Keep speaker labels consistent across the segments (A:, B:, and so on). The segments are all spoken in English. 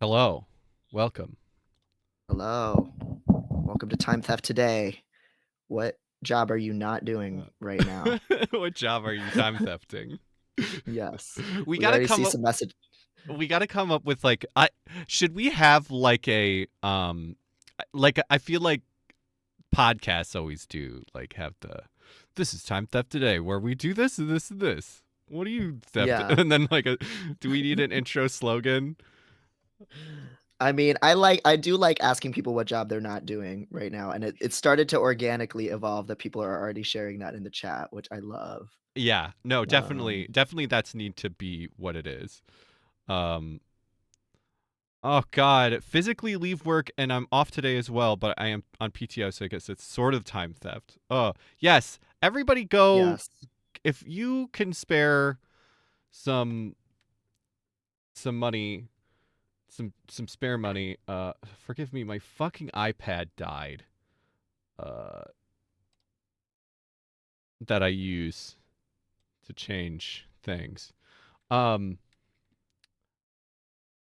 A: Hello. Welcome.
B: Hello. Welcome to Time Theft Today. What job are you not doing right now?
A: What job are you time thefting?
B: Yes.
A: we
B: We
A: gotta
B: already
A: come
B: see
A: up
B: some message.
A: we gotta come up with like I should we have like a like I feel like podcasts always do like have the this is time theft today where we do this and this and this. What do you theft?
B: Yeah.
A: And then like do we need an intro slogan?
B: I mean, I do like asking people what job they're not doing right now. And it started to organically evolve that people are already sharing that in the chat, which I love.
A: Yeah, no, definitely
B: Um,
A: definitely that's need to be what it is. Um Oh God, physically leave work and I'm off today as well, but I am on PTO, so I guess it's sort of time theft. Oh, yes. Everybody go
B: yes.
A: if you can spare some money, some spare money. Forgive me, my fucking iPad died. Uh that I use to change things. Um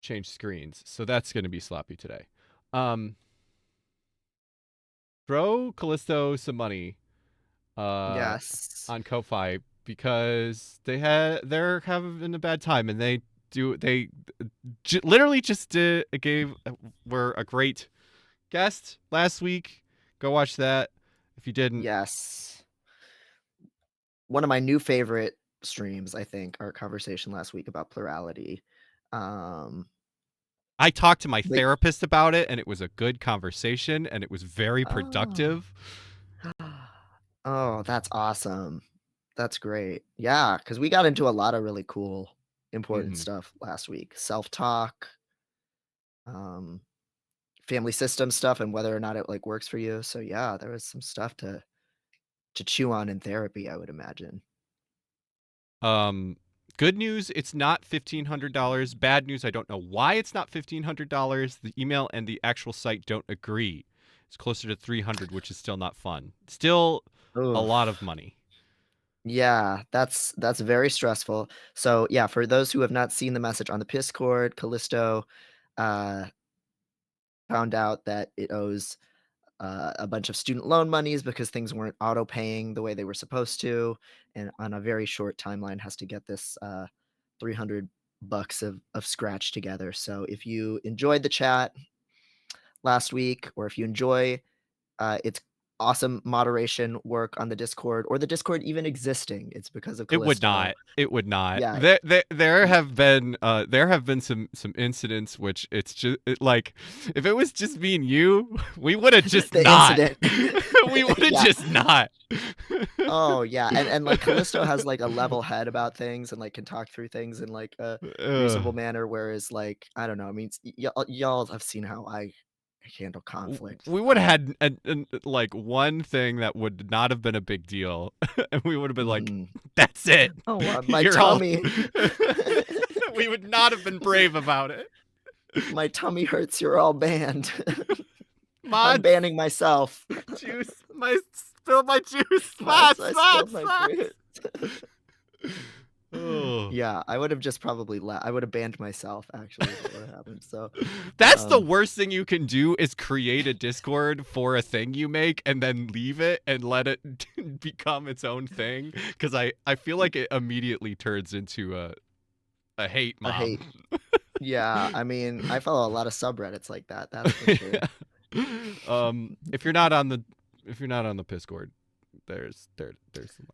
A: change screens. So that's going to be sloppy today. Um throw Callisto some money uh,
B: Yes.
A: on Ko-fi because they're having a bad time and they literally just gave were a great guest last week. Go watch that if you didn't.
B: Yes. One of my new favorite streams, I think, our conversation last week about plurality. Um,
A: I talked to my
B: wait.
A: therapist about it and it was a good conversation and it was very
B: Oh.
A: productive.
B: Oh, that's awesome. That's great. Yeah, because we got into a lot of really cool, important
A: hmm
B: stuff last week. Self-talk, um, family system stuff, and whether or not it, like, works for you. So, yeah, there was some stuff to chew on in therapy, I would imagine.
A: Um, good news, it's not $1,500. Bad news, I don't know why it's not $1,500. The email and the actual site don't agree. It's closer to 300, which is still not fun. Still a lot of
B: Oof.
A: money.
B: Yeah, that's very stressful. So, yeah, for those who have not seen the message on the Discord, Callisto, uh, found out that it owes a bunch of student loan monies because things weren't auto paying the way they were supposed to, and on a very short timeline has to get this 300 bucks of scratch together. So if you enjoyed the chat last week, or if you enjoy its awesome moderation work on the Discord, or the Discord even existing, it's because of
A: It would
B: Callisto.
A: not. It would not.
B: Yeah,
A: There have been some incidents which it's just like if it was just me and you, we would have just
B: the
A: not.
B: incident.
A: We would have
B: Yeah.
A: just not.
B: Oh, yeah, and, like, Callisto has, like, a level head about things and, like, can talk through things in, like, a
A: Ugh.
B: reasonable manner, whereas, like, I don't know, I mean, y'all have seen how I handle conflict.
A: We would have had like one thing that would not have been a big deal, and we would have been like,
B: Mhm.
A: "That's it.
B: "Oh, my
A: You're all."
B: tummy.
A: We would not have been brave about it.
B: My tummy hurts, you're all banned. I'm
A: Mods,
B: banning myself."
A: juice, my spill my juice.
B: "Mods,
A: Mods,
B: I spilled
A: mods,
B: my
A: mods.
B: juice."
A: Oh,
B: Yeah, I would have just probably I would have banned myself, actually, if that would've happened, so,
A: that's the
B: um
A: worst thing you can do is create a Discord for a thing you make and then leave it and let it become its own thing. Because I feel like it immediately turns into a hate
B: a
A: mob.
B: hate. Yeah, I mean, I follow a lot of subreddits like that, that's for sure.
A: If you're not on the Discord, there's some.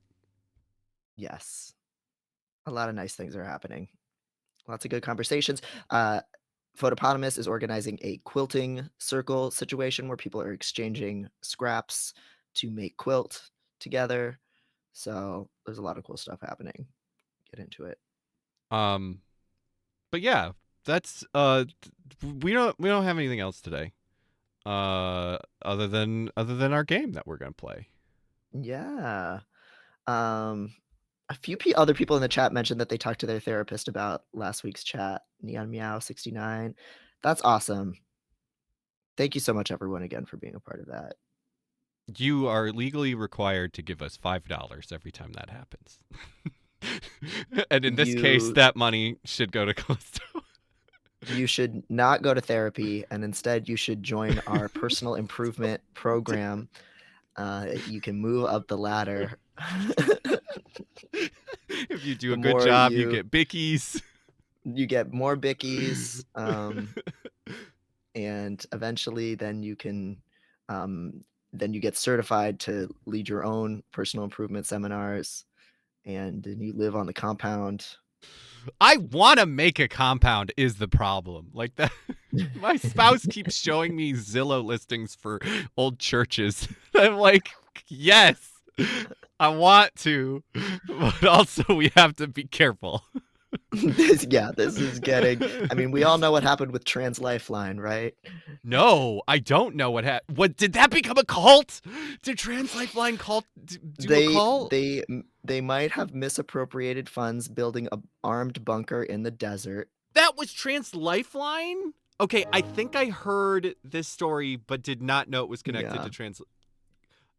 B: Yes. A lot of nice things are happening. Lots of good conversations. Uh, Photopotamus is organizing a quilting circle situation where people are exchanging scraps to make quilt together. So there's a lot of cool stuff happening. Get into it.
A: Um, but yeah, that's we don't have anything else today. Other than our game that we're gonna play.
B: Yeah. Um, a few other people in the chat mentioned that they talked to their therapist about last week's chat. Neon Meow 69. That's awesome. Thank you so much, everyone, again for being a part of that.
A: You are legally required to give us $5 every time that happens. And in this case,
B: You
A: that money should go to Callisto.
B: You should not go to therapy, and instead you should join our personal improvement program. You can move up the ladder.
A: If you do
B: The
A: a good
B: more
A: job, you get bickies.
B: you get more bickies, and eventually um, then you get certified to lead your own personal improvement seminars, and then you live on the compound.
A: I want to make a compound is the problem. Like that my spouse keeps showing me Zillow listings for old churches. I'm like, "Yes. I want to, but also we have to be careful."
B: This is getting. I mean, we all know what happened with Trans Lifeline, right?
A: No, I don't know what happened. What did that become a cult? Did Trans Lifeline cult do a cult?
B: They might have misappropriated funds building a armed bunker in the desert.
A: That was Trans Lifeline? Okay, I think I heard this story but did not know it was connected
B: Yeah,
A: to Trans.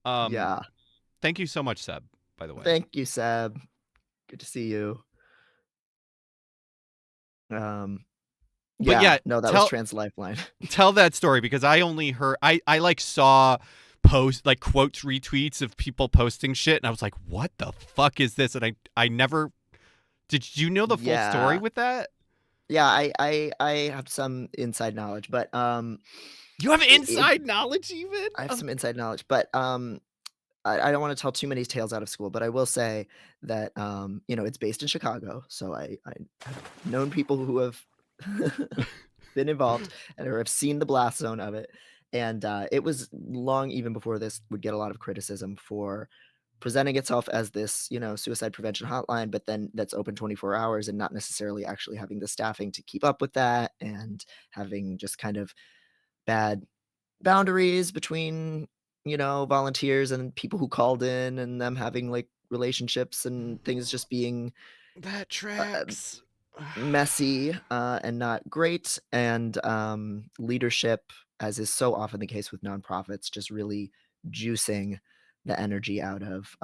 A: Um
B: yeah.
A: Thank you so much, Seb, by the way.
B: Thank you, Seb. Good to see you. Um,
A: But
B: yeah,
A: yeah,
B: no, that was
A: tell
B: Trans Lifeline.
A: tell that story because I only heard I like saw post like quotes retweets of people posting shit and I was like, "What the fuck is this?" And I never did you know the full story
B: Yeah.
A: with that?
B: Yeah, I have some inside knowledge, but,
A: You have
B: it
A: inside knowledge even?
B: I have some inside knowledge, but, I don't wanna tell too many tales out of school, but I will say that, it's based in Chicago, so I have known people who have been involved and or have seen the blast zone of it, and, it was long even before this would get a lot of criticism for presenting itself as this, suicide prevention hotline, but then that's open 24 hours and not necessarily actually having the staffing to keep up with that and having just kind of bad boundaries between, volunteers and people who called in and them having like relationships and things just being
A: That
B: uh,
A: tracks.
B: messy and not great. And leadership, as is so often the case with nonprofits, just really juicing the energy out of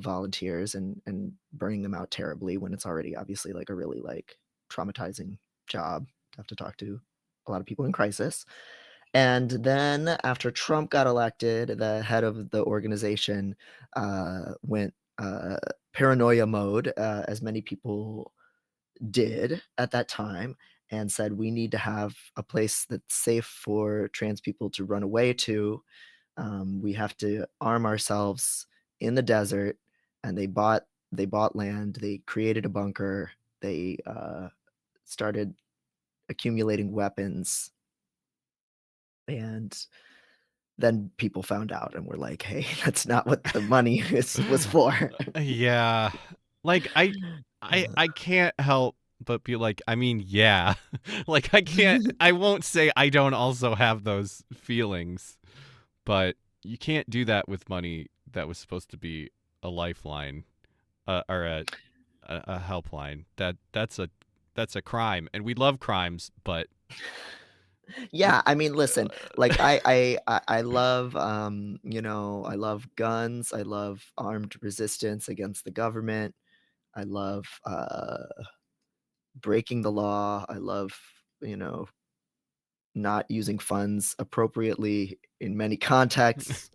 B: volunteers and burning them out terribly when it's already obviously like a really like traumatizing job to have to talk to a lot of people in crisis. And then after Trump got elected, the head of the organization went paranoia mode, as many people did at that time, and said, "We need to have a place that's safe for trans people to run away to. We have to arm ourselves in the desert." And they bought land. They created a bunker. They started accumulating weapons, and then people found out and were like, "Hey, that's not what the money was for."
A: Yeah. Like I can't help but be like, I mean, yeah. Like I won't say I don't also have those feelings, but you can't do that with money that was supposed to be a lifeline or a helpline. That's a crime and we love crimes, but
B: Yeah, I mean, listen, like I love I love guns, I love armed resistance against the government. I love breaking the law. I love, you know, not using funds appropriately in many contexts.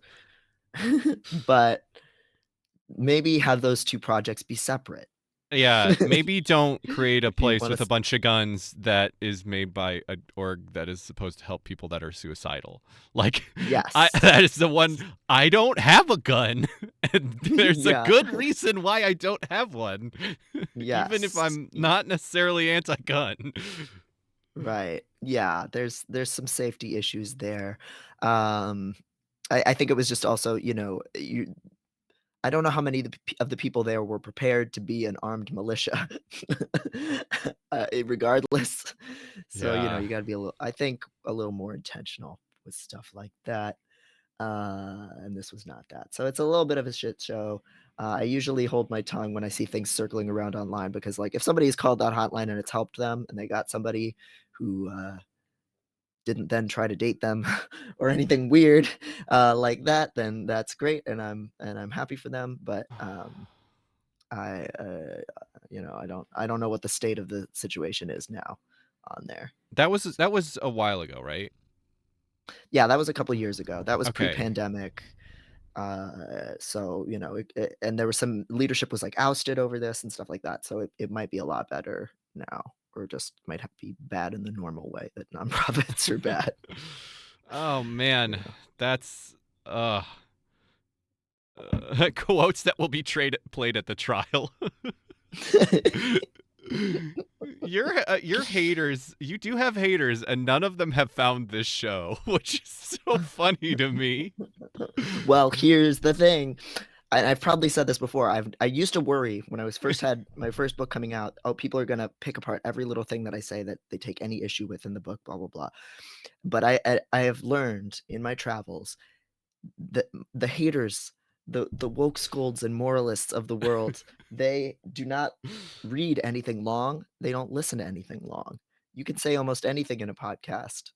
B: But maybe have those two projects be separate.
A: yeah, maybe don't create a
B: If you
A: place
B: want
A: with a
B: to.
A: bunch of guns that is made by a org that is supposed to help people that are suicidal. Like I
B: Yes.
A: that is the one I don't have a gun and there's a
B: Yeah.
A: good reason why I don't have one. Even if
B: Yes.
A: I'm not necessarily anti-gun.
B: Right. Yeah, there's some safety issues there. Um, I think it was just also, I don't know how many of the people there were prepared to be an armed militia, regardless. So,
A: Yeah.
B: you gotta be I think, a little more intentional with stuff like that. And this was not that. So it's a little bit of a shit show. I usually hold my tongue when I see things circling around online because, like, if somebody's called that hotline and it's helped them and they got somebody who didn't then try to date them or anything weird like that, then that's great, and I'm happy for them. But I I don't know what the state of the situation is now on there.
A: That was a while ago, right?
B: Yeah, that was a couple years ago. That was
A: Okay.
B: pre-pandemic. So and there was some leadership was like ousted over this and stuff like that. So it might be a lot better now, or just might have to be bad in the normal way that nonprofits are bad.
A: Oh man, that's uh, quotes that will be played at the trial. Your haters, you do have haters, and none of them have found this show, which is so funny to me.
B: Well, here's the thing. I've probably said this before. I used to worry when I was first had my first book coming out. Oh, people are gonna pick apart every little thing that I say that they take any issue with in the book. Blah blah blah. But I have learned in my travels that the haters, the woke scolds and moralists of the world, they do not read anything long. They don't listen to anything long. You can say almost anything in a podcast,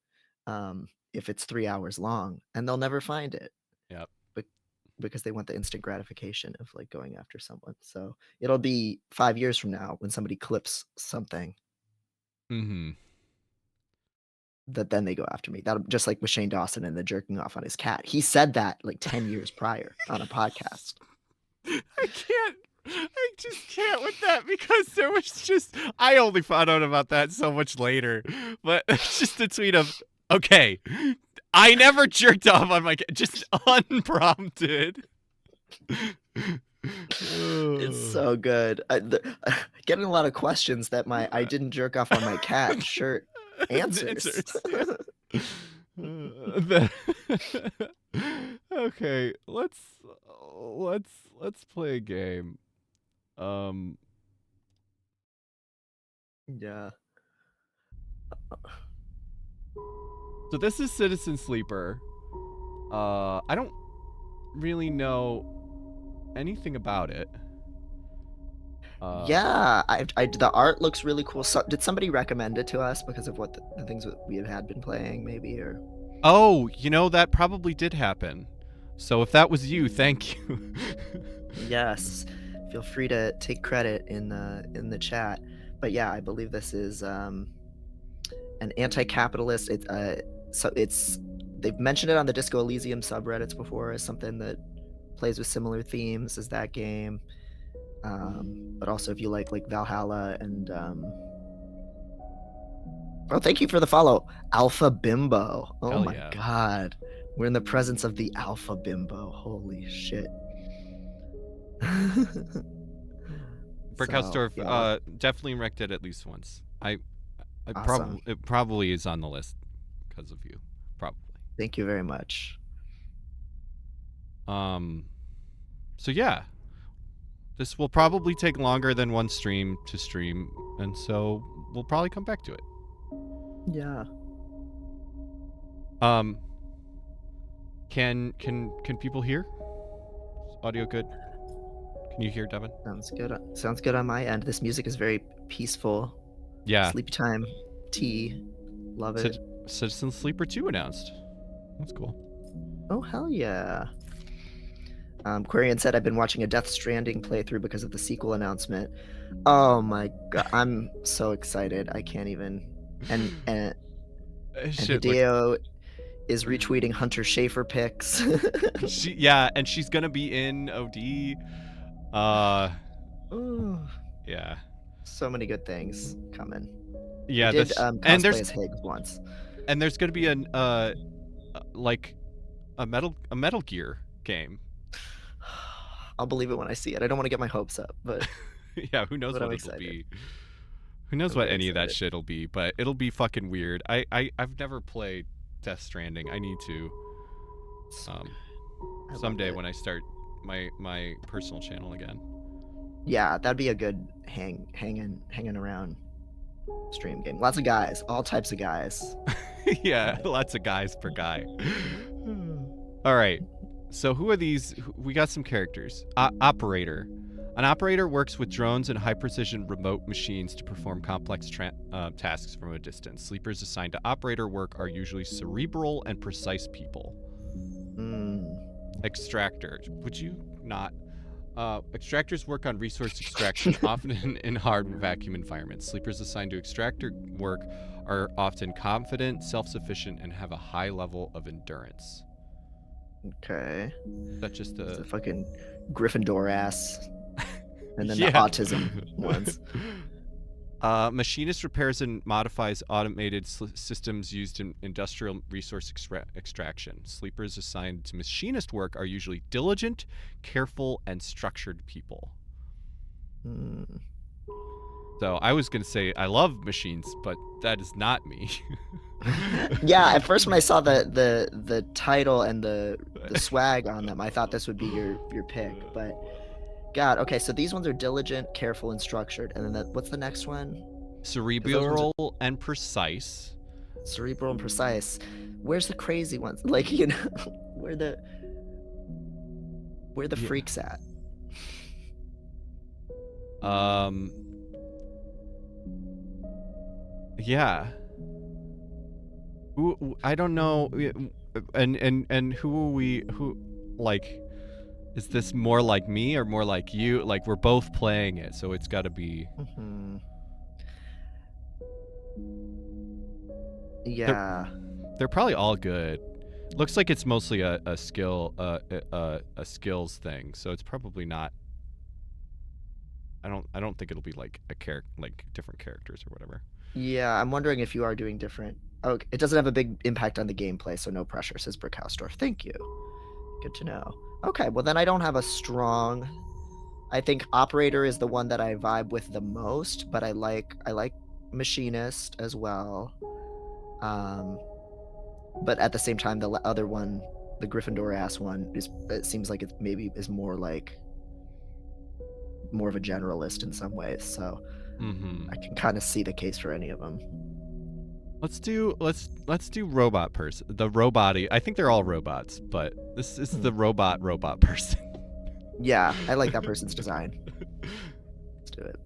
B: if it's 3 hours long, and they'll never find it.
A: Yep.
B: Bec- because they want the instant gratification of like going after someone. So it'll be 5 years from now when somebody clips something
A: Mm-hmm.
B: that then they go after me. That just like with Shane Dawson and the jerking off on his cat. He said that like 10 years prior on a podcast.
A: I can't. I just can't with that because there was just. I only found out about that so much later, but it's just a tweet of, okay, I never jerked off on my cat, just unprompted.
B: It's so good. Getting a lot of questions that my "I didn't jerk off on my cat" shirt answers.
A: Yeah. Okay, let's play a game. Um,
B: Yeah.
A: so this is Citizen Sleeper. I don't really know anything about it.
B: Yeah, the art looks really cool. So, did somebody recommend it to us because of what the things that we had been playing, maybe, or?
A: Oh, that probably did happen. So if that was you, thank you.
B: Yes, feel free to take credit in the chat. But yeah, I believe this is an anti-capitalist. They've mentioned it on the Disco Elysium subreddits before as something that plays with similar themes as that game. But also if you like Valhalla and oh, thank you for the follow, Alpha Bimbo. Oh
A: Hell
B: my
A: yeah.
B: god, we're in the presence of the Alpha Bimbo. Holy shit.
A: Brickhouse
B: Yeah,
A: definitely wrecked it at least once.
B: awesome.
A: It probably is on the list because of you. Probably.
B: Thank you very much.
A: So yeah. This will probably take longer than one stream to stream, and so we'll probably come back to it.
B: Yeah.
A: Can people hear? Is audio good? Can you hear, Devin?
B: Sounds good. Sounds good on my end. This music is very peaceful.
A: Yeah.
B: Sleepy time tea. Love it.
A: Citizen Sleeper 2 announced. That's cool.
B: Oh, hell yeah. Quarian said, I've been watching a Death Stranding playthrough because of the sequel announcement. Oh my god, I'm so excited. I can't even. And Hideo is retweeting Hunter Schafer pics.
A: And she's gonna be in OD.
B: Ooh,
A: Yeah.
B: so many good things coming.
A: Yeah,
B: I did
A: and
B: cosplay as Higgs once.
A: And there's gonna be an like a Metal Gear game.
B: I'll believe it when I see it. I don't want to get my hopes up, but
A: yeah, who knows what it'll be. Who knows what any of that shit'll be, but it'll be fucking weird. I've never played Death Stranding. I need to. Someday when I start my personal channel again.
B: Yeah, that'd be a good hanging around stream game. Lots of guys, all types of guys.
A: Yeah, lots of guys per guy. All right. So who are these? We got some characters. Operator. An operator works with drones and high-precision remote machines to perform complex tasks from a distance. Sleepers assigned to operator work are usually cerebral and precise people. Extractor. Would you not? Extractors work on resource extraction, often in hard vacuum environments. Sleepers assigned to extractor work are often confident, self-sufficient, and have a high level of endurance.
B: Okay.
A: That's just
B: It's
A: a...
B: a fucking Gryffindor ass. And then the
A: Yeah.
B: autism ones.
A: Machinist repairs and modifies automated systems used in industrial resource extraction. Sleepers assigned to machinist work are usually diligent, careful, and structured people.
B: Hmm.
A: So I was going to say I love machines, but that is not me.
B: Yeah, at first when I saw the title and the swag on them, I thought this would be your pick. But God, okay, so these ones are diligent, careful, and structured. And then what's the next one? Because those ones are
A: Cerebral and precise.
B: cerebral and precise. Where's the crazy ones? Like, you know, where the
A: Yeah.
B: freaks at?
A: Yeah. I don't know. And who are we? Who, like, is this more like me or more like you? Like, we're both playing it, so it's got to be.
B: Mm-hmm. Yeah.
A: They're probably all good. Looks like it's mostly a skill a skills thing, so it's probably not. I don't think it'll be like like different characters or whatever.
B: Yeah, I'm wondering if you are doing different. Oh, it doesn't have a big impact on the gameplay, so no pressure, says Brickhouse Thank you. Good to know. Okay, well then I don't have a strong. I think Operator is the one that I vibe with the most, but I like Machinist as well. But at the same time, the other one, the Gryffindor ass one, it seems like it maybe is more like more of a generalist in some ways. So I can kind of see the case for any of them.
A: Let's do robot person. The robot-y. I think they're all robots, but this is the robot person.
B: Yeah, I like that person's design. Let's do it.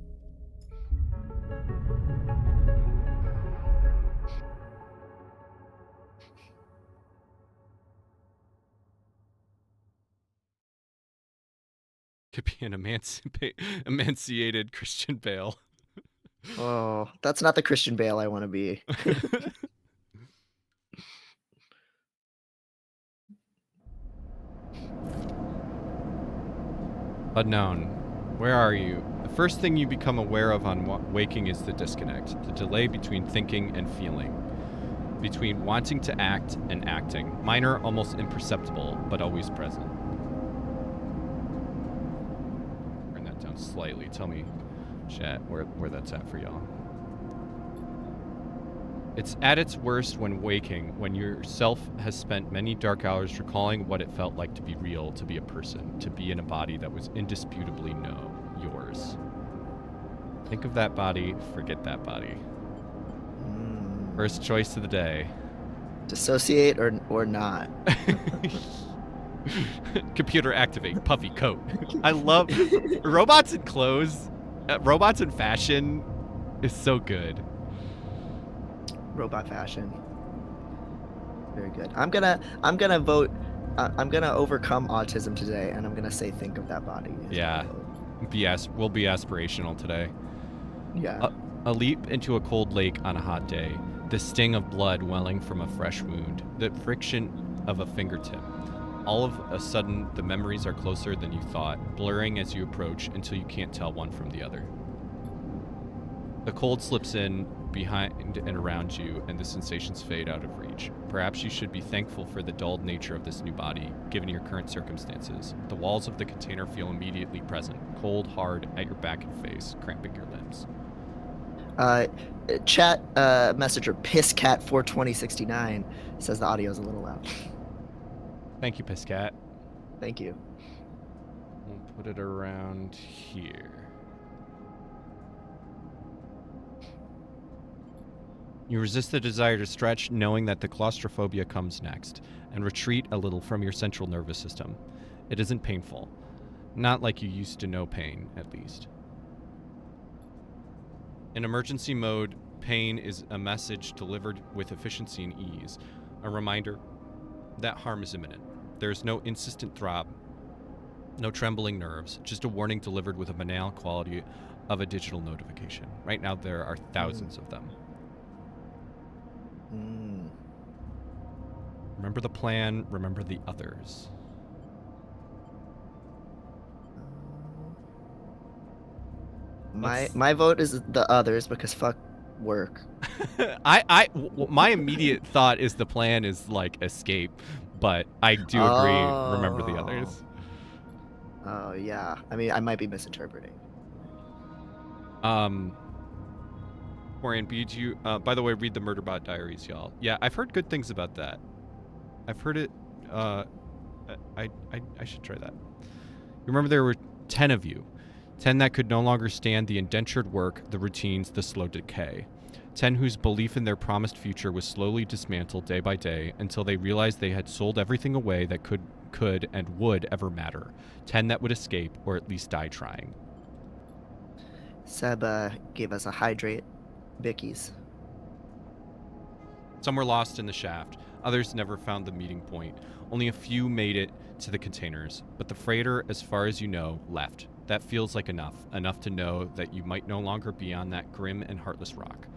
A: Could be an emancipated Christian Bale.
B: Oh, that's not the Christian Bale I want to be.
A: Unknown. Where are you? The first thing you become aware of on waking is the disconnect, the delay between thinking and feeling, between wanting to act and acting. Minor, almost imperceptible, but always present. Turn that down slightly. Tell me, chat, where that's at for y'all. It's at its worst when waking, when yourself has spent many dark hours recalling what it felt like to be real, to be a person, to be in a body that was indisputably yours. Think of that body, forget that body. First choice of the day.
B: Dissociate or not.
A: Computer activate, puffy coat. I love robots in clothes. Robots in fashion is so good.
B: Robot fashion. Very good. I'm gonna vote. I'm gonna overcome autism today, and I'm gonna say think of that body.
A: Yeah. We'll be aspirational today.
B: Yeah.
A: A leap into a cold lake on a hot day. The sting of blood welling from a fresh wound. The friction of a fingertip. All of a sudden, the memories are closer than you thought, blurring as you approach until you can't tell one from the other. The cold slips in behind and around you, and the sensations fade out of reach. Perhaps you should be thankful for the dulled nature of this new body, given your current circumstances. The walls of the container feel immediately present, cold, hard, at your back and face, cramping your limbs.
B: Chat messenger PissCat42069 says the audio is a little loud.
A: Thank you, Pisscat.
B: Thank you.
A: We'll put it around here. You resist the desire to stretch, knowing that the claustrophobia comes next, and retreat a little from your central nervous system. It isn't painful. Not like you used to know pain, at least. In emergency mode, pain is a message delivered with efficiency and ease, a reminder that harm is imminent. There is no insistent throb, no trembling nerves, just a warning delivered with a banal quality of a digital notification. Right now, there are thousands of them.
B: Mm.
A: Remember the plan, remember the others.
B: My vote is the others because fuck work.
A: My immediate thought is the plan is like escape, but I do agree. Remember the
B: Oh.
A: others.
B: Oh yeah. I mean, I might be misinterpreting.
A: Orion, did you? By the way, read the Murderbot Diaries, y'all. Yeah, I've heard good things about that. I've heard it. I should try that. Remember, there were 10 of you. 10 that could no longer stand the indentured work, the routines, the slow decay. 10 whose belief in their promised future was slowly dismantled day by day until they realized they had sold everything away that could and would ever matter. 10 that would escape, or at least die trying.
B: Seb gave us a hydrate. Vicky's.
A: Some were lost in the shaft. Others never found the meeting point. Only a few made it to the containers. But the freighter, as far as you know, left. That feels like enough. Enough to know that you might no longer be on that grim and heartless rock.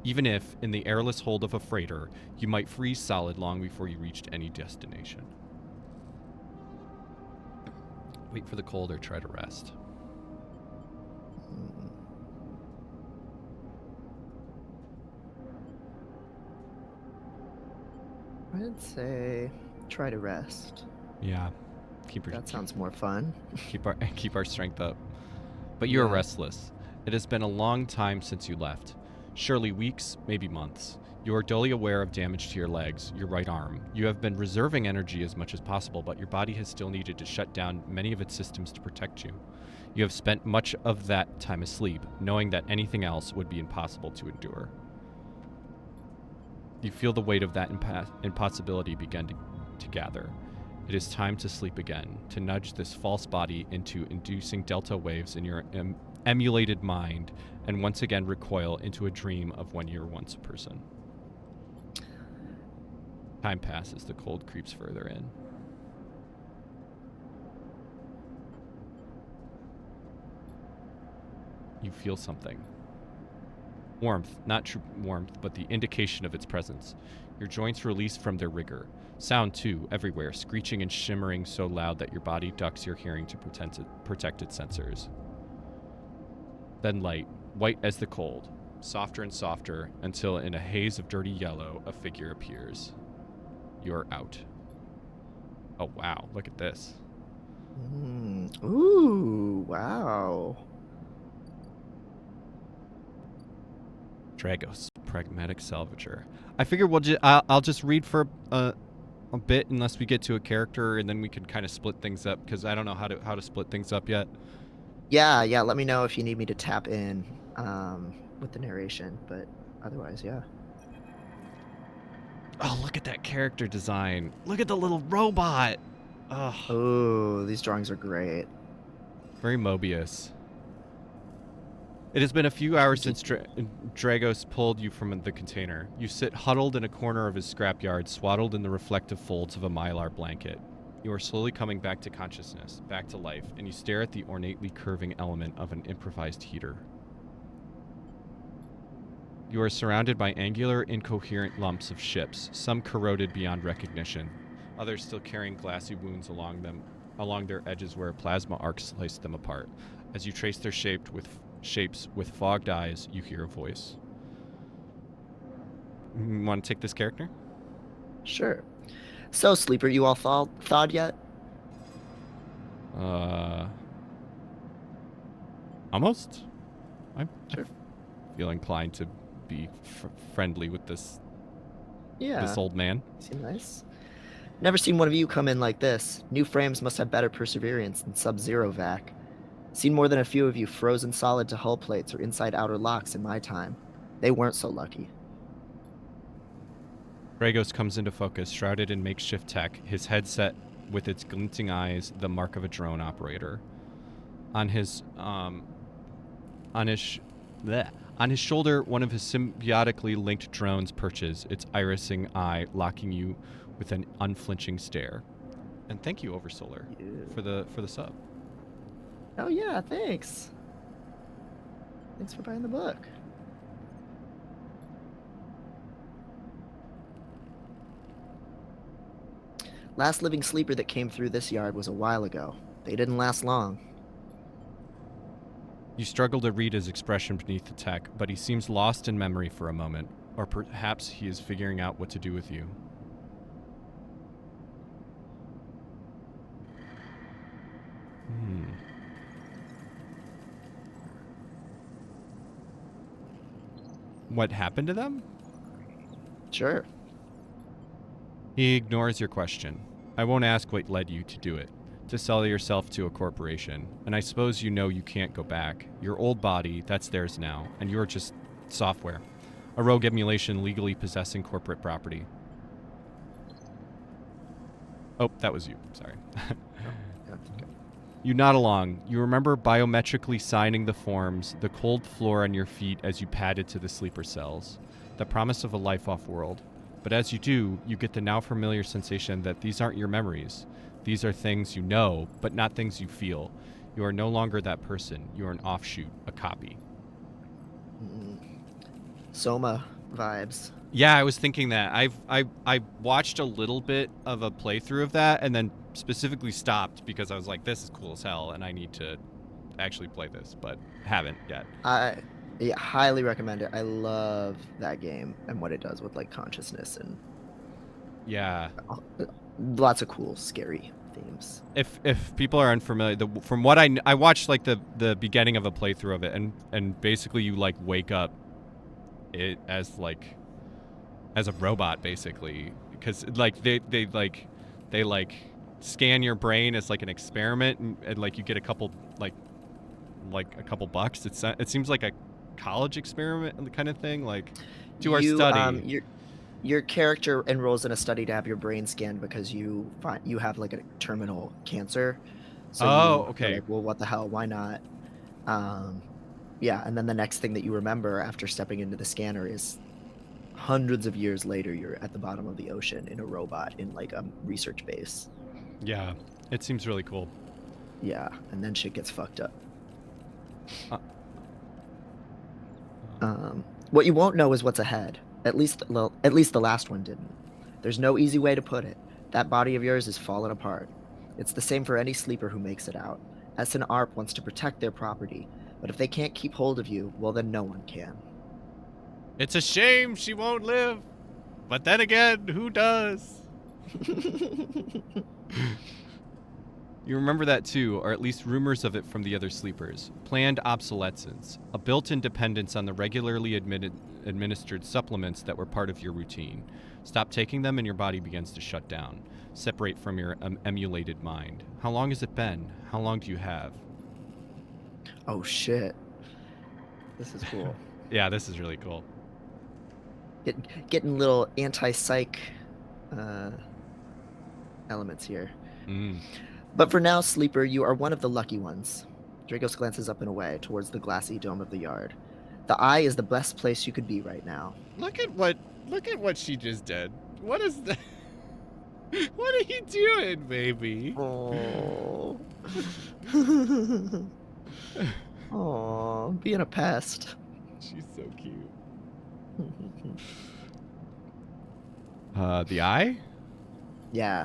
A: Even if, in the airless hold of a freighter, you might freeze solid long before you reached any destination. Wait for the cold or try to rest.
B: I'd say try to rest.
A: Yeah.
B: That sounds more fun.
A: Keep our strength up. But you are restless. It has been a long time since you left. Surely weeks, maybe months. You are dully aware of damage to your legs, your right arm. You have been reserving energy as much as possible, but your body has still needed to shut down many of its systems to protect you. You have spent much of that time asleep, knowing that anything else would be impossible to endure. You feel the weight of that impossibility begin to gather. It is time to sleep again, to nudge this false body into inducing delta waves in your emulated mind, and once again recoil into a dream of when you were once a person. Time passes, the cold creeps further in. You feel something. Warmth, not true warmth, but the indication of its presence. Your joints release from their rigor. Sound, too, everywhere, screeching and shimmering so loud that your body ducks your hearing to protect its sensors. Then light, white as the cold, softer and softer, until in a haze of dirty yellow, a figure appears. You're out. Oh, wow, look at this.
B: Ooh, wow.
A: Dragos, pragmatic salvager. I figure I'll just read for a bit unless we get to a character, and then we can kind of split things up, because I don't know how to split things up yet.
B: Yeah. Let me know if you need me to tap in with the narration, but otherwise, yeah.
A: Oh, look at that character design. Look at the little robot.
B: Oh, these drawings are great.
A: Very Mobius. It has been a few hours since Dragos pulled you from the container. You sit huddled in a corner of his scrapyard, swaddled in the reflective folds of a mylar blanket. You are slowly coming back to consciousness, back to life, and you stare at the ornately curving element of an improvised heater. You are surrounded by angular, incoherent lumps of ships, some corroded beyond recognition, others still carrying glassy wounds along their edges where a plasma arc sliced them apart. As you trace their shapes with fogged eyes, you hear a voice. Want to take this character?
B: Sure. So, Sleeper, you all thawed yet?
A: Almost. I
B: Sure.
A: feel inclined to be friendly with this old man.
B: Seem nice. Never seen one of you come in like this. New frames must have better perseverance than Sub-Zero vac. Seen more than a few of you frozen solid to hull plates or inside outer locks in my time. They weren't so lucky.
A: Dragos comes into focus, shrouded in makeshift tech, his head set with its glinting eyes, the mark of a drone operator. On his shoulder, one of his symbiotically linked drones perches, its irising eye locking you with an unflinching stare. And thank you, Oversolar, for the sub.
B: Oh yeah, thanks. Thanks for buying the book. Last living sleeper that came through this yard was a while ago. They didn't last long.
A: You struggle to read his expression beneath the tech, but he seems lost in memory for a moment, or perhaps he is figuring out what to do with you. What happened to them?
B: Sure.
A: He ignores your question. I won't ask what led you to do it. To sell yourself to a corporation. And I suppose you know you can't go back. Your old body, that's theirs now. And you're just software. A rogue emulation legally possessing corporate property. Oh, that was you. Sorry. You nod along. You remember biometrically signing the forms, the cold floor on your feet as you padded to the sleeper cells. The promise of a life off-world. But as you do, you get the now familiar sensation that these aren't your memories. These are things you know, but not things you feel. You are no longer that person. You are an offshoot, a copy.
B: Soma vibes.
A: Yeah, I was thinking that. I watched a little bit of a playthrough of that and then specifically stopped because I was like, this is cool as hell and I need to actually play this, but haven't yet.
B: Yeah, highly recommend it. I love that game and what it does with like consciousness and
A: yeah,
B: lots of cool, scary themes.
A: If people are unfamiliar, from what I watched like the beginning of a playthrough of it, and basically you like wake up it as a robot basically, because like they scan your brain as like an experiment and like you get a couple like a couple bucks. It seems like a college experiment kind of thing, like do our study.
B: Your character enrolls in a study to have your brain scanned because you have like a terminal cancer. So you're
A: Okay.
B: like, well, what the hell? Why not? Yeah, and then the next thing that you remember after stepping into the scanner is hundreds of years later, you're at the bottom of the ocean in a robot in like a research base.
A: Yeah, it seems really cool.
B: Yeah, and then shit gets fucked up. What you won't know is what's ahead. At least the last one didn't. There's no easy way to put it. That body of yours is falling apart. It's the same for any sleeper who makes it out. S and ARP wants to protect their property, but if they can't keep hold of you, well then no one can.
A: It's a shame she won't live, but then again, who does? You remember that too, or at least rumors of it from the other sleepers. Planned obsolescence, a built-in dependence on the regularly administered supplements that were part of your routine. Stop taking them and your body begins to shut down. Separate from your emulated mind. How long has it been? How long do you have?
B: Oh shit. This is cool.
A: Yeah, this is really cool.
B: Getting little anti-psych elements here. But for now, Sleeper, you are one of the lucky ones. Dragos glances up and away towards the glassy dome of the yard. The eye is the best place you could be right now.
A: Look at what she just did. What is that? What are you doing, baby?
B: Oh. Oh, being a pest.
A: She's so cute. The eye?
B: Yeah.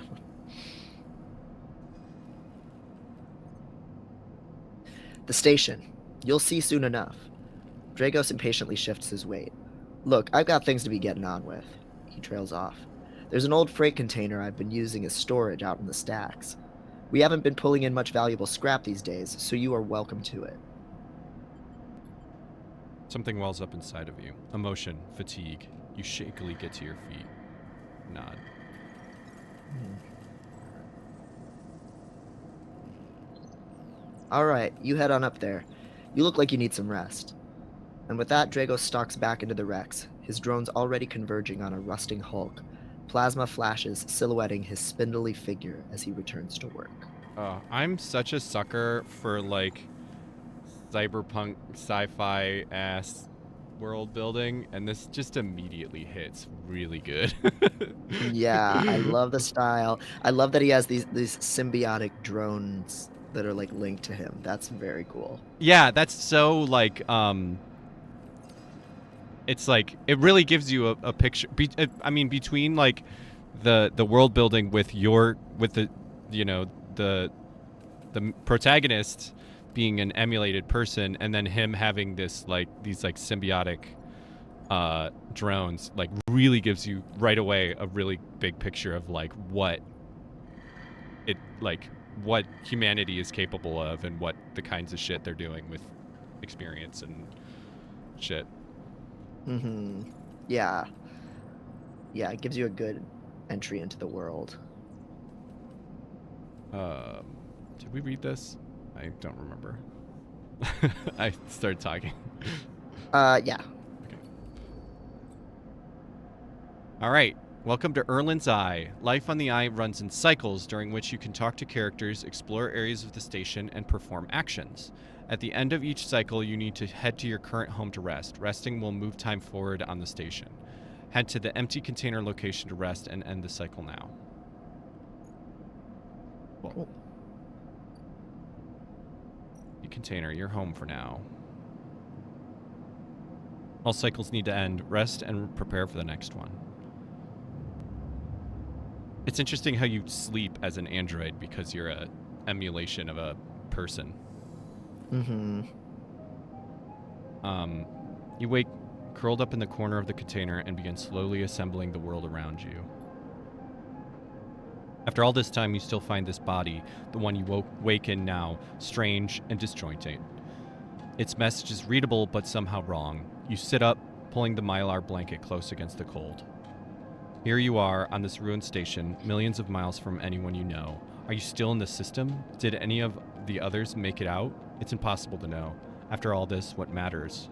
B: The station. You'll see soon enough. Dragos impatiently shifts his weight. Look, I've got things to be getting on with. He trails off. There's an old freight container I've been using as storage out in the stacks. We haven't been pulling in much valuable scrap these days, so you are welcome to it.
A: Something wells up inside of you. Emotion, fatigue. You shakily get to your feet. Nod.
B: All right, you head on up there. You look like you need some rest. And with that, Dragos stalks back into the Rex, his drones already converging on a rusting hulk. Plasma flashes silhouetting his spindly figure as he returns to work.
A: I'm such a sucker for like cyberpunk sci-fi ass world building, and this just immediately hits really good.
B: Yeah, I love the style. I love that he has these symbiotic drones that are like linked to him. That's very cool.
A: Yeah, that's so like it's like it really gives you a picture. I mean, between like the world building with the you know the protagonist being an emulated person, and then him having these symbiotic drones, like, really gives you right away a really big picture of like what humanity is capable of, and what the kinds of shit they're doing with experience and shit.
B: Mm-hmm. Yeah. Yeah, it gives you a good entry into the world.
A: Did we read this? I don't remember. I started talking.
B: Yeah.
A: Okay. All right. Welcome to Erlin's Eye. Life on the Eye runs in cycles, during which you can talk to characters, explore areas of the station, and perform actions. At the end of each cycle, you need to head to your current home to rest. Resting will move time forward on the station. Head to the empty container location to rest and end the cycle now.
B: Cool.
A: The container, you're home for now. All cycles need to end. Rest and prepare for the next one. It's interesting how you sleep as an android because you're a emulation of a person.
B: Mm-hmm.
A: You wake curled up in the corner of the container and begin slowly assembling the world around you. After all this time, you still find this body, the one you wake in now, strange and disjointed. Its message is readable but somehow wrong. You sit up, pulling the mylar blanket close against the cold. Here you are on this ruined station, millions of miles from anyone you know. Are you still in the system? Did any of the others make it out? It's impossible to know. After all this, what matters?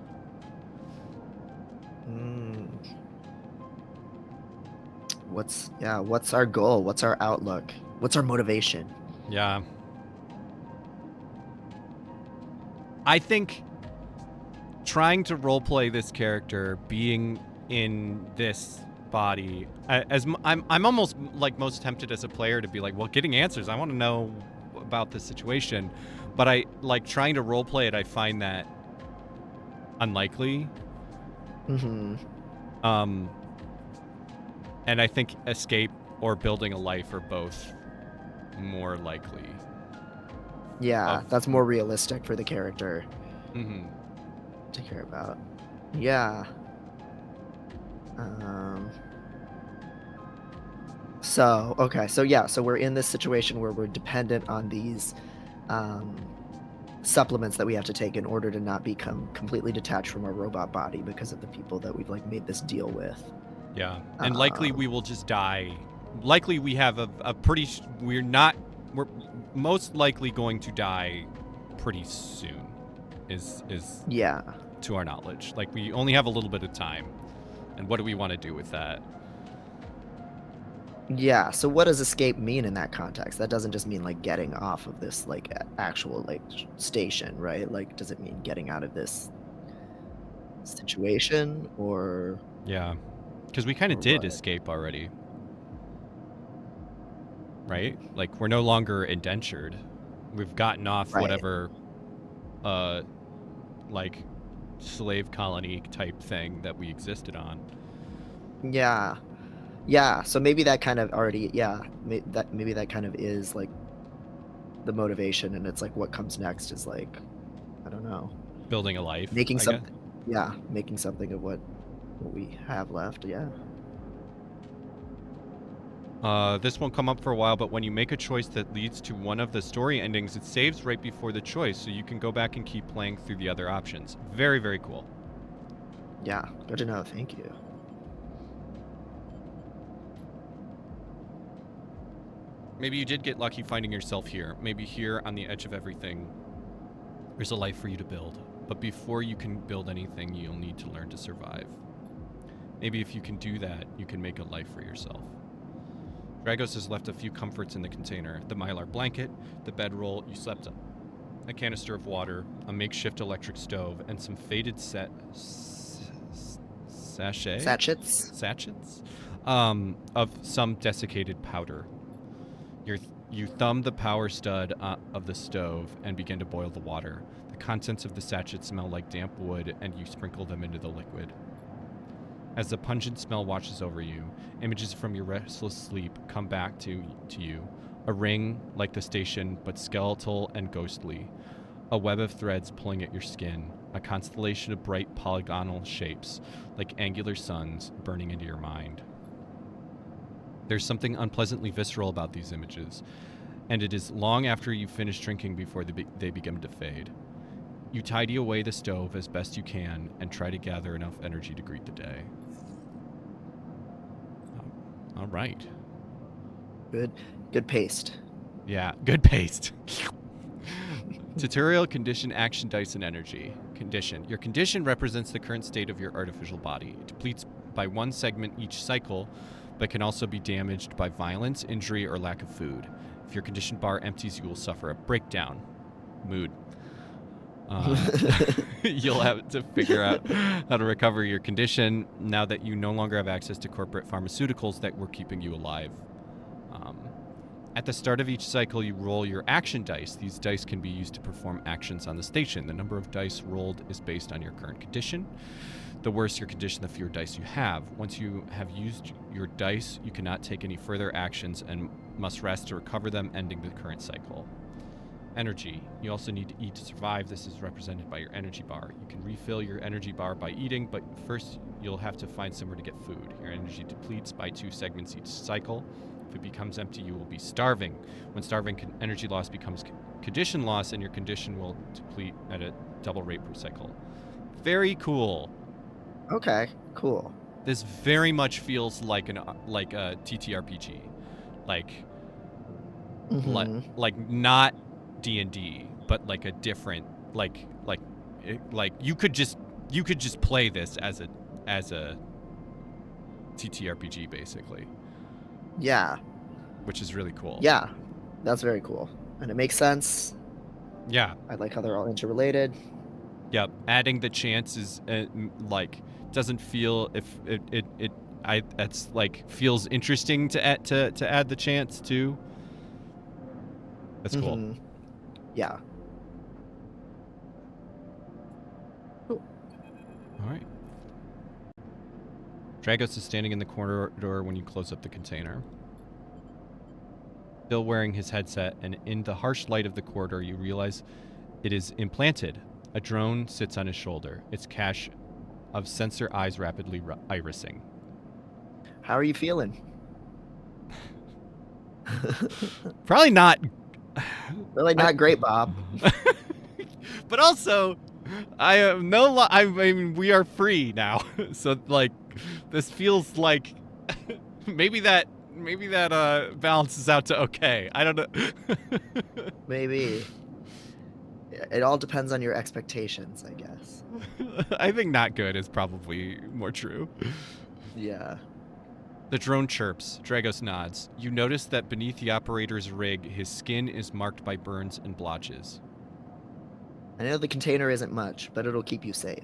B: What's our goal? What's our outlook? What's our motivation?
A: Yeah. I think trying to roleplay this character, being in this body, I'm almost like most tempted as a player to be like, well, getting answers, I want to know about this situation, but I like trying to roleplay it. I find that unlikely.
B: Mm-hmm.
A: And I think escape or building a life are both more likely.
B: Yeah, that's more realistic for the character
A: Mm-hmm.
B: to care about. Yeah. So we're in this situation where we're dependent on these supplements that we have to take in order to not become completely detached from our robot body because of the people that we've like made this deal with.
A: Yeah, and likely we will just die. Likely we have we're most likely going to die pretty soon. Is
B: Yeah.
A: To our knowledge. Like, we only have a little bit of time. And what do we want to do with that?
B: Yeah, so what does escape mean in that context? That doesn't just mean like getting off of this like actual like station, right? Like, does it mean getting out of this situation or?
A: Yeah, because we kind of
B: Or
A: did
B: what?
A: escape already, right? Like, we're no longer indentured. We've gotten off
B: Right.
A: whatever, like, slave colony type thing that we existed on.
B: Yeah. Yeah, so maybe that kind of already, maybe that kind of is like the motivation, and it's like what comes next is like, I don't know,
A: Building a life,
B: making
A: I guess.
B: something. Yeah, making something of what we have left. Yeah.
A: This won't come up for a while, but when you make a choice that leads to one of the story endings, it saves right before the choice, so you can go back and keep playing through the other options. Very, very cool.
B: Yeah, good to know. Thank you.
A: Maybe you did get lucky finding yourself here. Maybe here on the edge of everything, there's a life for you to build. But before you can build anything, you'll need to learn to survive. Maybe if you can do that, you can make a life for yourself. Dragos has left a few comforts in the container. The mylar blanket, the bedroll you slept on, a canister of water, a makeshift electric stove, and some faded sachets of some desiccated powder. You thumb the power stud of the stove and begin to boil the water. The contents of the sachets smell like damp wood, and you sprinkle them into the liquid. As the pungent smell washes over you, images from your restless sleep come back to you. A ring like the station, but skeletal and ghostly. A web of threads pulling at your skin. A constellation of bright polygonal shapes, like angular suns, burning into your mind. There's something unpleasantly visceral about these images, and it is long after you finish drinking before they begin to fade. You tidy away the stove as best you can and try to gather enough energy to greet the day. All right.
B: Good paste.
A: Yeah, good paste. Tutorial condition action dice and energy. Condition. Your condition represents the current state of your artificial body. It depletes by one segment each cycle, but can also be damaged by violence, injury, or lack of food. If your condition bar empties, you will suffer a breakdown. Mood. You'll have to figure out how to recover your condition now that you no longer have access to corporate pharmaceuticals that were keeping you alive. At the start of each cycle, you roll your action dice. These dice can be used to perform actions on the station. The number of dice rolled is based on your current condition. The worse your condition, the fewer dice you have. Once you have used your dice, you cannot take any further actions and must rest to recover them, ending the current cycle. Energy. You also need to eat to survive. This is represented by your energy bar. You can refill your energy bar by eating, but first you'll have to find somewhere to get food. Your energy depletes by 2 segments each cycle. If it becomes empty, you will be starving. When starving, energy loss becomes condition loss, and your condition will deplete at a double rate per cycle. Very cool.
B: Okay, cool.
A: This very much feels like a TTRPG, like not D&D, but like a different like you could just play this as a TTRPG basically.
B: Yeah.
A: Which is really cool.
B: Yeah, that's very cool, and it makes sense.
A: Yeah.
B: I like how they're all interrelated.
A: Yep. Adding the chance is doesn't feel it's like feels interesting to add the chance too. That's cool.
B: Yeah. Cool.
A: All right. Dragos is standing in the corridor when you close up the container. Still wearing his headset, and in the harsh light of the corridor, you realize it is implanted. A drone sits on his shoulder, its cache of sensor eyes rapidly irising.
B: How are you feeling?
A: Probably not.
B: Really not great, Bob.
A: But also, I am I mean, we are free now, so like, this feels like maybe that balances out to okay. I don't know.
B: Maybe. It all depends on your expectations, I guess.
A: I think not good is probably more true.
B: Yeah.
A: The drone chirps. Dragos nods. You notice that beneath the operator's rig, his skin is marked by burns and blotches.
B: I know the container isn't much, but it'll keep you safe.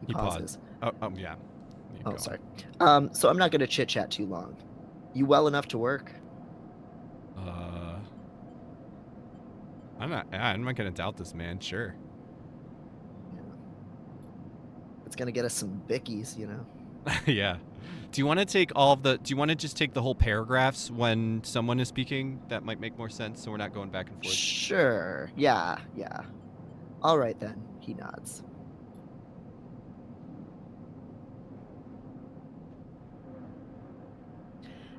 A: He pauses. Oh, yeah.
B: Oh, sorry. So I'm not going to chit-chat too long. You well enough to work?
A: I'm not going to doubt this, man. Sure.
B: Yeah. It's going to get us some bickies, you know?
A: Yeah. Do you want to take do you want to just take the whole paragraphs when someone is speaking? That might make more sense, so we're not going back and forth.
B: Sure. Yeah. All right, then. He nods.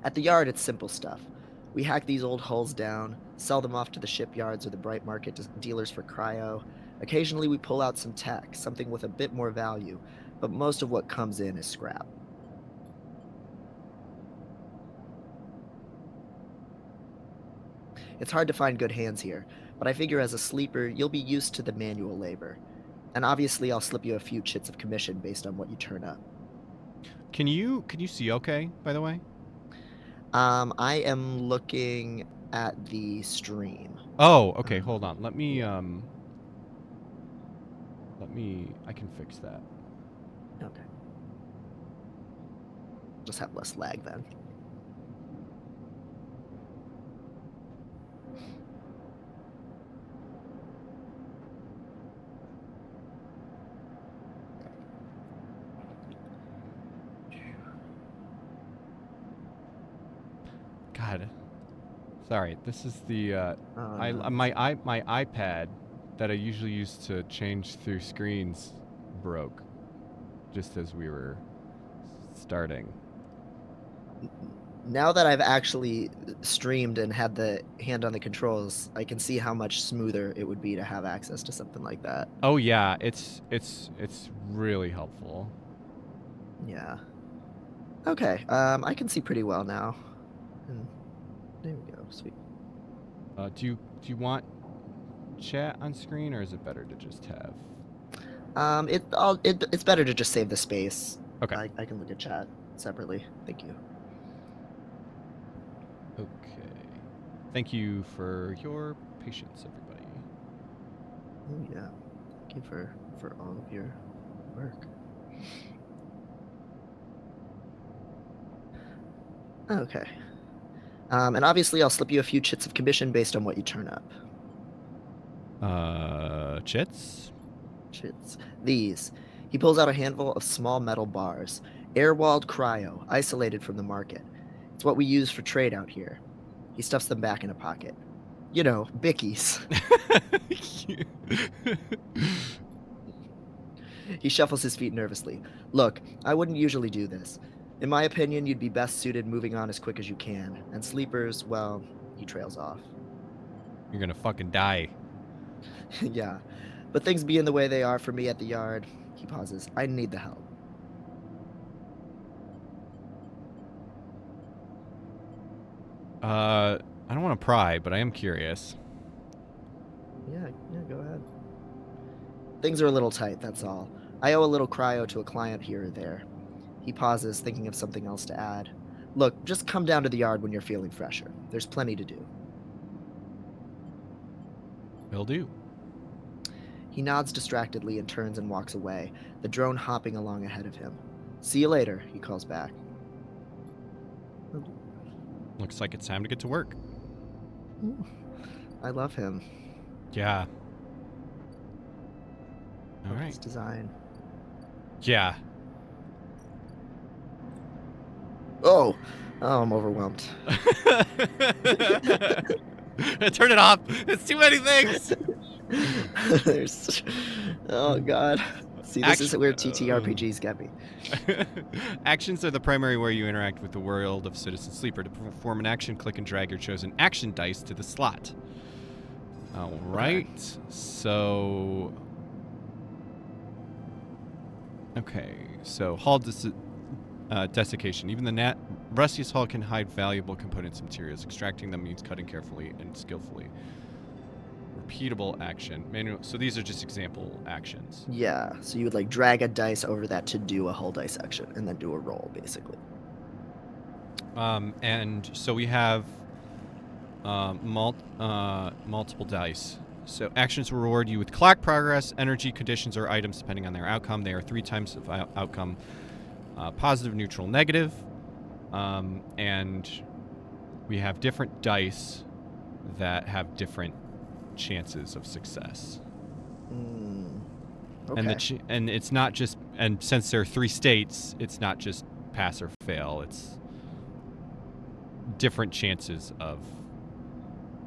B: At the yard, it's simple stuff. We hack these old hulls down, sell them off to the shipyards or the bright market dealers for cryo. Occasionally, we pull out some tech, something with a bit more value, but most of what comes in is scrap. It's hard to find good hands here, but I figure as a sleeper, you'll be used to the manual labor. And obviously, I'll slip you a few chits of commission based on what you turn up.
A: Can you see okay, by the way?
B: I am looking at the stream.
A: Oh, okay, hold on. Let me I can fix that.
B: Okay. Just have less lag then.
A: God. Sorry, this is the
B: Oh,
A: I
B: no.
A: my iPad that I usually use to change through screens broke just as we were starting.
B: Now that I've actually streamed and had the hand on the controls, I can see how much smoother it would be to have access to something like that.
A: Oh yeah, it's really helpful.
B: Yeah. Okay. I can see pretty well now. And there we go. Sweet.
A: Do you want chat on screen, or is it better to just have?
B: It's better to just save the space.
A: Okay.
B: I can look at chat separately. Thank you.
A: Okay. Thank you for your patience, everybody.
B: Oh yeah. Thank you for all of your work. Okay. And obviously I'll slip you a few chits of commission based on what you turn up.
A: Chits?
B: Chits. These. He pulls out a handful of small metal bars, air-walled cryo, isolated from the market. It's what we use for trade out here. He stuffs them back in a pocket. You know, bickies. He shuffles his feet nervously. Look, I wouldn't usually do this. In my opinion, you'd be best suited moving on as quick as you can. And sleepers, well, he trails off.
A: You're gonna fucking die.
B: Yeah. But things being the way they are for me at the yard, he pauses. I need the help.
A: I don't want to pry, but I am curious.
B: Yeah, go ahead. Things are a little tight, that's all. I owe a little cryo to a client here or there. He pauses, thinking of something else to add. Look, just come down to the yard when you're feeling fresher. There's plenty to do.
A: Will do.
B: He nods distractedly and turns and walks away, the drone hopping along ahead of him. See you later, he calls back.
A: Looks like it's time to get to work.
B: Ooh, I love him.
A: Yeah. All
B: Love
A: right.
B: his design.
A: Yeah.
B: Oh, I'm overwhelmed.
A: Turn it off. It's too many things.
B: There's, oh god. See, this is where TTRPGs get me.
A: Actions are the primary way you interact with the world of Citizen Sleeper. To perform an action, click and drag your chosen action dice to the slot. All right. Okay. So. Okay. So hull desiccation. Even the rustiest hull can hide valuable components and materials. Extracting them means cutting carefully and skillfully. Repeatable action. Manual. So these are just example actions.
B: Yeah. So you would like drag a dice over that to do a hull dissection and then do a roll, basically.
A: And so we have multiple dice. So actions will reward you with clock progress, energy, conditions, or items depending on their outcome. They are 3 times of outcome: positive, neutral, negative. And we have different dice that have different chances of success.
B: Okay.
A: And it's not just, and since there are 3 states, it's not just pass or fail. It's different chances of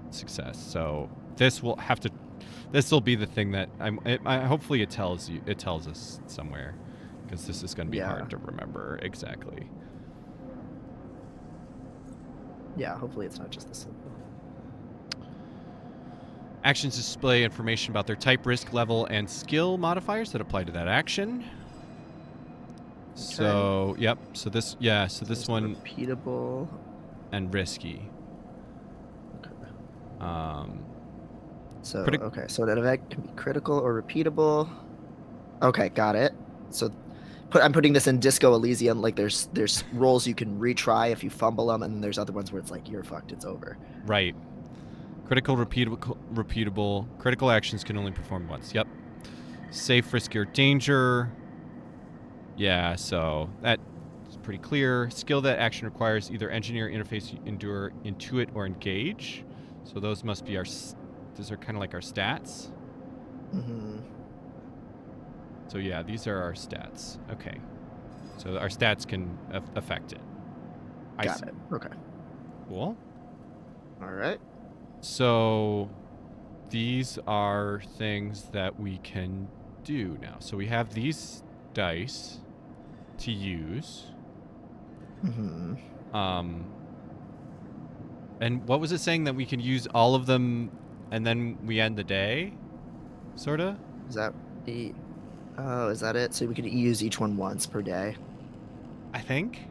A: success. So this will be the thing that hopefully it tells us somewhere, because this is going to be hard to remember exactly.
B: Yeah, hopefully it's not just this simple.
A: Actions display information about their type, risk level, and skill modifiers that apply to that action. Okay. So, yep. So this, yeah. So this one,
B: repeatable
A: and risky.
B: Okay. So okay. So that event can be critical or repeatable. Okay, got it. So, I'm putting this in Disco Elysium. Like there's rolls you can retry if you fumble them, and then there's other ones where it's like you're fucked. It's over.
A: Right. Critical, repeatable. Critical actions can only perform once. Yep. Safe, risky, or danger. Yeah, so that's pretty clear. Skill that action requires either engineer, interface, endure, intuit, or engage. So those must be those are kind of like our stats.
B: Mm-hmm.
A: So yeah, these are our stats. Okay. So our stats can affect it.
B: Got it. Okay.
A: Cool.
B: All right.
A: So these are things that we can do now. So we have these dice to use.
B: Mm-hmm.
A: And what was it saying, that we can use all of them and then we end the day? Sorta?
B: Is that the? Oh, is that it? So we could use each one once per day.
A: I think.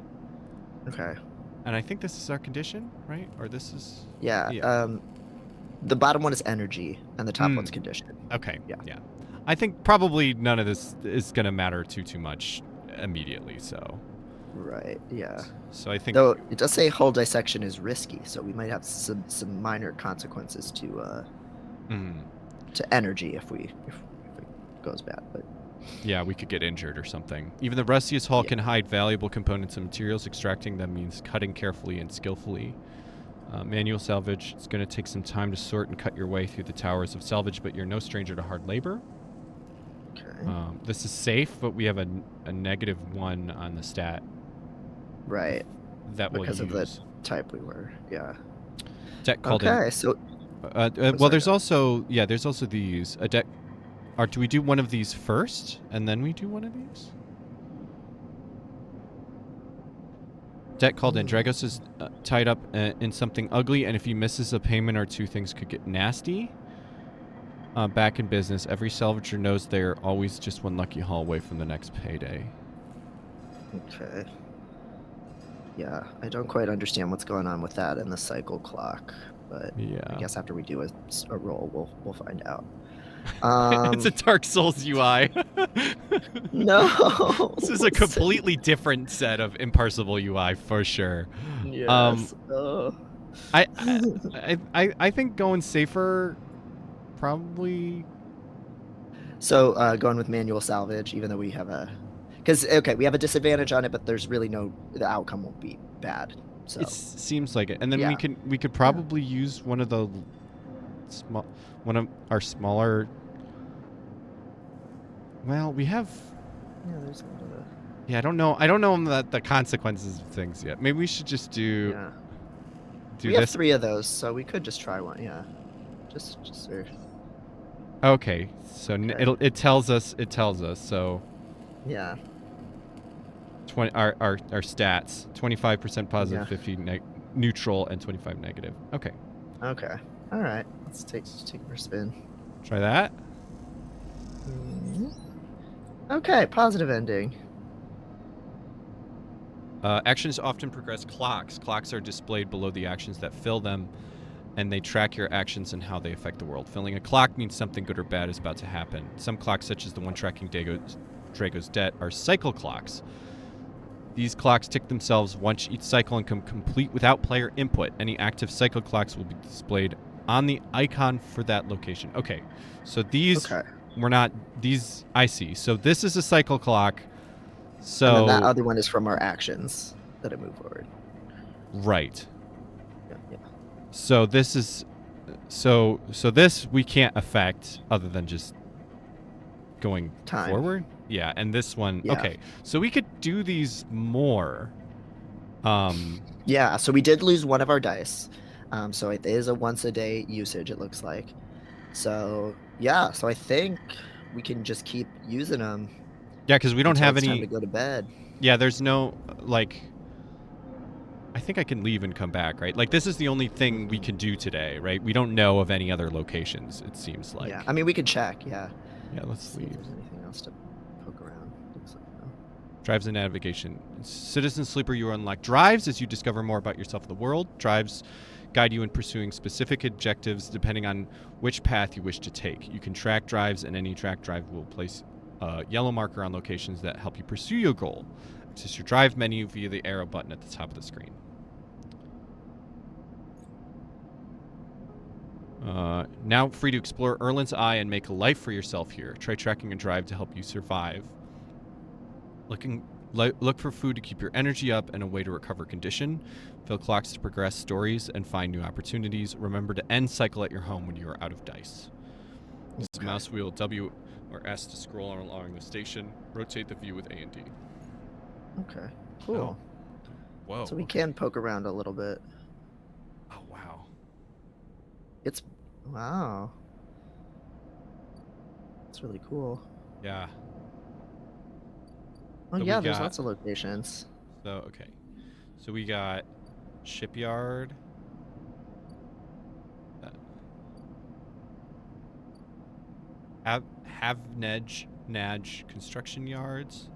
B: Okay.
A: And I think this is our condition, right? Or this is...
B: Yeah.
A: Yeah.
B: The bottom one is energy, and the top
A: Hmm.
B: one's condition.
A: Okay.
B: Yeah.
A: Yeah. I think probably none of this is going to matter too much immediately, so...
B: Right. Yeah.
A: So I think...
B: Though it does say hull dissection is risky, so we might have some minor consequences to energy if it goes bad. But
A: yeah, we could get injured or something. Even the rustiest hull
B: Yeah.
A: can hide valuable components and materials. Extracting them means cutting carefully and skillfully. Manual salvage, it's going to take some time to sort and cut your way through the towers of salvage, but you're no stranger to hard labor.
B: okay.
A: This is safe, but we have a -1 on the stat
B: Right.
A: that we'll
B: Because
A: use.
B: of the type we were. Yeah.
A: Deck called in.
B: Okay. So.
A: Well,
B: sorry,
A: there's
B: go
A: also there's also these. A deck. Or do we do one of these first and then we do one of these? Debt called in. Dragos is tied up in something ugly, and if he misses a payment or two, things could get nasty. Back in business, every salvager knows they're always just one lucky haul away from the next payday.
B: Okay. Yeah, I don't quite understand what's going on with that in the cycle clock, but
A: Yeah.
B: I guess after we do a roll, we'll find out.
A: It's a Dark Souls UI.
B: No.
A: This is a completely different set of imparsible UI for sure.
B: Yes.
A: I think going safer probably.
B: So going with manual salvage, even though we have we have a disadvantage on it, but there's really the outcome won't be bad. So
A: It seems like it, and then
B: Yeah.
A: we could probably use one of our smaller. Well, we have.
B: Yeah, there's a lot of
A: Yeah, I don't know the consequences of things yet. Maybe we should just do
B: yeah.
A: do
B: We have
A: this.
B: 3 of those, so we could just try one. Yeah, just
A: Okay, so
B: Okay.
A: it tells us so.
B: Yeah.
A: 20 our stats 25% positive,
B: Yeah.
A: 50 neutral, and 25 negative. Okay,
B: Okay. All right. Let's take a spin.
A: try that.
B: Okay, positive ending.
A: Actions often progress clocks. Clocks are displayed below the actions that fill them, and they track your actions and how they affect the world. Filling a clock means something good or bad is about to happen. Some clocks, such as the one tracking Drago's debt, are cycle clocks. These clocks tick themselves once each cycle and come complete without player input. Any active cycle clocks will be displayed on the icon for that location. Okay, so these were not these. I see. So this is a cycle clock. So
B: And then that other one is from our actions that it move forward.
A: Right.
B: Yeah.
A: So this is so this we can't affect other than just going forward. Yeah, and this one.
B: Yeah.
A: Okay, so we could do these more.
B: Yeah, so we did lose one of our dice. So it is a once a day usage, it looks like. So yeah, so I think we can just keep using them.
A: Yeah, because we don't have any.
B: Time to go to bed.
A: Yeah, there's no like. I think I can leave and come back, right? Like this is the only thing we can do today, right? We don't know of any other locations. It seems like.
B: Yeah, I mean we could check. Yeah.
A: Yeah, let's leave.
B: If there's anything else to poke around. Looks like no.
A: Drives and navigation. Citizen Sleeper, you unlock drives as you discover more about yourself and the world. Drives guide you in pursuing specific objectives depending on which path you wish to take. You can track drives, and any track drive will place a yellow marker on locations that help you pursue your goal. Access your drive menu via the arrow button at the top of the screen. Now free to explore Erlin's Eye and make a life for yourself here. Try tracking a drive to help you survive. Look for food to keep your energy up and a way to recover condition. Fill clocks to progress stories and find new opportunities. Remember to end cycle at your home when you are out of dice. Use the mouse wheel W or S to scroll along the station. Rotate the view with A and D.
B: Okay, cool.
A: Oh. Whoa.
B: So we can poke around a little bit.
A: Oh, wow.
B: It's wow. It's really cool.
A: Yeah.
B: Oh
A: So we
B: yeah, there's
A: got
B: lots of locations.
A: okay. So we got shipyard. Havnedge construction yards.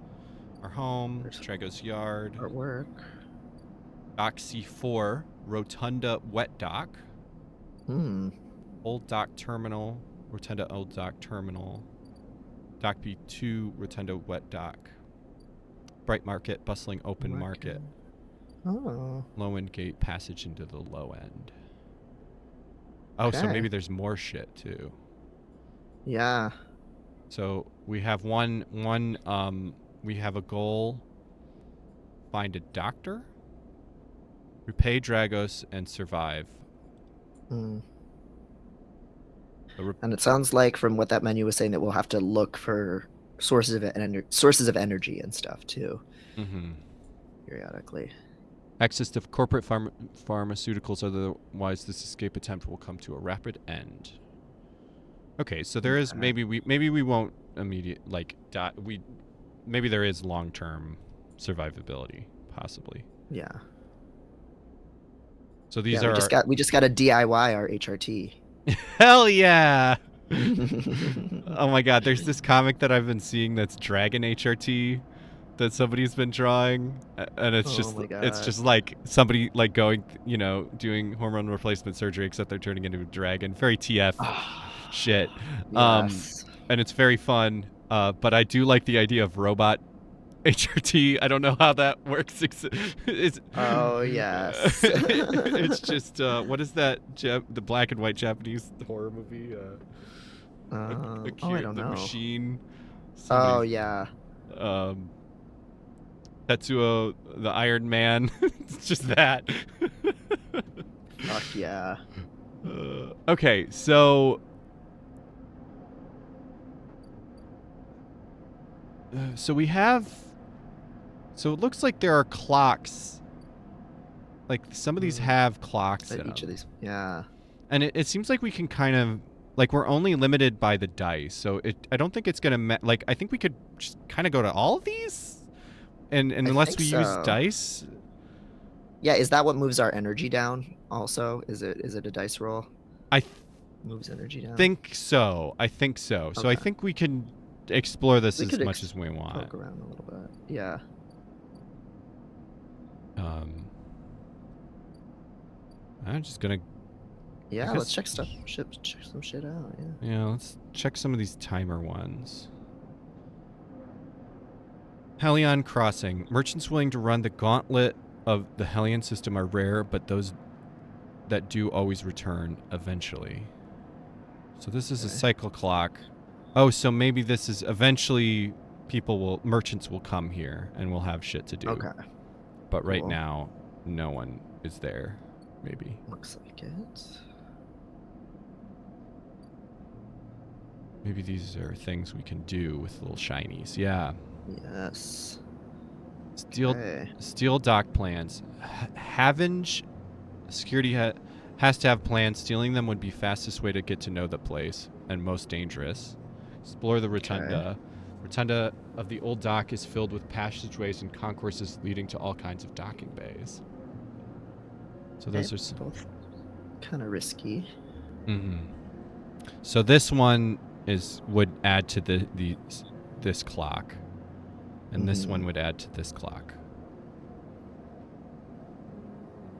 A: Our home,
B: There's
A: Dragos Yard.
B: artwork.
A: Dock C4, Rotunda Wet Dock. Old Dock Terminal, Rotunda Old Dock Terminal. Dock B2, Rotunda Wet Dock. Bright Market, bustling open market.
B: Oh.
A: Low end gate, passage into the low end. Oh, so maybe there's more shit too.
B: Yeah.
A: So we have we have a goal. Find a doctor, repay Dragos, and survive.
B: And it sounds like from what that menu was saying that we'll have to look for sources of energy and stuff too. Periodically.
A: Access to corporate pharmaceuticals, otherwise this escape attempt will come to a rapid end. Okay, so there is maybe we won't die. Maybe there is long-term survivability, possibly.
B: Yeah.
A: So these
B: we just got to DIY our HRT.
A: Hell yeah! Oh my god, there's this comic that I've been seeing that's Dragon HRT that somebody's been drawing, and it's just like somebody like going, doing hormone replacement surgery, except they're turning into a dragon. Very TF shit.
B: Yes.
A: And it's very fun. But I do like the idea of robot HRT. I don't know how that works.
B: Oh yes.
A: It's just what is that? The black and white Japanese horror movie?
B: I don't know.
A: Machine.
B: Oh yeah.
A: Tetsuo the Iron Man. It's just that.
B: Fuck yeah.
A: Okay, so we have. So it looks like there are clocks. Like some of these have clocks in
B: each
A: them.
B: of these, yeah.
A: And it seems like we can kind of we're only limited by the dice. So I don't think it's gonna I think we could just kind of go to all of these. And unless we use dice.
B: Yeah, is that what moves our energy down? Also, is it a dice roll? Moves energy down.
A: I think so. Okay. So I think we can explore this as much as we want.
B: Poke around a little bit. Yeah.
A: I'm just gonna.
B: Yeah, let's check some shit out. Yeah.
A: Yeah, let's check some of these timer ones. Hellion Crossing. Merchants willing to run the gauntlet of the Hellion system are rare, but those that do always return eventually. So this is a cycle clock. Oh, so maybe this is eventually merchants will come here and we'll have shit to do.
B: Okay.
A: But right now, no one is there. Maybe.
B: Looks like it.
A: Maybe these are things we can do with little shinies. Yeah.
B: Yes.
A: Steel dock plans. Havenge security has to have plans. Stealing them would be fastest way to get to know the place and most dangerous. Explore the rotunda. Rotunda of the old dock is filled with passageways and concourses leading to all kinds of docking bays. So those are
B: both kind of risky.
A: So this one would add to this clock. And this one would add to this clock.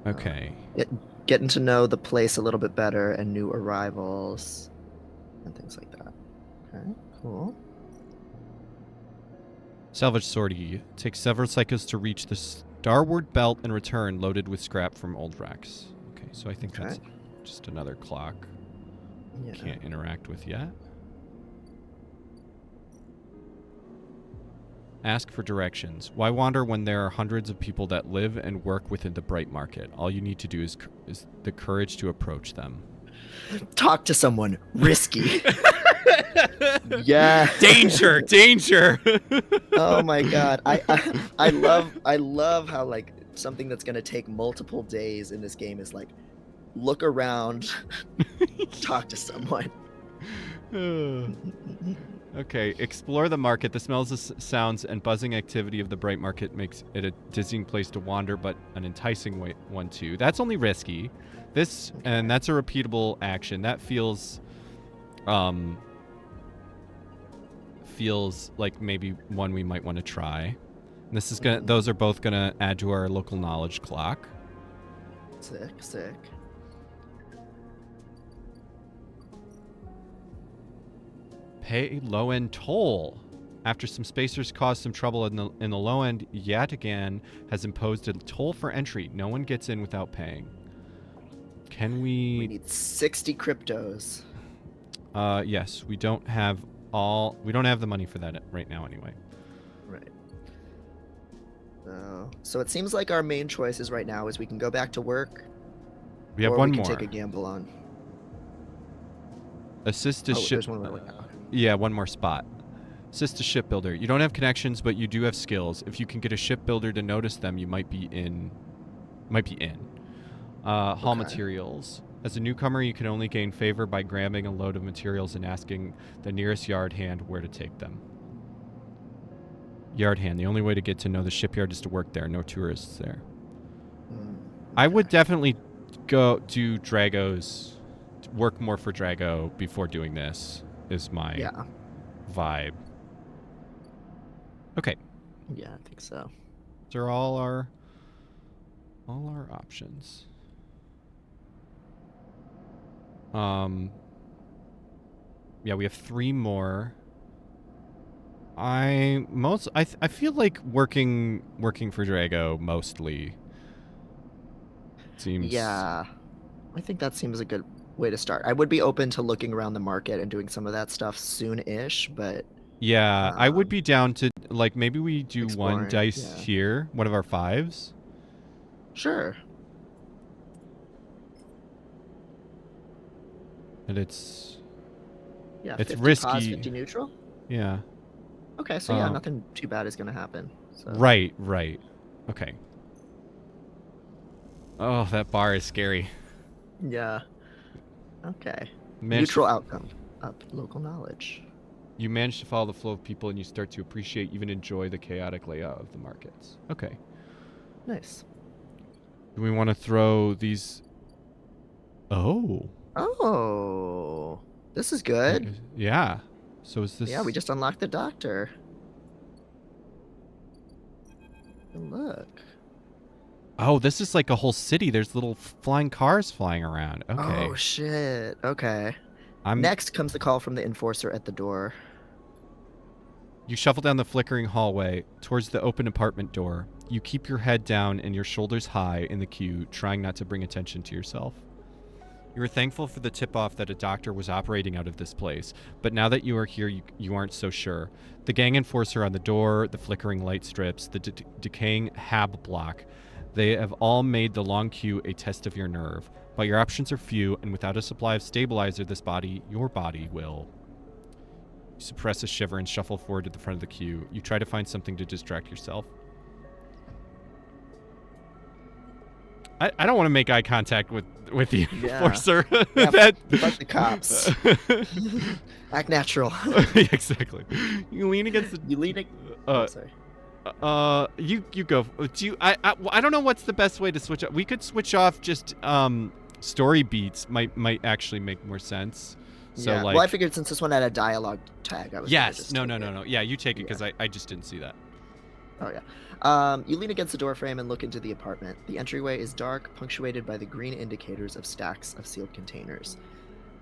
A: Okay.
B: Getting to know the place a little bit better and new arrivals and things like that. Okay, cool.
A: Salvage sortie. Takes several cycles to reach the starboard belt and return loaded with scrap from old wrecks. Okay, so I think that's just another clock. Yeah. Can't interact with yet. Ask for directions. Why wander when there are hundreds of people that live and work within the bright market? All you need to do is the courage to approach them.
B: Talk to someone. Risky. Yeah.
A: Danger.
B: Oh my god. I love how like something that's gonna take multiple days in this game is like look around, talk to someone.
A: Okay, explore the market. The smells, sounds, and buzzing activity of the bright market makes it a dizzying place to wander, but an enticing one too. That's only risky. This, and that's a repeatable action. That feels like maybe one we might want to try. And this is gonna. Those are both gonna add to our local knowledge clock.
B: Sick.
A: Pay low-end toll. After some spacers caused some trouble in the low end, yet again has imposed a toll for entry. No one gets in without paying. Can we...
B: We need 60 cryptos.
A: Yes, we don't have the money for that right now anyway.
B: Right. So it seems like our main choices right now is we can go back to work.
A: We have
B: or
A: one
B: we can
A: more.
B: take a gamble on.
A: Assist a ship.
B: There's one more.
A: Yeah, one more spot. Assist a shipbuilder. You don't have connections, but you do have skills. If you can get a shipbuilder to notice them, you might be in. Haul materials. As a newcomer, you can only gain favor by grabbing a load of materials and asking the nearest yard hand where to take them. Yard hand. The only way to get to know the shipyard is to work there. No tourists there. I would definitely go do Drago's. Work more for Drago before doing this is my vibe. Okay.
B: Yeah, I think so.
A: These are all our options. Yeah, we have 3 more. I feel like working for Drago mostly seems.
B: Yeah, I think that seems a good way to start. I would be open to looking around the market and doing some of that stuff soon-ish, but
A: yeah, I would be down to like maybe we do one dice here, one of our 5s.
B: Sure.
A: And it's
B: 50
A: risky.
B: Pos, 50 neutral.
A: Yeah.
B: Okay, so yeah, nothing too bad is gonna happen. So.
A: Right. Okay. Oh, that bar is scary.
B: Yeah. Okay. Neutral outcome. Up local knowledge.
A: You manage to follow the flow of people and you start to appreciate, even enjoy the chaotic layout of the markets. Okay.
B: Nice.
A: Do we want to throw these? Oh.
B: This is good.
A: Yeah. So is this...
B: Yeah, we just unlocked the doctor. Look.
A: Oh, this is like a whole city. There's little flying cars flying around. Okay.
B: Oh, shit. Okay. Next comes the call from the enforcer at the door.
A: You shuffle down the flickering hallway towards the open apartment door. You keep your head down and your shoulders high in the queue, trying not to bring attention to yourself. You were thankful for the tip-off that a doctor was operating out of this place, but now that you are here, you aren't so sure. The gang enforcer on the door, the flickering light strips, the decaying hab block, they have all made the long queue a test of your nerve. But your options are few, and without a supply of stabilizer, your body will. You suppress a shiver and shuffle forward to the front of the queue. You try to find something to distract yourself. I don't want to make eye contact with the enforcer.
B: Fuck the cops. Act natural.
A: Exactly. You lean against the...
B: You lean... sorry.
A: You go. Do you... I don't know what's the best way to switch up. We could switch off just story beats. Might actually make more sense. So
B: yeah.
A: Like...
B: Well, I figured since this one had a dialogue tag, I was...
A: Yes. No. Yeah, you take it because I just didn't see that.
B: Oh, yeah. You lean against the doorframe and look into the apartment. The entryway is dark, punctuated by the green indicators of stacks of sealed containers.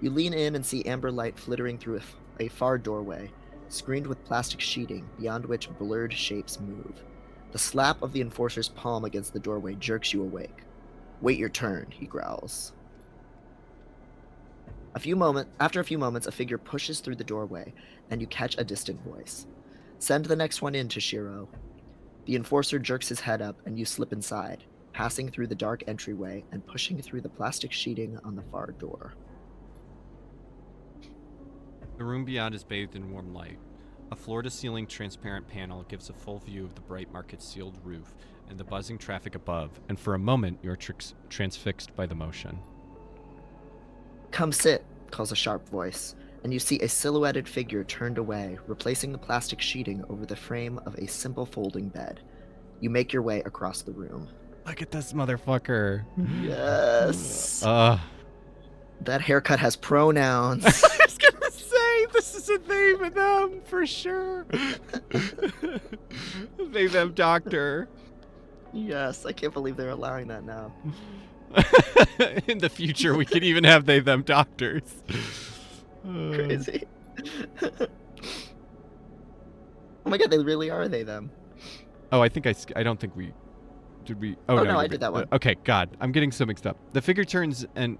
B: You lean in and see amber light flittering through a far doorway, screened with plastic sheeting, beyond which blurred shapes move. The slap of the enforcer's palm against the doorway jerks you awake. Wait your turn, he growls. After a few moments, a figure pushes through the doorway, and you catch a distant voice. Send the next one in, Toshiro. The enforcer jerks his head up, and you slip inside, passing through the dark entryway and pushing through the plastic sheeting on the far door.
A: The room beyond is bathed in warm light. A floor-to-ceiling transparent panel gives a full view of the bright market sealed roof and the buzzing traffic above, and for a moment you're transfixed by the motion.
B: Come sit, calls a sharp voice, and you see a silhouetted figure turned away, replacing the plastic sheeting over the frame of a simple folding bed. You make your way across the room.
A: Look at this motherfucker.
B: Yes.
A: Uh,
B: That haircut has pronouns.
A: I was gonna say, this is a they and them for sure. They, them, doctor.
B: Yes, I can't believe they're allowing that now.
A: In the future, we could even have they, them, doctors.
B: Crazy. Oh my god, they really are they, them.
A: Oh, I think I don't think we... Did we... Oh,
B: no, I did that one.
A: Okay, God, I'm getting so mixed up. The figure turns, and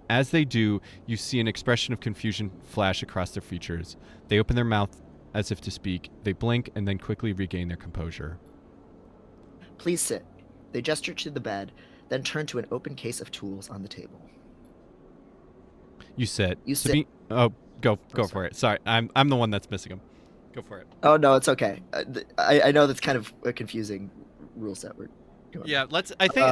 A: as they do, you see an expression of confusion flash across their features. They open their mouth as if to speak. They blink and then quickly regain their composure.
B: Please sit. They gesture to the bed, then turn to an open case of tools on the table.
A: You sit.
B: You sit.
A: Oh, go for it. Sorry, I'm the one that's missing them. Go for it.
B: Oh no, it's okay. I know that's kind of a confusing rule set. We're going.
A: Yeah, let's. I think.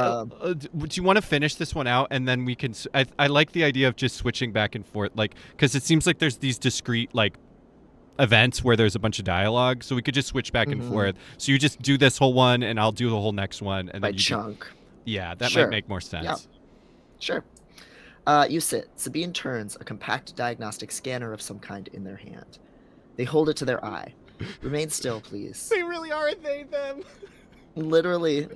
A: Do you want to finish this one out, and then we can? I like the idea of just switching back and forth, like, because it seems like there's these discrete like events where there's a bunch of dialogue, so we could just switch back and forth. So you just do this whole one, and I'll do the whole next one, and
B: by
A: then you
B: chunk.
A: Yeah, that might make more sense.
B: Yeah. Sure. You sit. Sabine turns a compact diagnostic scanner of some kind in their hand. They hold it to their eye. Remain still, please.
A: They really are they, them.
B: Literally.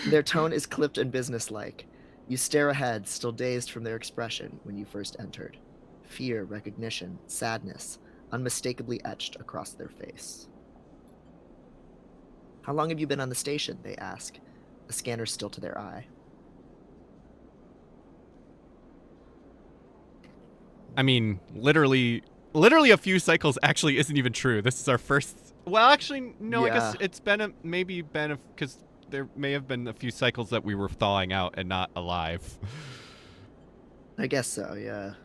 B: Their tone is clipped and businesslike. You stare ahead, still dazed from their expression when you first entered. Fear, recognition, sadness, unmistakably etched across their face. How long have you been on the station? They ask, the scanner still to their eye.
A: I mean, literally a few cycles actually isn't even true. This is our first. Well, actually, no.
B: Yeah.
A: I guess it's been because there may have been a few cycles that we were thawing out and not alive.
B: I guess so. Yeah.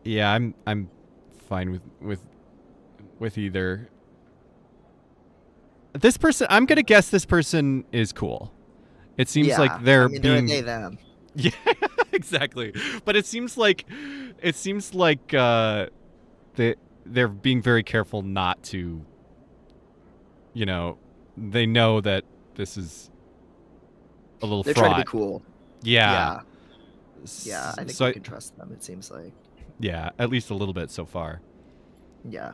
A: Yeah, I'm fine with either. This person, I'm gonna guess this person is cool. It seems like they're
B: they're they them.
A: Yeah, exactly. But it seems like they're being very careful not to. You know, they know that this is a little.
B: They're
A: fraud.
B: trying to be cool.
A: Yeah.
B: Yeah, I think we can trust them. It seems like.
A: Yeah, at least a little bit so far.
B: Yeah.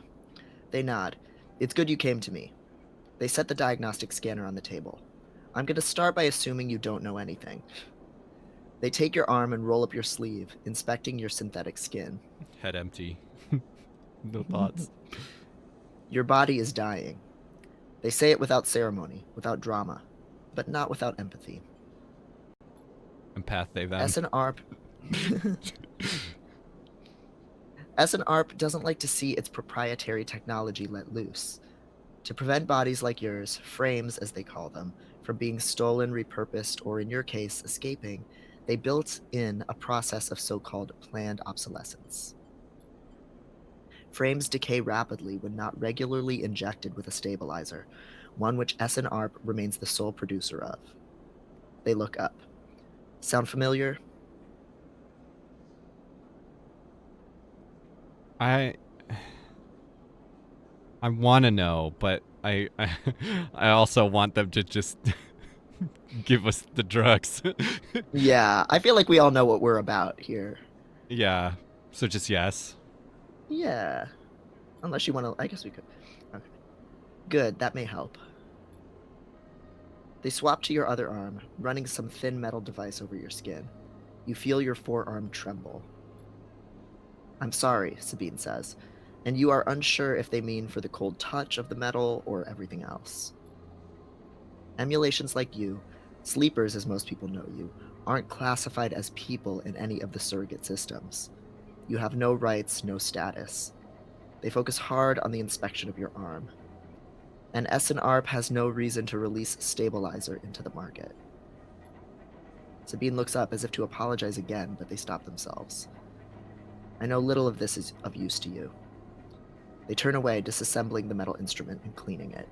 B: They nod. It's good you came to me. They set the diagnostic scanner on the table. I'm going to start by assuming you don't know anything. They take your arm and roll up your sleeve, inspecting your synthetic skin.
A: Head empty. No thoughts.
B: Your body is dying. They say it without ceremony, without drama, but not without empathy.
A: Empath, they, them.
B: S&ARP doesn't like to see its proprietary technology let loose. To prevent bodies like yours, frames as they call them, from being stolen, repurposed, or in your case, escaping, they built in a process of so-called planned obsolescence. Frames decay rapidly when not regularly injected with a stabilizer, one which S&ARP remains the sole producer of. They look up. Sound familiar?
A: I want to know, but I also want them to just give us the drugs.
B: Yeah, I feel like we all know what we're about here.
A: Yeah, so just yes.
B: Yeah, unless you want to. I guess we could. Okay, good. That may help. They swap to your other arm, running some thin metal device over your skin. You feel your forearm tremble. I'm sorry, Sabine says, and you are unsure if they mean for the cold touch of the metal or everything else. Emulations like you, sleepers as most people know you, aren't classified as people in any of the surrogate systems. You have no rights, no status. They focus hard on the inspection of your arm. And S&ARP has no reason to release stabilizer into the market. Sabine looks up as if to apologize again, but they stop themselves. I know little of this is of use to you. They turn away, disassembling the metal instrument and cleaning it.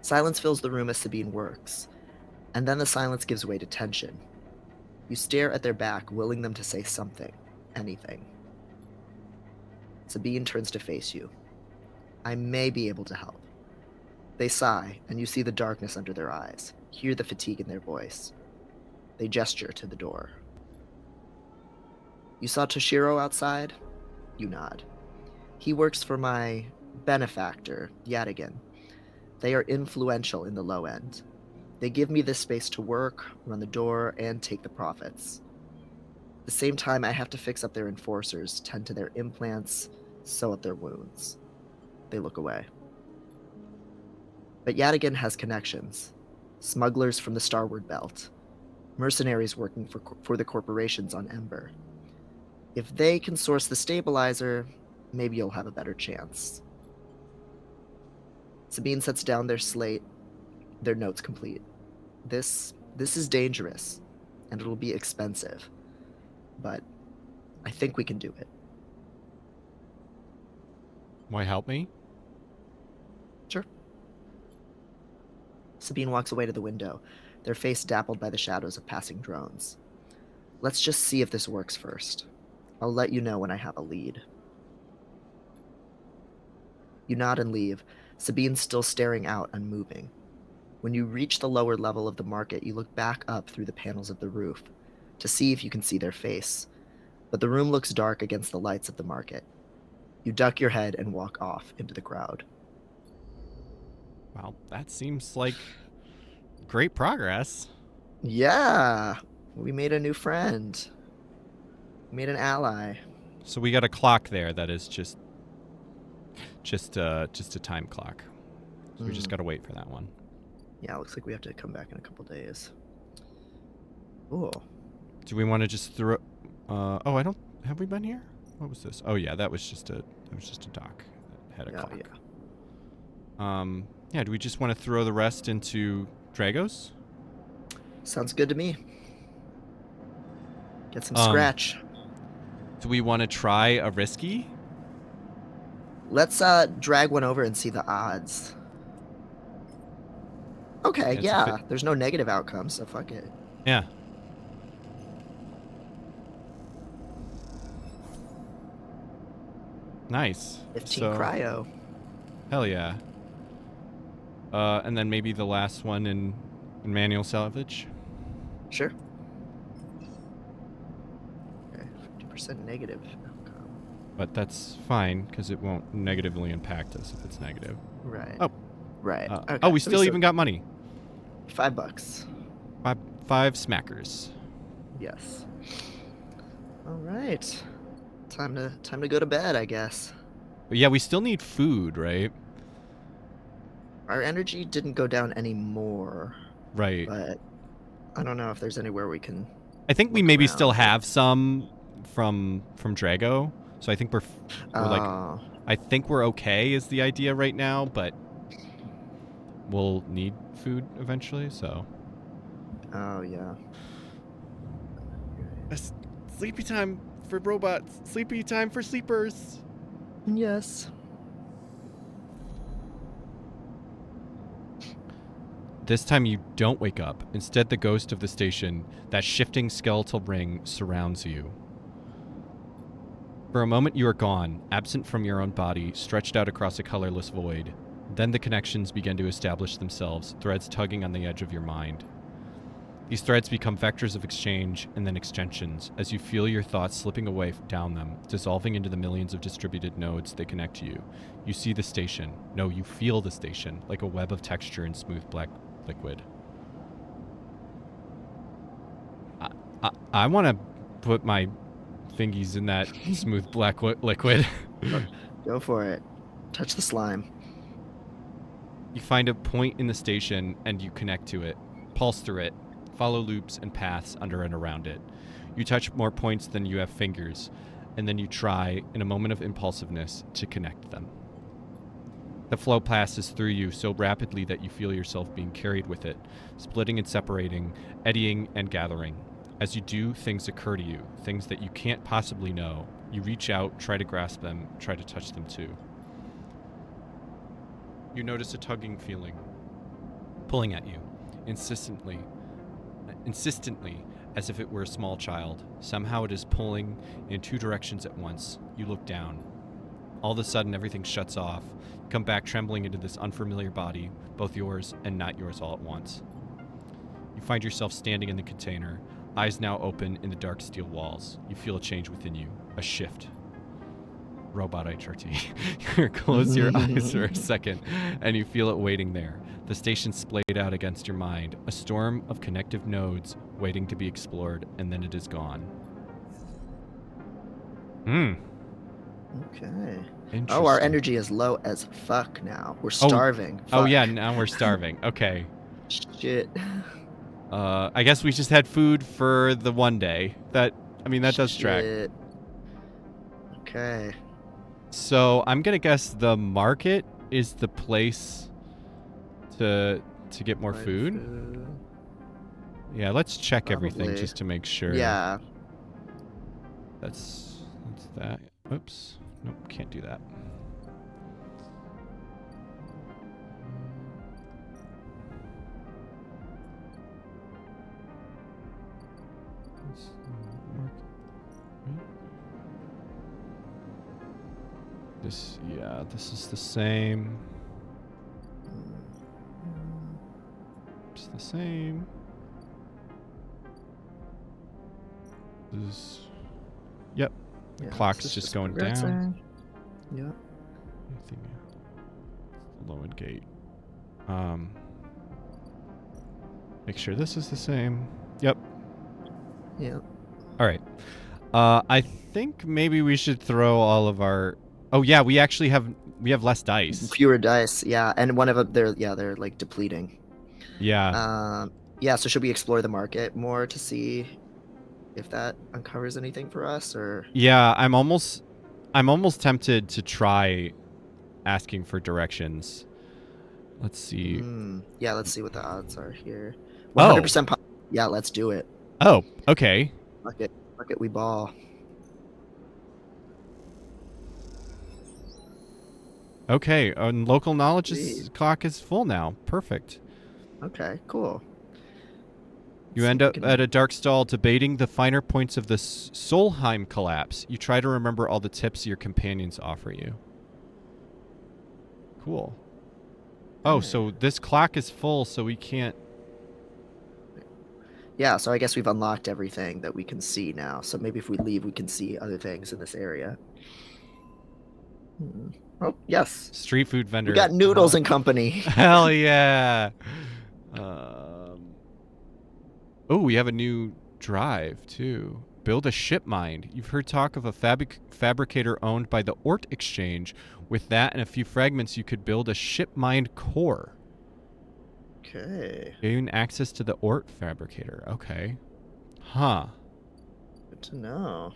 B: Silence fills the room as Sabine works, and then the silence gives way to tension. You stare at their back, willing them to say something, anything. Sabine turns to face you. I may be able to help. They sigh, and you see the darkness under their eyes, hear the fatigue in their voice. They gesture to the door. You saw Toshiro outside? You nod. He works for my benefactor, Yadigan. They are influential in the low end. They give me this space to work, run the door, and take the profits. At the same time, I have to fix up their enforcers, tend to their implants, sew up their wounds. They look away. But Yadigan has connections. Smugglers from the Starward Belt. Mercenaries working for the corporations on Ember. If they can source the stabilizer, maybe you'll have a better chance. Sabine sets down their slate, their notes complete. This is dangerous, and it'll be expensive. But I think we can do it.
A: Why help me?
B: Sure. Sabine walks away to the window, their face dappled by the shadows of passing drones. Let's just see if this works first. I'll let you know when I have a lead. You nod and leave, Sabine still staring out, unmoving. When you reach the lower level of the market, you look back up through the panels of the roof to see if you can see their face. But the room looks dark against the lights of the market. You duck your head and walk off into the crowd.
A: Well, that seems like great progress.
B: Yeah, we made a new friend. We made an ally.
A: So we got a clock there that is just a time clock. So we just got to wait for that one.
B: Yeah, it looks like we have to come back in a couple days. Ooh.
A: Do we want to just throw? Have we been here? What was this? Oh yeah, that was just a dock that had a clock.
B: Yeah.
A: Yeah. Do we just want to throw the rest into Dragos?
B: Sounds good to me. Get some scratch.
A: Do we want to try a risky?
B: Let's drag one over and see the odds. Okay, yeah. There's no negative outcome, so fuck it.
A: Yeah. Nice.
B: 15 cryo.
A: Hell yeah. And then maybe the last one in manual salvage.
B: Sure. Okay, 50% negative outcome.
A: But that's fine, because it won't negatively impact us if it's negative.
B: Right.
A: Oh.
B: Right. Okay.
A: Oh, we still even got money.
B: $5.
A: Five smackers.
B: Yes. All right. Time to go to bed, I guess.
A: But yeah, we still need food, right?
B: Our energy didn't go down anymore.
A: Right.
B: But I don't know if there's anywhere we can.
A: I think we maybe still have some from Drago. So I think we're like, I think we're okay is the idea right now, but we'll need food eventually, so.
B: Oh, yeah.
A: Sleepy time for robots. Sleepy time for sleepers.
B: Yes.
A: This time you don't wake up. Instead, the ghost of the station, that shifting skeletal ring, surrounds you. For a moment you are gone, absent from your own body, stretched out across a colorless void. Then the connections begin to establish themselves, threads tugging on the edge of your mind. These threads become vectors of exchange and then extensions, as you feel your thoughts slipping away down them, dissolving into the millions of distributed nodes they connect to you. You see the station. No, you feel the station, like a web of texture and smooth black liquid. I want to put my fingies in that smooth black liquid.
B: Go for it. Touch the slime.
A: You find a point in the station and you connect to it. Pulse through it. Follow loops and paths under and around it. You touch more points than you have fingers, and then you try, in a moment of impulsiveness, to connect them. The flow passes through you so rapidly that you feel yourself being carried with it, splitting and separating, eddying and gathering. As you do, things occur to you, things that you can't possibly know. You reach out, try to grasp them, try to touch them too. You notice a tugging feeling. pulling at you, insistently, as if it were a small child. Somehow it is pulling in two directions at once. You look down. All of a sudden, everything shuts off. You come back trembling into this unfamiliar body, both yours and not yours all at once. You find yourself standing in the container, eyes now open in the dark steel walls. You feel a change within you, a shift. Robot HRT. You close your eyes for a second, and you feel it waiting there. The station's splayed out against your mind, a storm of connective nodes waiting to be explored, and then it is gone.
B: Okay.
A: Interesting.
B: Oh, our energy is low as fuck now. We're starving.
A: Oh yeah, now we're starving. Okay.
B: Shit.
A: I guess we just had food for the one day. That does track.
B: Okay.
A: So I'm gonna guess the market is the place to get more food. Yeah, let's check everything just to make sure.
B: Yeah.
A: That's that. Oops. Nope, can't do that. This is the same. It's the same. Yep. The clock's just going down.
B: Yeah.
A: Anything? Low end gate. Make sure this is the same. Yep.
B: Yeah.
A: All right. I think maybe we should throw all of our. Oh yeah, we actually have less dice.
B: Fewer dice, yeah, and one of them they're like depleting.
A: Yeah.
B: Yeah. So should we explore the market more to see if that uncovers anything for us, or?
A: Yeah, I'm almost tempted to try asking for directions. Let's see.
B: Yeah, let's see what the odds are here. 100%. Yeah, let's do it.
A: Oh, okay.
B: Fuck it, we ball.
A: Okay, and local knowledge clock is full now. Perfect.
B: Okay, cool.
A: You end up at a dark stall debating the finer points of the Solheim collapse. You try to remember all the tips your companions offer you. Cool. Oh, so this clock is full, so we can't...
B: Yeah, so I guess we've unlocked everything that we can see now. So maybe if we leave, we can see other things in this area. Oh, yes.
A: Street food vendor.
B: We got Noodles and Company.
A: Hell yeah. Oh, we have a new drive, too. Build a ship mind. You've heard talk of a fabricator owned by the Ort Exchange. With that and a few fragments, you could build a ship mind core.
B: Okay.
A: Gain access to the Ort fabricator. Okay. Huh.
B: Good to know.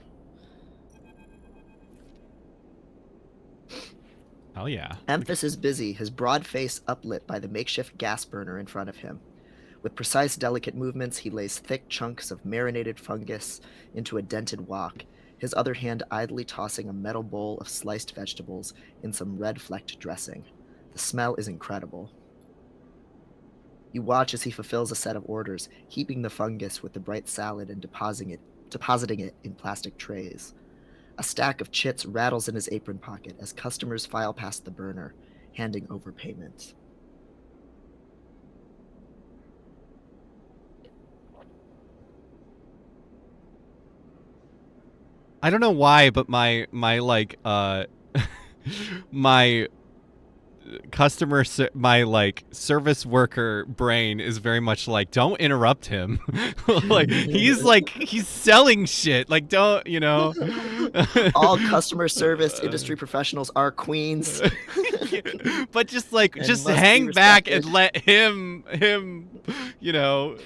A: Oh, yeah.
B: Emphas is busy, his broad face uplit by the makeshift gas burner in front of him. With precise, delicate movements, he lays thick chunks of marinated fungus into a dented wok, his other hand idly tossing a metal bowl of sliced vegetables in some red-flecked dressing. The smell is incredible. You watch as he fulfills a set of orders, heaping the fungus with the bright salad and depositing it in plastic trays. A stack of chits rattles in his apron pocket as customers file past the burner, handing over payment.
A: I don't know why, but my service worker brain is very much like, don't interrupt him. Like he's selling shit. Like, don't, you know.
B: All customer service industry professionals are queens.
A: But just hang back and let him, you know,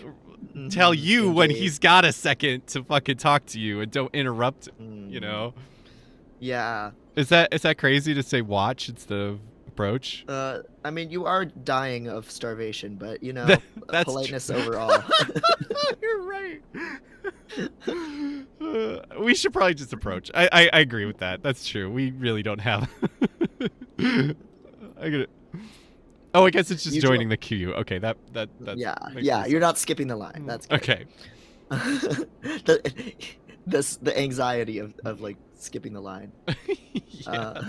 A: tell you when he's got a second to fucking talk to you, and don't interrupt, you know.
B: Yeah.
A: Is that crazy to say watch instead of approach?
B: I mean, you are dying of starvation, but you know, that's politeness overall.
A: You're right. We should probably just approach. I agree with that. That's true. We really don't have. I get it. Oh, I guess it's just
B: You join.
A: joining the queue. Okay, that
B: Yeah,
A: makes more
B: yeah. You're
A: sense.
B: not skipping the line. That's good.
A: Okay.
B: the, the anxiety of like skipping the line. Uh,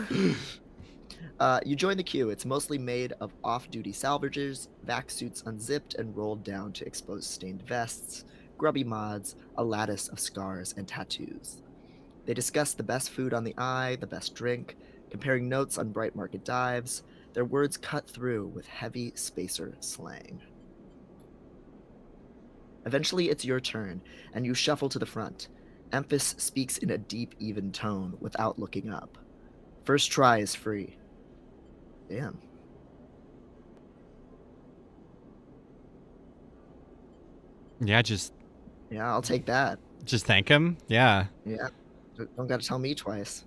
A: Yeah.
B: you join the queue. It's mostly made of off-duty salvagers, vac suits unzipped and rolled down to expose stained vests, grubby mods, a lattice of scars and tattoos. They discuss the best food on the eye, the best drink, comparing notes on bright market dives, their words cut through with heavy spacer slang. Eventually, it's your turn, and you shuffle to the front. Emphas speaks in a deep, even tone without looking up. First try is free. Damn.
A: Yeah, just
B: Yeah, I'll take that.
A: thank him. Yeah.
B: Yeah, don't gotta tell me twice.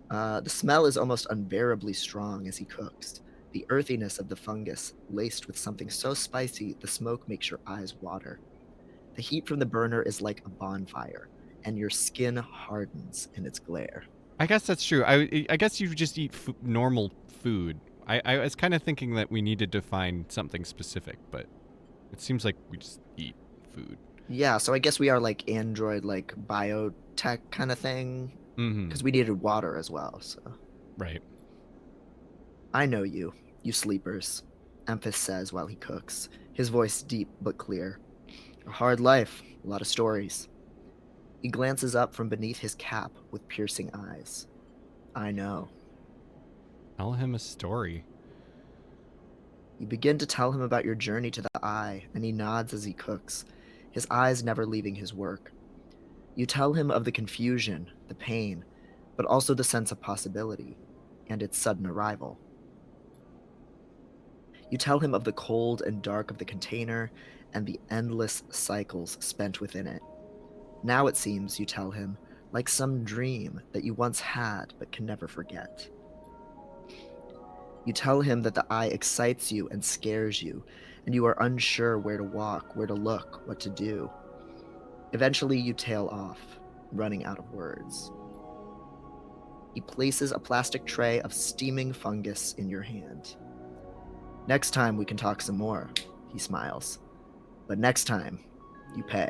B: The smell is almost unbearably strong as he cooks. The earthiness of the fungus, laced with something so spicy the smoke makes your eyes water. The heat from the burner is like a bonfire, and your skin hardens in its glare.
A: I guess that's true. I guess you just eat normal food. I was kind of thinking that we needed to find something specific, but it seems like we just eat food.
B: Yeah, so I guess we are like android, like biotech kind of thing,
A: Mm-hmm.
B: because we needed water as well. So
A: Right.
B: I know you, you sleepers. Emphas says while he cooks, his voice deep but clear. A hard life, a lot of stories. He glances up from beneath his cap with piercing eyes. I know.
A: Tell him a story.
B: You begin to tell him about your journey to the eye, and he nods as he cooks, his eyes never leaving his work. You tell him of the confusion, the pain, but also the sense of possibility, and its sudden arrival. You tell him of the cold and dark of the container, and the endless cycles spent within it. Now it seems, you tell him, like some dream that you once had but can never forget. You tell him that the eye excites you and scares you, and you are unsure where to walk, where to look, what to do. Eventually, you tail off, running out of words. He places a plastic tray of steaming fungus in your hand. Next time we can talk some more, he smiles. But next time, you pay.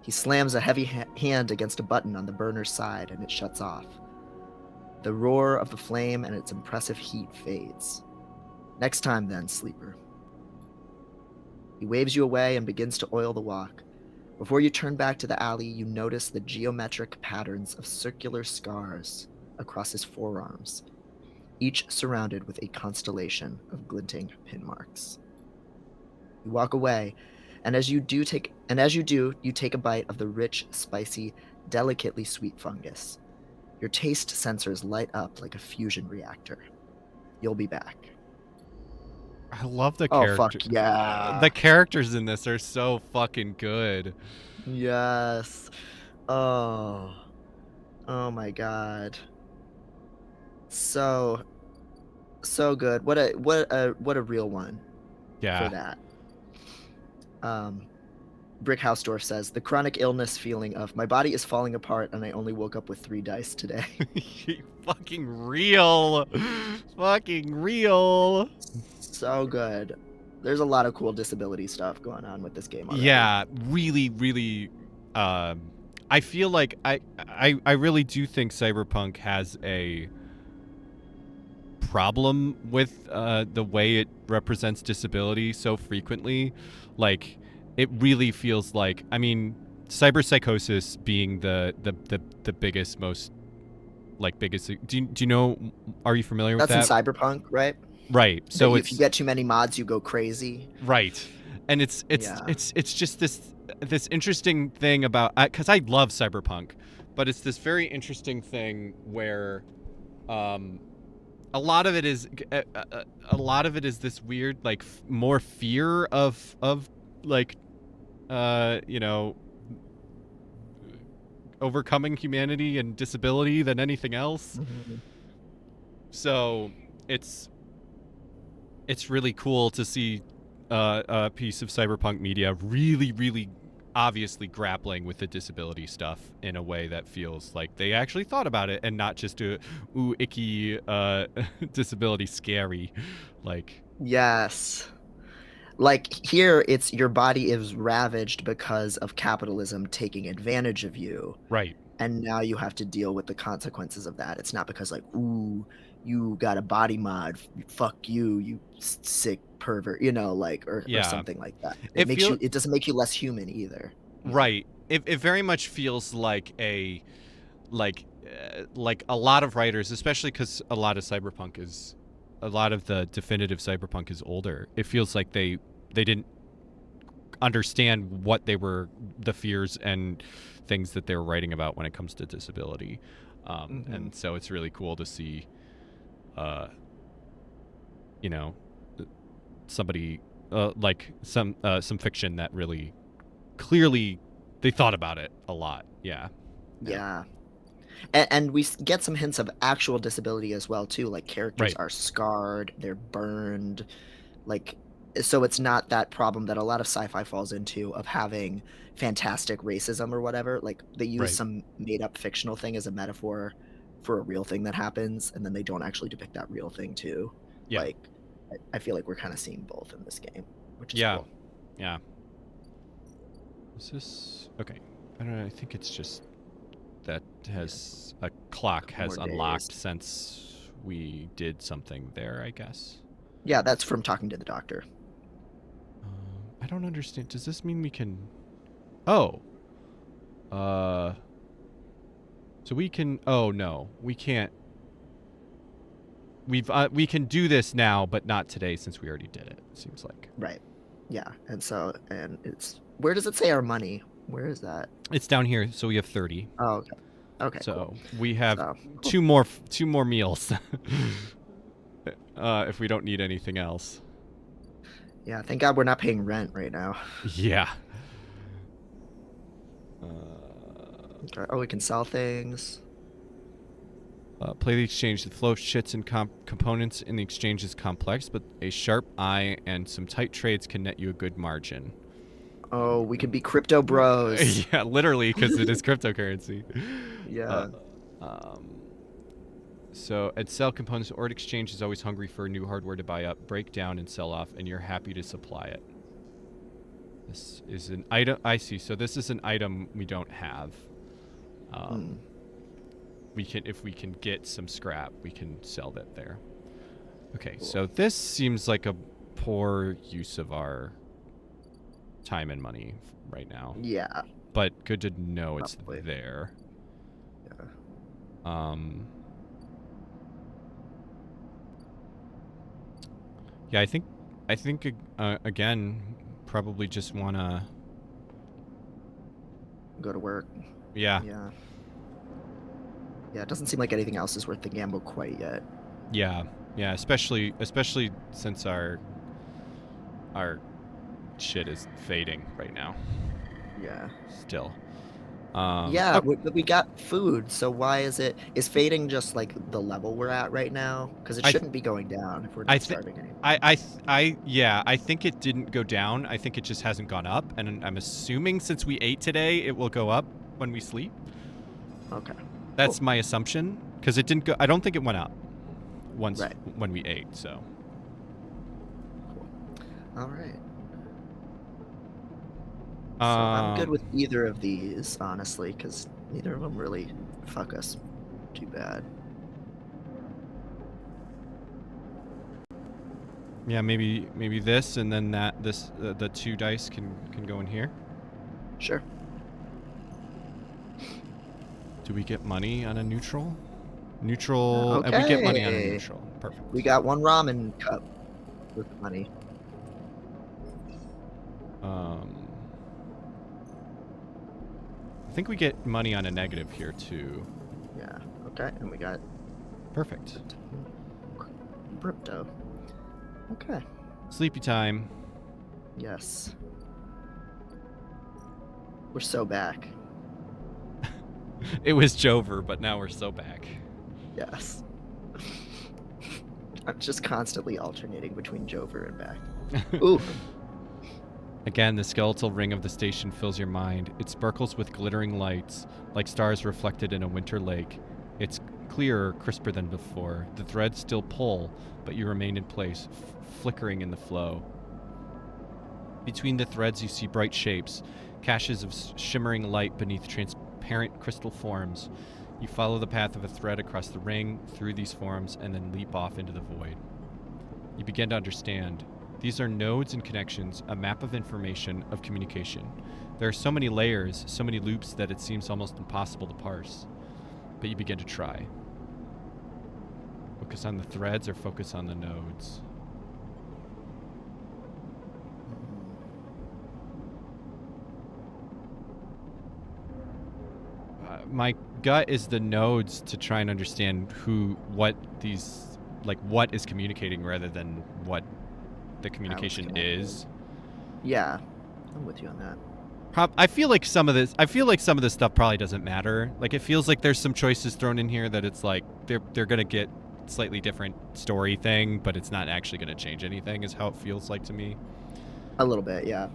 B: He slams a heavy hand against a button on the burner's side and it shuts off. The roar of the flame and its impressive heat fades. Next time, then, sleeper. He waves you away and begins to oil the walk. Before you turn back to the alley, you notice the geometric patterns of circular scars across his forearms, each surrounded with a constellation of glinting pin marks. You walk away, and as you do, you take a bite of the rich, spicy, delicately sweet fungus. Your taste sensors light up like a fusion reactor. You'll be back.
A: I love the
B: Oh, fuck
A: character.
B: yeah.
A: The characters in this are so fucking good.
B: Yes. Oh. Oh my god. So good. What a real one for
A: Yeah.
B: that. Brickhouse says the chronic illness feeling of my body is falling apart and I only woke up with 3 dice today.
A: Fucking real. Fucking real.
B: So good. There's a lot of cool disability stuff going on with this game already.
A: Yeah, really, really. I feel like I really do think Cyberpunk has a problem with the way it represents disability so frequently. Like, it really feels like, I mean, cyberpsychosis being the biggest, most like biggest. Do you know? Are you familiar with
B: That's
A: that?
B: in Cyberpunk, right?
A: Right.
B: That
A: So
B: if you
A: it's
B: get too many mods, you go crazy.
A: right, and it's
B: Yeah.
A: just this interesting thing about, because I love Cyberpunk, but it's this very interesting thing where a lot of it is a lot of it is this weird like more fear of like you know, overcoming humanity and disability than anything else.
B: Mhm.
A: So it's really cool to see a piece of cyberpunk media really obviously grappling with the disability stuff in a way that feels like they actually thought about it and not just a ooh icky disability scary like
B: Yes. Like here, it's your body is ravaged because of capitalism taking advantage of you,
A: right.
B: and now you have to deal with the consequences of that. It's not because like, ooh, you got a body mod, fuck you, you sick pervert, like or
A: Yeah,
B: something like that.
A: it feel
B: It doesn't make you less human either.
A: right. It very much feels like a like a lot of writers, especially because a lot of the definitive cyberpunk is older. It feels like they didn't understand what the fears and things that they were writing about when it comes to disability, and so it's really cool to see, you know, somebody like some fiction that really clearly they thought about it a lot. Yeah.
B: Yeah. And we get some hints of actual disability as well too. Like characters
A: Right.
B: are scarred, they're burned, like so it's not that problem that a lot of sci-fi falls into of having fantastic racism or whatever. Like they use
A: Right.
B: some made up fictional thing as a metaphor for a real thing that happens, and then they don't actually depict that real thing too.
A: Yeah.
B: Like I feel like we're kind of seeing both in this game, which is
A: Yeah.
B: cool.
A: Yeah. Is this okay? I don't know. I think it's just that has a clock has
B: More
A: unlocked
B: days.
A: since we did something there, I guess.
B: Yeah, that's from talking to the doctor.
A: I don't understand. Does this mean we can? Oh. So we can. Oh no, we can't. We can do this now, but not today since we already did it. It seems like.
B: Right. Yeah, and it's where does it say our money? Where is that?
A: It's down here, so we have 30.
B: Oh, okay. Okay, cool.
A: So we have
B: So, cool.
A: two more meals. If we don't need anything else.
B: Yeah, thank God we're not paying rent right now.
A: Yeah.
B: Okay. Oh, we can sell things.
A: Play the exchange. The flow of shits and components in the exchange is complex, but a sharp eye and some tight trades can net you a good margin.
B: Oh, we could be crypto bros.
A: Yeah, literally, because it is cryptocurrency.
B: Yeah.
A: So at sell components, Ord Exchange is always hungry for new hardware to buy up, break down, and sell off, and you're happy to supply it. This is an item. I see. So this is an item we don't have. We can, if we can get some scrap, we can sell that there. Okay,
B: Cool.
A: so this seems like a poor use of our time and money right now.
B: Yeah.
A: But good to know it's
B: Probably.
A: there.
B: Yeah.
A: Yeah, I think again, probably just wanna
B: Go to work.
A: Yeah.
B: Yeah. Yeah, it doesn't seem like anything else is worth the gamble quite yet.
A: Yeah. Yeah, especially since our shit is fading right now.
B: Yeah.
A: Still.
B: Yeah,
A: okay.
B: we got food, so why is fading just like the level we're at right now? Because it shouldn't be going down if we're not starving anymore.
A: I think it didn't go down. I think it just hasn't gone up, and I'm assuming since we ate today, it will go up when we sleep.
B: Okay.
A: That's my assumption, because it didn't go. I don't think it went up once
B: Right.
A: when we ate. So.
B: Cool. All right.
A: So
B: I'm good with either of these, honestly, because neither of them really fuck us too bad.
A: Yeah, maybe this, and then the 2 dice can go in here.
B: Sure.
A: Do we get money on a neutral? Neutral,
B: okay.
A: And we get money on a neutral. Perfect.
B: We got 1 ramen cup with the money.
A: I think we get money on a negative here too.
B: Yeah. Okay, and we got
A: perfect.
B: Crypto. Okay.
A: Sleepy time.
B: Yes. We're so back.
A: It was Jover, but now we're so back.
B: Yes. I'm just constantly alternating between Jover and back. Ooh.
A: Again, the skeletal ring of the station fills your mind. It sparkles with glittering lights, like stars reflected in a winter lake. It's clearer, crisper than before. The threads still pull, but you remain in place, flickering in the flow. Between the threads, you see bright shapes, caches of shimmering light beneath transparent crystal forms. You follow the path of a thread across the ring, through these forms, and then leap off into the void. You begin to understand. These are nodes and connections, a map of information, of communication. There are so many layers, so many loops that it seems almost impossible to parse. But you begin to try. Focus on the threads or focus on the nodes? My gut is the nodes to try and understand what is communicating rather than what the communication is.
B: Yeah, I'm with you on that.
A: I feel like some of this stuff probably doesn't matter. Like, it feels like there's some choices thrown in here that it's like they're gonna get slightly different story thing, but it's not actually gonna change anything. Is how it feels like to me.
B: A little bit, yeah.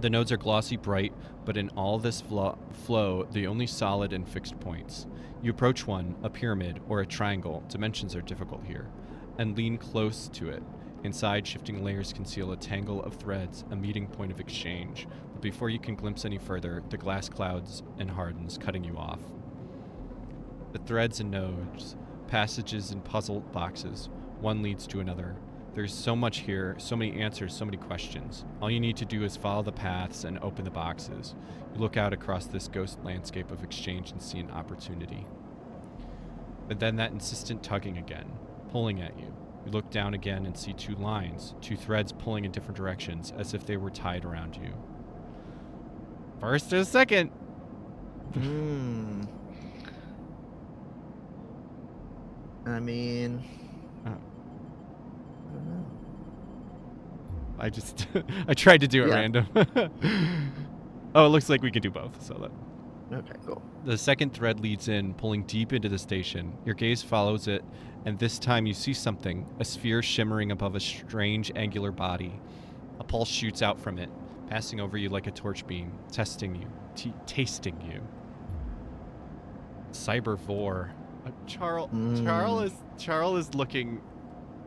A: The nodes are glossy bright, but in all this flow, the only solid and fixed points. You approach one, a pyramid, or a triangle, dimensions are difficult here, and lean close to it. Inside, shifting layers conceal a tangle of threads, a meeting point of exchange. But before you can glimpse any further, the glass clouds and hardens, cutting you off. The threads and nodes, passages and puzzle boxes, one leads to another. There's so much here, so many answers, so many questions. All you need to do is follow the paths and open the boxes. You look out across this ghost landscape of exchange and see an opportunity. But then that insistent tugging again, pulling at you. You look down again and see two lines, two threads pulling in different directions, as if they were tied around you. First or second?
B: I mean...
A: I tried to do it random. Oh, it looks like we can do both. So that.
B: Okay, cool.
A: The second thread leads in, pulling deep into the station. Your gaze follows it, and this time you see something, a sphere shimmering above a strange angular body. A pulse shoots out from it, passing over you like a torch beam, testing you, tasting you. Cybervore. Charl is looking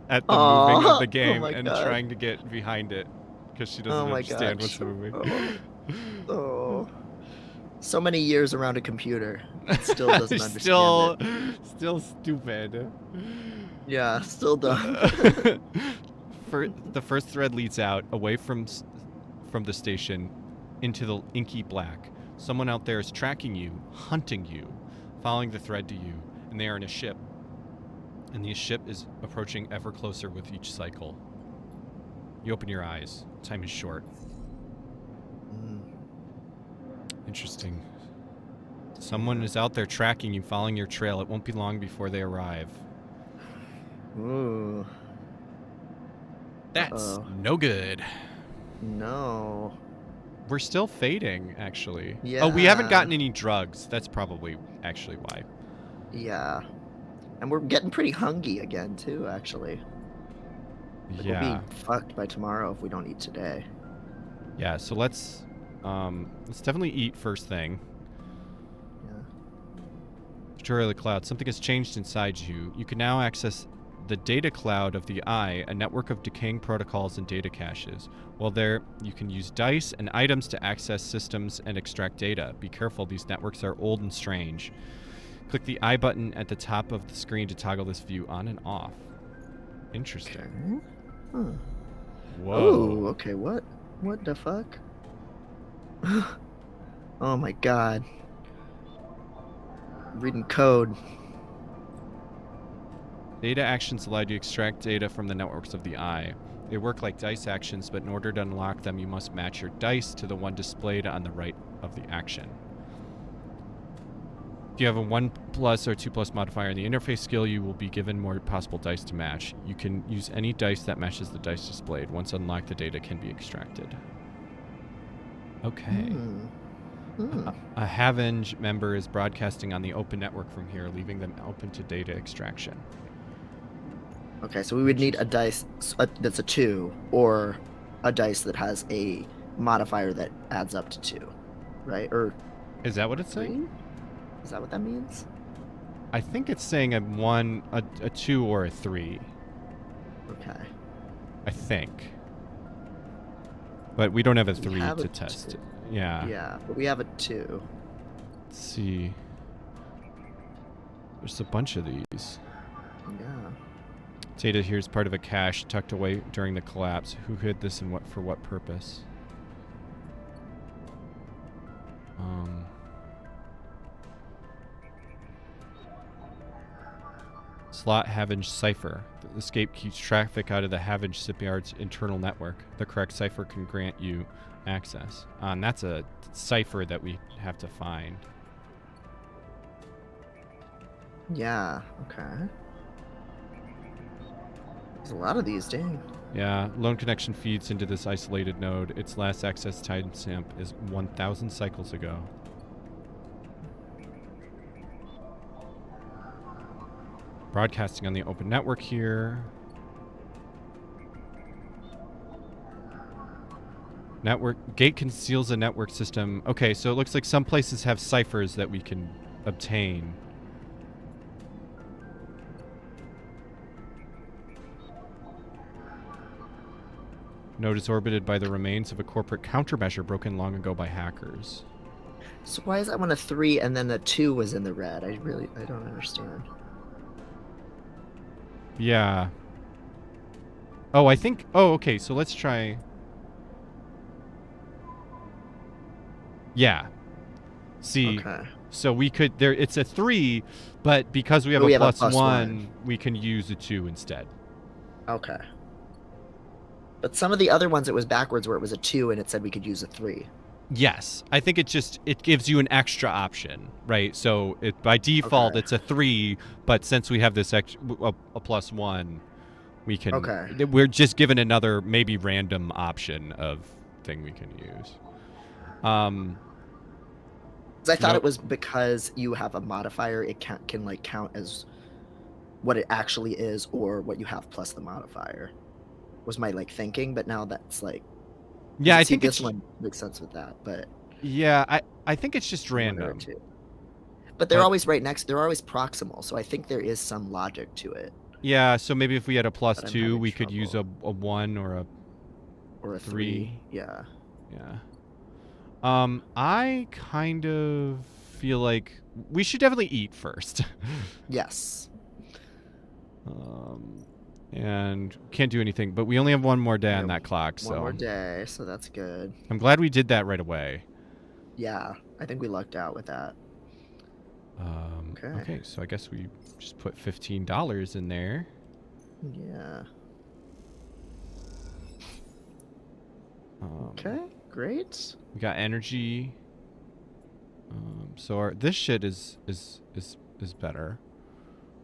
A: at the moving of the game and trying to get behind it because she doesn't understand what's moving.
B: So many years around a computer, it still doesn't understand it.
A: Still stupid.
B: Yeah, still dumb.
A: The first thread leads out away from the station into the inky black. Someone out there is tracking you, hunting you, following the thread to you, and they are in a ship. And the ship is approaching ever closer with each cycle. You open your eyes. Time is short. Interesting. Someone is out there tracking you, following your trail. It won't be long before they arrive.
B: Ooh.
A: That's no good.
B: No.
A: We're still fading, actually.
B: Yeah.
A: Oh, we haven't gotten any drugs. That's probably actually why.
B: Yeah. And we're getting pretty hungry again, too, actually. Like,
A: yeah.
B: We'll be fucked by tomorrow if we don't eat today.
A: Yeah, so let's definitely eat first thing.
B: Yeah.
A: Tutorial of the cloud. Something has changed inside you. You can now access the data cloud of the eye, a network of decaying protocols and data caches. While there, you can use dice and items to access systems and extract data. Be careful, these networks are old and strange. Click the I button at the top of the screen to toggle this view on and off. Interesting.
B: Okay. Huh.
A: Whoa.
B: Oh, okay, what? What the fuck? Oh my god. I'm reading code.
A: Data actions allow you to extract data from the networks of the eye. They work like dice actions, but in order to unlock them, you must match your dice to the one displayed on the right of the action. If you have a 1+ or 2+ modifier in the interface skill, you will be given more possible dice to match. You can use any dice that matches the dice displayed. Once unlocked, the data can be extracted. Okay. A Havenge member is broadcasting on the open network from here, leaving them open to data extraction.
B: Okay, so we would need a dice that's a 2, or a dice that has a modifier that adds up to 2, right? Or
A: Is that what it's saying?
B: 3? Is that what that means?
A: I think it's saying a 1, a 2, or a 3.
B: Okay.
A: I think. But we don't have a
B: We
A: 3
B: have a
A: to test.
B: 2.
A: Yeah.
B: Yeah, but we have a 2.
A: Let's see. There's a bunch of these.
B: Yeah.
A: Data here is part of a cache tucked away during the collapse. Who hid this and for what purpose? Slot Havenge cipher. The escape keeps traffic out of the Havenge shipyard's internal network. The correct cipher can grant you access. And that's a cipher that we have to find.
B: Yeah, okay. There's a lot of these, dang.
A: Yeah, lone connection feeds into this isolated node. Its last access timestamp is 1,000 cycles ago. Broadcasting on the open network here. Network gate conceals a network system. Okay, so it looks like some places have ciphers that we can obtain. Node is orbited by the remains of a corporate countermeasure broken long ago by hackers.
B: So why is that one a 3 and then the 2 was in the red? I don't understand.
A: Yeah. Oh, I think... Oh, okay, so let's try... Yeah. See,
B: Okay.
A: so we could... It's a 3, but because we have, a plus 1, we can use a 2 instead.
B: Okay. But some of the other ones, it was backwards where it was a 2 and it said we could use a 3.
A: Yes. I think it gives you an extra option, right? So by default,
B: Okay.
A: it's a 3, but since we have this a plus 1, we can...
B: Okay.
A: We're just given another maybe random option of thing we can use.
B: I thought it was because you have a modifier, it can like count as what it actually is or what you have plus the modifier. Was my like thinking, but now that's like...
A: Yeah, I think
B: this one makes sense with that, but...
A: Yeah, I think it's just random.
B: But they're always right next. They're always proximal, so I think there is some logic to it.
A: Yeah, so maybe if we had a plus 2, we could use a 1 or
B: a 3. Yeah.
A: Yeah. I kind of feel like we should definitely eat first.
B: Yes.
A: And can't do anything, but we only have one more day on that clock, so...
B: One more day, so that's good.
A: I'm glad we did that right away.
B: Yeah, I think we lucked out with that.
A: Okay, so I guess we just put $15 in there.
B: Yeah. Okay, great.
A: We got energy. So this shit is better.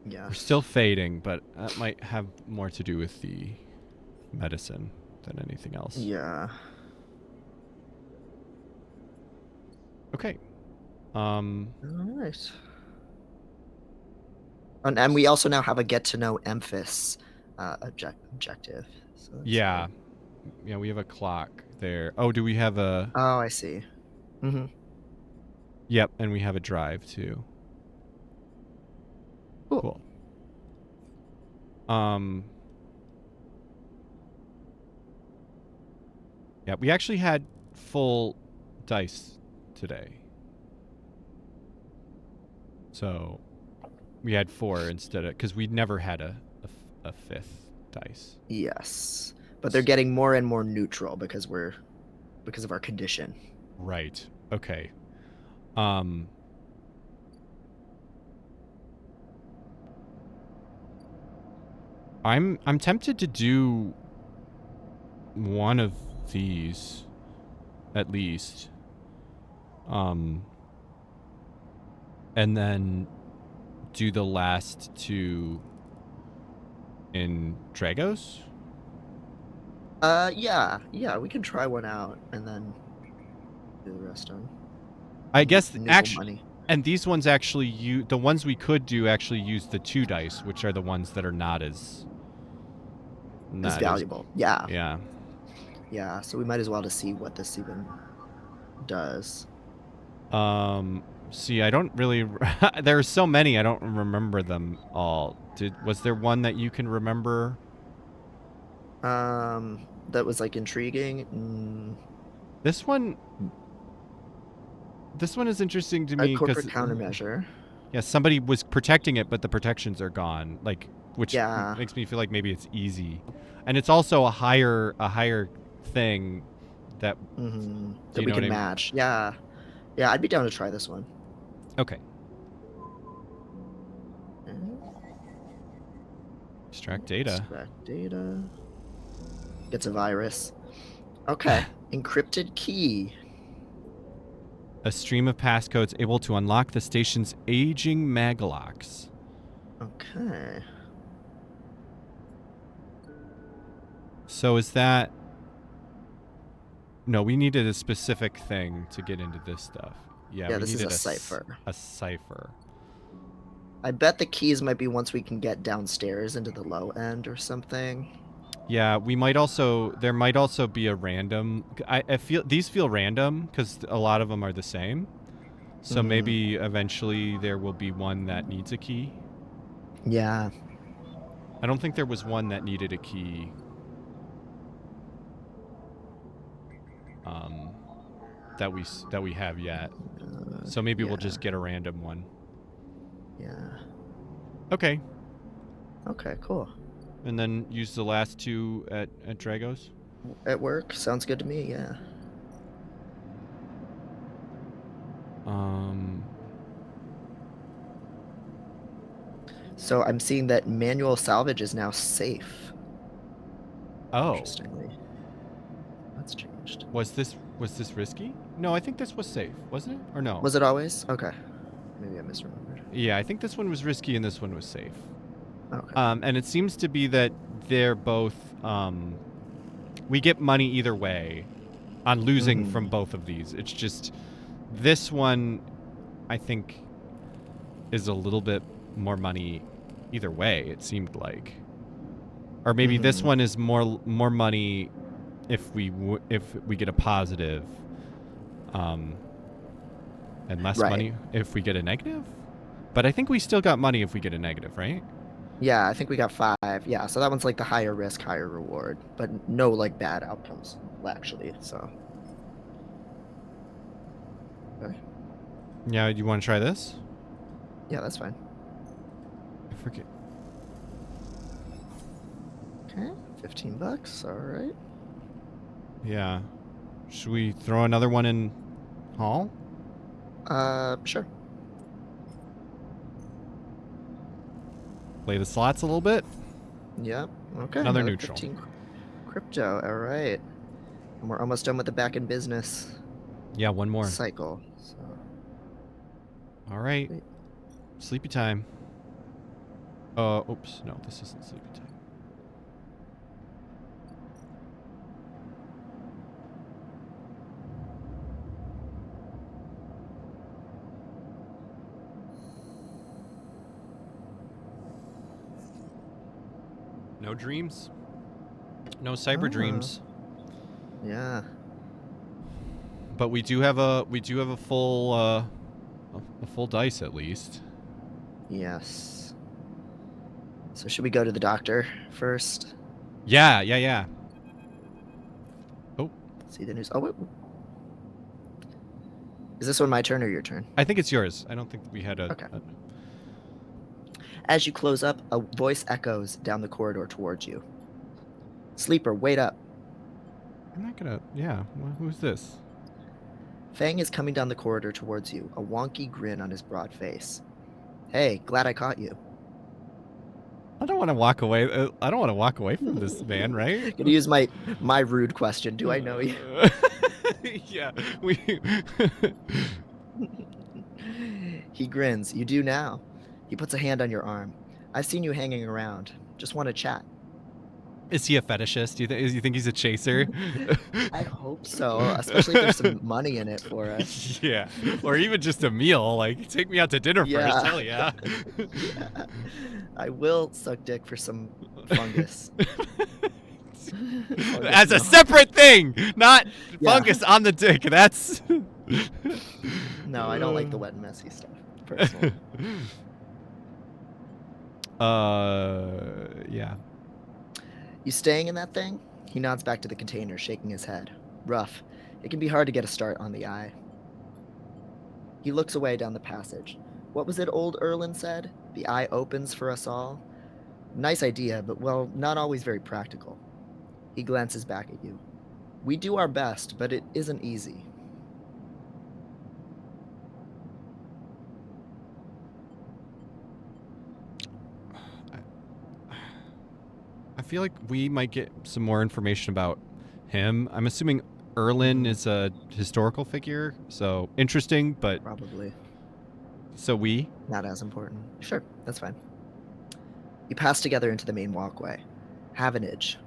B: Yeah.
A: We're still fading, but that might have more to do with the medicine than anything else.
B: Yeah.
A: Okay.
B: All right. And we also now have a get to know Memphis objective. So
A: yeah. Good. Yeah, we have a clock there. Oh, do we have a...
B: Oh, I see. Mm-hmm.
A: Yep, and we have a drive too. Cool. Yeah, we actually had full dice today. So we had 4 instead of... Because we never had a 5th dice.
B: Yes. But they're getting more and more neutral because of our condition.
A: Right. Okay. I'm tempted to do one of these at least. And then do the last 2 in Dragos?
B: Yeah, we can try one out and then do the rest on.
A: I guess actually, and these ones actually, the ones we could do actually use the 2 dice, which are the ones that are not as
B: valuable. Yeah.
A: Yeah.
B: Yeah, so we might as well just see what this even does.
A: See, I don't really. There are so many, I don't remember them all. Was there one that you can remember?
B: That was like intriguing.
A: This one. This one is interesting to
B: A
A: me because
B: corporate countermeasure.
A: yeah, somebody was protecting it, but the protections are gone. Like, which
B: Yeah.
A: makes me feel like maybe it's easy, and it's also a higher thing that. Do
B: That
A: you
B: we
A: know what
B: can
A: I mean?
B: match. Yeah. Yeah, I'd be down to try this one.
A: Okay.
B: Okay.
A: Extract data.
B: Extract data. Gets a virus. Okay. Encrypted key.
A: A stream of passcodes able to unlock the station's aging maglocks.
B: Okay.
A: So is that... No, we needed a specific thing to get into this stuff. Yeah,
B: Yeah,
A: we
B: this is
A: needed
B: a cipher.
A: a cipher.
B: I bet the keys might be once we can get downstairs into the low end or something.
A: Yeah, we might also... There might also be a random... I feel... These feel random because a lot of them are the same. So maybe eventually there will be one that needs a key.
B: Yeah.
A: I don't think there was one that needed a key. That we have yet. So maybe we'll just get a random one.
B: Yeah.
A: Okay.
B: Okay, cool.
A: And then use the last two at Dragos?
B: At work? Sounds good to me, yeah. So I'm seeing that manual salvage is now safe.
A: Oh.
B: Interestingly. That's changed.
A: Was this risky? No, I think this was safe, wasn't it? Or no?
B: Was it always? Okay. Maybe I misremembered.
A: Yeah, I think this one was risky and this one was safe.
B: Okay.
A: And it seems to be that they're both we get money either way on losing from both of these. It's just this one I think is a little bit more money either way, it seemed like. Or maybe this one is more money if we get a positive, and less money if we get a negative. But I think we still got money if we get a negative, right?
B: Yeah, I think we got 5. Yeah, so that one's like the higher risk, higher reward, but no like bad outcomes actually. So. Okay.
A: Yeah, you want to try this?
B: Yeah, that's fine.
A: I forget.
B: Okay, $15. All right.
A: Yeah. Should we throw another one in Hall?
B: Sure.
A: Play the slots a little bit.
B: Yep. Okay.
A: Another neutral.
B: 15 crypto. All right. And we're almost done with the back end business.
A: Yeah, one more
B: cycle. So.
A: All right. Wait. Sleepy time. Oops. No, this isn't sleepy time. No dreams. No cyber dreams.
B: Yeah.
A: But we do have a full full dice at least.
B: Yes. So should we go to the doctor first?
A: Yeah. Oh.
B: See the news. Oh wait. Is this one my turn or your turn?
A: I think it's yours. I don't think we had a.
B: Okay. As you close up, a voice echoes down the corridor towards you. Sleeper, wait up.
A: I'm not gonna... Yeah, well, who's this?
B: Fang is coming down the corridor towards you, a wonky grin on his broad face. Hey, glad I caught you.
A: I don't want to walk away. I don't want to walk away from this man, right?
B: Gonna use my rude question. Do I know you?
A: Yeah,
B: He grins. You do now. He puts a hand on your arm. I've seen you hanging around. Just want to chat.
A: Is he a fetishist? Do you think he's a chaser?
B: I hope so, especially if there's some money in it for us.
A: Yeah, or even just a meal. Like, take me out to dinner first. Hell yeah.
B: Yeah. I will suck dick for some fungus.
A: As a separate thing, not
B: Yeah.
A: fungus on the dick. That's.
B: No, I don't like the wet and messy stuff, personally.
A: Yeah.
B: You staying in that thing? He nods back to the container, shaking his head. Rough. It can be hard to get a start on the eye. He looks away down the passage. What was it old Erlin said? The eye opens for us all? Nice idea, but well, not always very practical. He glances back at you. We do our best, but it isn't easy.
A: I feel like we might get some more information about him. I'm assuming Erlin is a historical figure, so interesting, but
B: Probably.
A: so we?
B: Not as important. Sure, that's fine. You pass together into the main walkway. Havenage.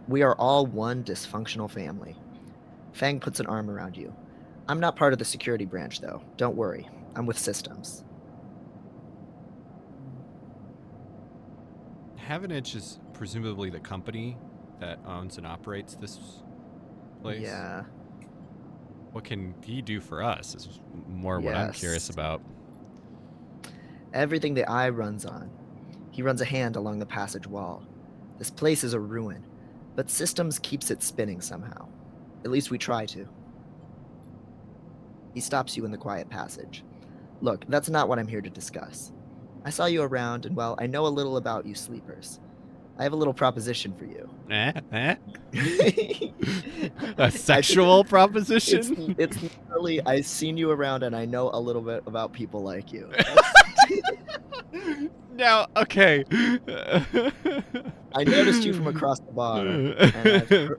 B: We are all one dysfunctional family. Fang puts an arm around you. I'm not part of the security branch, though. Don't worry. I'm with systems.
A: Havenage is presumably the company that owns and operates this place.
B: Yeah.
A: What can he do for us is more what I'm curious about.
B: Everything the eye runs on. He runs a hand along the passage wall. This place is a ruin, but systems keeps it spinning somehow. At least we try to. He stops you in the quiet passage. Look, that's not what I'm here to discuss. I saw you around, and well, I know a little about you sleepers. I have a little proposition for you.
A: A sexual proposition?
B: It's literally, I've seen you around, and I know a little bit about people like you.
A: Now, okay.
B: I noticed you from across the bar, and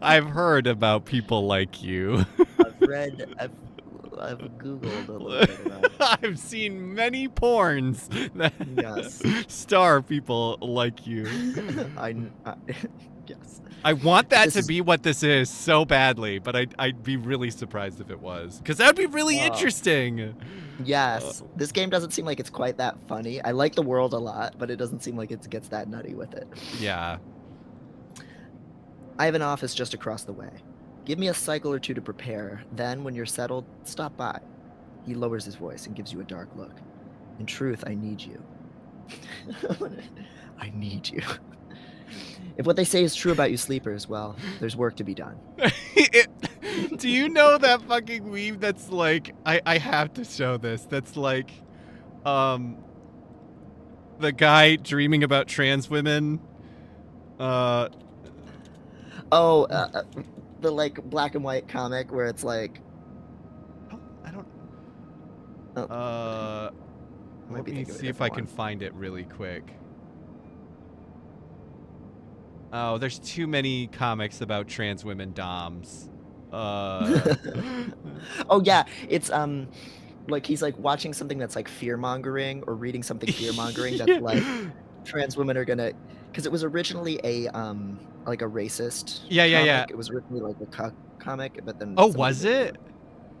A: I've heard about people like you.
B: I've Googled a little bit about it.
A: I've seen many porns that star people like you.
B: Yes.
A: I want that to be what this is so badly, but I'd be really surprised if it was. Because that would be really interesting.
B: Yes. This game doesn't seem like it's quite that funny. I like the world a lot, but it doesn't seem like it gets that nutty with it.
A: Yeah.
B: I have an office just across the way. Give me a cycle or two to prepare, then when you're settled, stop by. He lowers his voice and gives you a dark look. In truth, I need you. I need you. If what they say is true about you sleepers, well, there's work to be done.
A: Do you know that fucking meme that's like, I have to show this, that's like, the guy dreaming about trans women,
B: the like black and white comic where it's like,
A: let me see if I can find it really quick. Oh, there's too many comics about trans women doms.
B: Oh yeah, it's like he's like watching something that's like fear mongering or reading something fear mongering that's like trans women are gonna, because it was originally a like a racist comic. It was originally like a comic, but then
A: was it?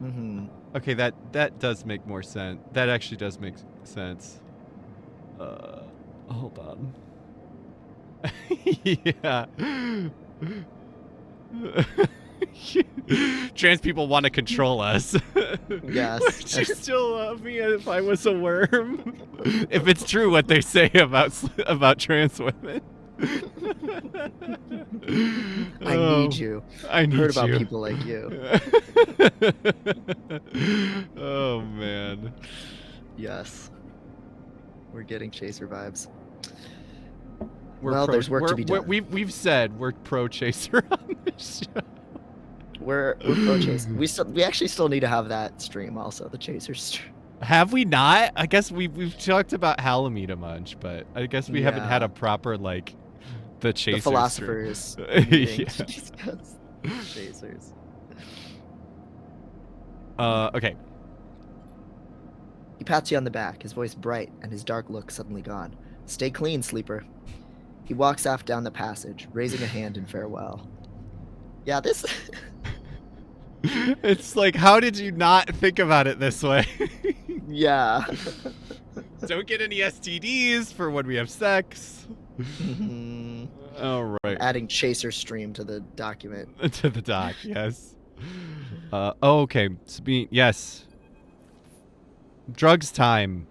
B: Mm-hmm.
A: Okay, that does make more sense. That actually does make sense. Hold on. Yeah. Trans people want to control us.
B: Yes.
A: Would you still love me if I was a worm? If it's true what they say about trans women.
B: I need you.
A: I need
B: heard about
A: you.
B: people like you.
A: Oh man.
B: Yes. We're getting Chaser vibes.
A: Well,
B: there's work to be done.
A: We've said we're pro Chaser on this show.
B: We're pro Chaser. We actually still need to have that stream also, the Chaser stream.
A: Have we not? I guess we've talked about Halamede a bunch, but I guess we haven't had a proper like the Chaser.
B: The philosophers. Chasers.
A: Okay.
B: He pats you on the back, his voice bright and his dark look suddenly gone. Stay clean, sleeper. He walks off down the passage, raising a hand in farewell. Yeah, this...
A: It's like, how did you not think about it this way?
B: Yeah.
A: Don't get any STDs for when we have sex. All
B: I'm
A: right.
B: adding chaser stream to the document.
A: To the dock, yes. Oh, okay. Sabine, yes. Drugs time.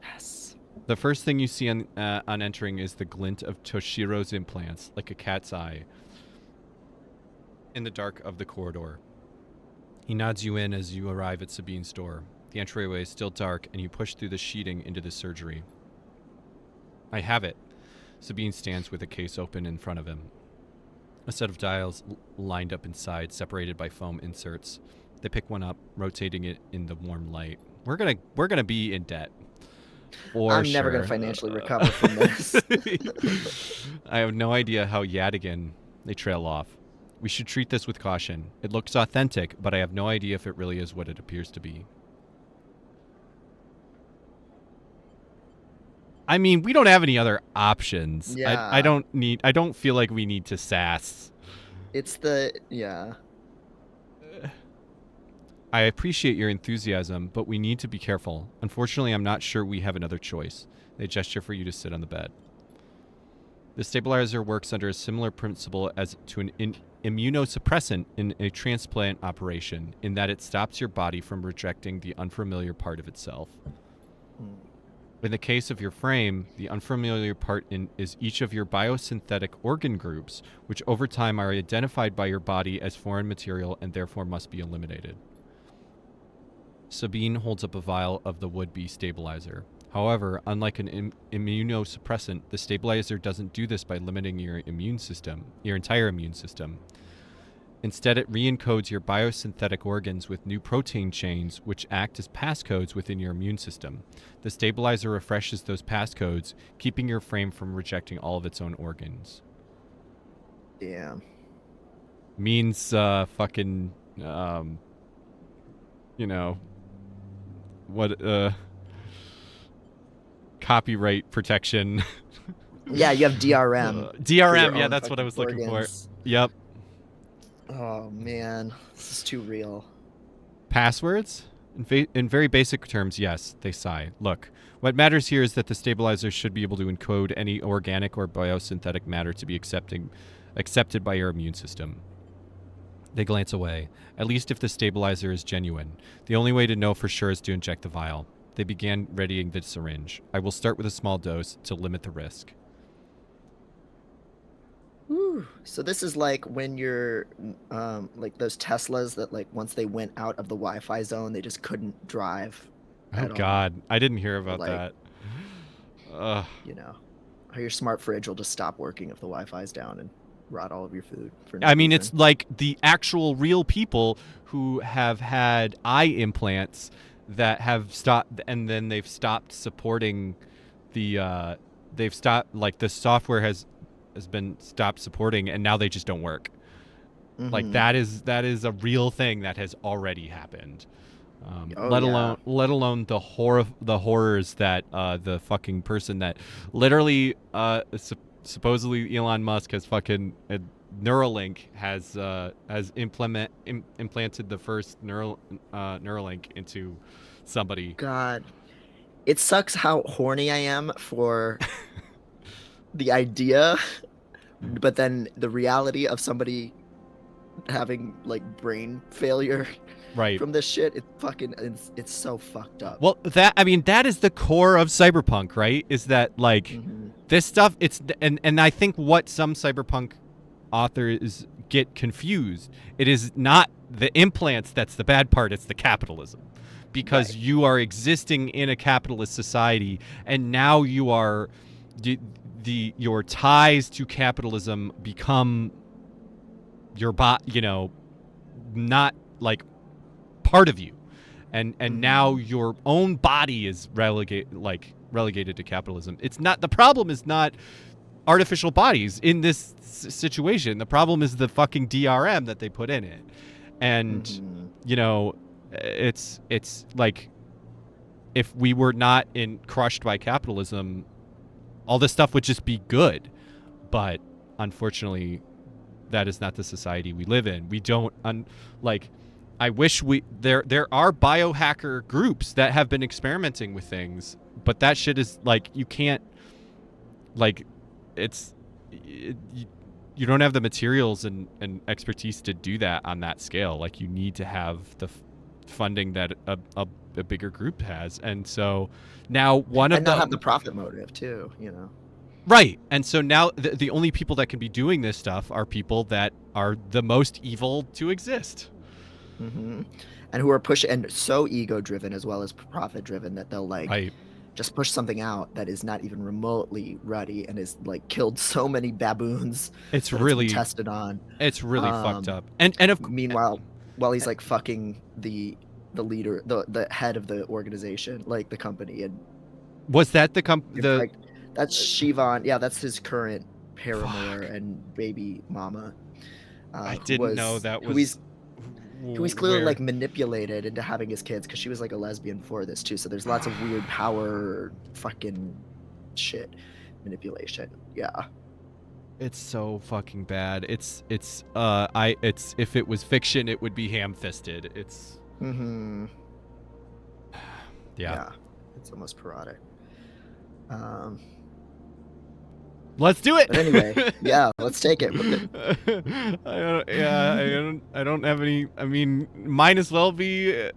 B: Yes.
A: The first thing you see on entering is the glint of Toshiro's implants, like a cat's eye, in the dark of the corridor. He nods you in as you arrive at Sabine's door. The entryway is still dark, and you push through the sheeting into the surgery. I have it. Sabine stands with a case open in front of him. A set of dials lined up inside, separated by foam inserts. They pick one up, rotating it in the warm light. We're gonna be in debt.
B: I'm never going to financially recover from this.
A: I have no idea how yet again they trail off. We should treat this with caution. It looks authentic, but I have no idea if it really is what it appears to be. I mean, we don't have any other options.
B: Yeah.
A: I don't feel like we need to sass.
B: It's the, yeah.
A: I appreciate your enthusiasm, but we need to be careful. Unfortunately, I'm not sure we have another choice. They gesture for you to sit on the bed. The stabilizer works under a similar principle as to an immunosuppressant in a transplant operation, in that it stops your body from rejecting the unfamiliar part of itself. In the case of your frame, the unfamiliar part is each of your biosynthetic organ groups, which over time are identified by your body as foreign material and therefore must be eliminated. Sabine holds up a vial of the would-be stabilizer. However, unlike an immunosuppressant, the stabilizer doesn't do this by limiting your entire immune system. Instead, it re-encodes your biosynthetic organs with new protein chains, which act as passcodes within your immune system. The stabilizer refreshes those passcodes, keeping your frame from rejecting all of its own organs.
B: Damn.
A: Means, fucking, copyright protection.
B: Yeah, you have DRM.
A: DRM, yeah, that's what I was looking for. Yep.
B: Oh, man. This is too real.
A: Passwords? In very basic terms, yes, they sigh. Look, what matters here is that the stabilizer should be able to encode any organic or biosynthetic matter to be accepted by your immune system. They glance away, at least if the stabilizer is genuine. The only way to know for sure is to inject the vial. They began readying the syringe. I will start with a small dose to limit the risk.
B: Whew. So this is like when you're, like those Teslas that, like, once they went out of the Wi-Fi zone, they just couldn't drive.
A: Oh God, I didn't hear about
B: like,
A: that.
B: You know, how your smart fridge will just stop working if the Wi-Fi's down and rot all of your food. For no
A: I mean,
B: reason.
A: it's like the actual real people who have had eye implants that have stopped, and then they've stopped supporting the. They've stopped, like, the software has been stopped supporting, and now they just don't work.
B: Mm-hmm.
A: Like that is a real thing that has already happened.
B: Let
A: alone the horrors that the fucking person that literally supposedly Elon Musk has fucking Neuralink has implanted the first Neuralink into somebody.
B: God, it sucks how horny I am for the idea, but then the reality of somebody having, like, brain failure
A: Right.
B: from this shit, it's so fucked up.
A: Well, that is the core of cyberpunk, right? Is that, like, this stuff, and I think what some cyberpunk authors get confused, it is not the implants that's the bad part, it's the capitalism. Because
B: Right.
A: you are existing in a capitalist society, and now you are your ties to capitalism become your not like part of you, and now your own body is relegated to capitalism. It's not, the problem is not artificial bodies in this situation. The problem is the fucking DRM that they put in it, and it's like, if we were not crushed by capitalism, all this stuff would just be good. But unfortunately, that is not the society we live in. We don't I wish there are biohacker groups that have been experimenting with things, but that shit is like, you can't, like, you don't have the materials and expertise to do that on that scale. Like, you need to have the funding that a bigger group has. And so now one
B: And
A: of
B: not have the
A: the
B: profit motive too, you know.
A: right. And so now the only people that can be doing this stuff are people that are the most evil to exist.
B: And who are push and so ego driven as well as profit driven that they'll like
A: Right.
B: just push something out that is not even remotely ready and is like killed so many baboons
A: It's
B: that it's been
A: really
B: tested on.
A: fucked up. And of
B: Meanwhile, while he's like fucking the leader, the head of the organization, like the company, and
A: was that the
B: in fact, that's Shivan. Yeah, that's his current paramour
A: fuck.
B: and baby mama,
A: I didn't know that
B: who he's
A: was
B: clearly
A: where.
B: like manipulated into having his kids because she was like a lesbian for this too. So there's lots of weird power fucking shit manipulation. Yeah.
A: It's so fucking bad. It's if it was fiction, it would be ham-fisted. It's
B: Mm-hmm.
A: yeah.
B: Yeah. It's almost parodic.
A: Let's do it.
B: But anyway, yeah, let's take it.
A: I don't have any. I mean, might as well be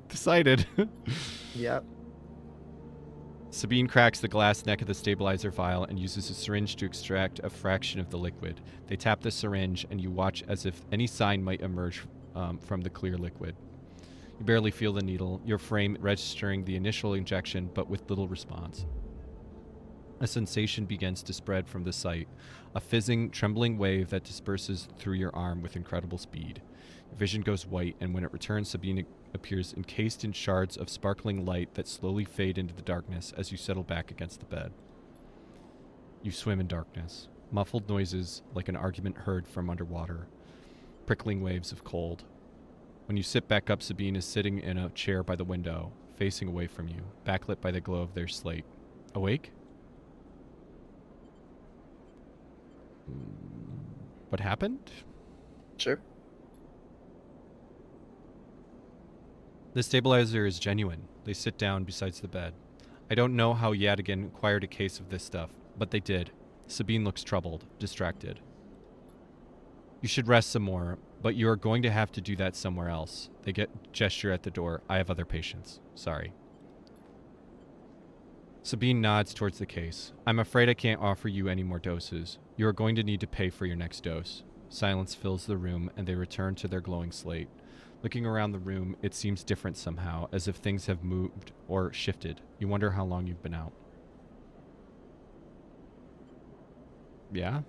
A: decided.
B: Yep.
A: Sabine cracks the glass neck of the stabilizer vial and uses a syringe to extract a fraction of the liquid. They tap the syringe, and you watch as if any sign might emerge from the clear liquid. You barely feel the needle, your frame registering the initial injection, but with little response. A sensation begins to spread from the site, a fizzing, trembling wave that disperses through your arm with incredible speed. Your vision goes white, and when it returns, Sabine appears encased in shards of sparkling light that slowly fade into the darkness as you settle back against the bed. You swim in darkness, muffled noises like an argument heard from underwater, prickling waves of cold. When you sit back up, Sabine is sitting in a chair by the window, facing away from you, backlit by the glow of their slate. Awake? What happened?
B: Sure.
A: The stabilizer is genuine. They sit down beside the bed. I don't know how Yadigan acquired a case of this stuff, but they did. Sabine looks troubled, distracted. You should rest some more, but you are going to have to do that somewhere else. They gesture at the door. I have other patients. Sorry. Sabine nods towards the case. I'm afraid I can't offer you any more doses. You are going to need to pay for your next dose. Silence fills the room, and they return to their glowing slate. Looking around the room, it seems different somehow, as if things have moved or shifted. You wonder how long you've been out. Yeah?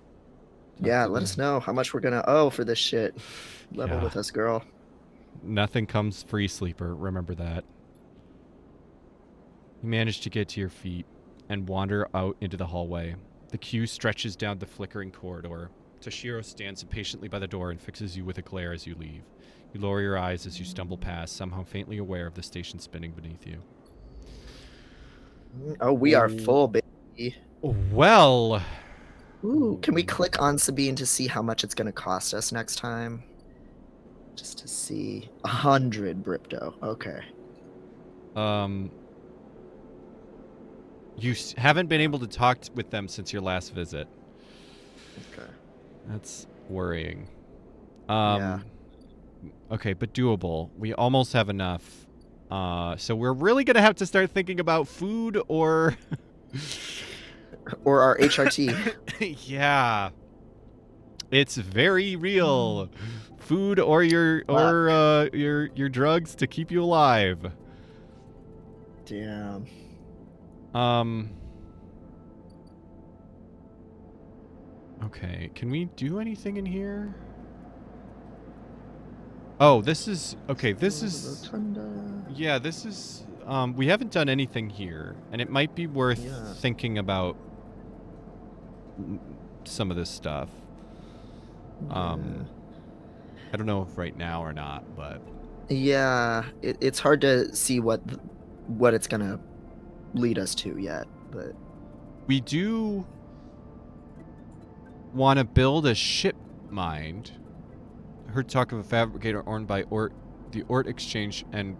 B: Yeah, let us know how much we're gonna owe for this shit. Level with us, girl.
A: Nothing comes free, sleeper. Remember that. You manage to get to your feet and wander out into the hallway. The queue stretches down the flickering corridor. Toshiro stands impatiently by the door and fixes you with a glare as you leave. You lower your eyes as you stumble past, somehow faintly aware of the station spinning beneath you.
B: Oh, we are full, baby.
A: Well...
B: Ooh, can we click on Sabine to see how much it's going to cost us next time? Just to see. 100 Bripto. Okay.
A: You haven't been able to talk with them since your last visit.
B: Okay.
A: That's worrying.
B: Yeah.
A: Okay, but doable. We almost have enough. So we're really going to have to start thinking about food or...
B: or our HRT.
A: Yeah. It's very real. Food or your drugs to keep you alive.
B: Damn.
A: Okay, can we do anything in here? Oh, this is okay, this is yeah, this is we haven't done anything here, and it might be worth thinking about some of this stuff. I don't know if right now or not, but
B: yeah, it's hard to see what it's gonna lead us to yet, but
A: we do want to build a ship mind. I heard talk of a fabricator owned by the Ort Exchange, and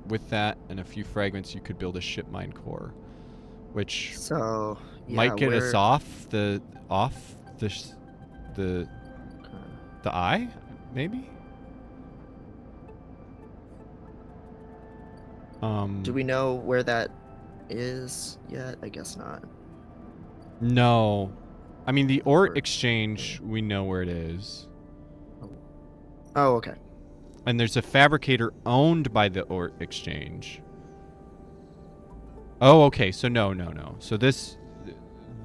A: with that and a few fragments, you could build a ship mind core, which...
B: So, Yeah,
A: might get us
B: we're
A: off the the the eye, maybe.
B: do we know where that is yet? I guess not.
A: No, I mean the Ort
B: Or
A: Exchange. We know where it is,
B: oh, oh, okay.
A: and there's a fabricator owned by the Ort Exchange. Oh, okay. So no, no, no. So this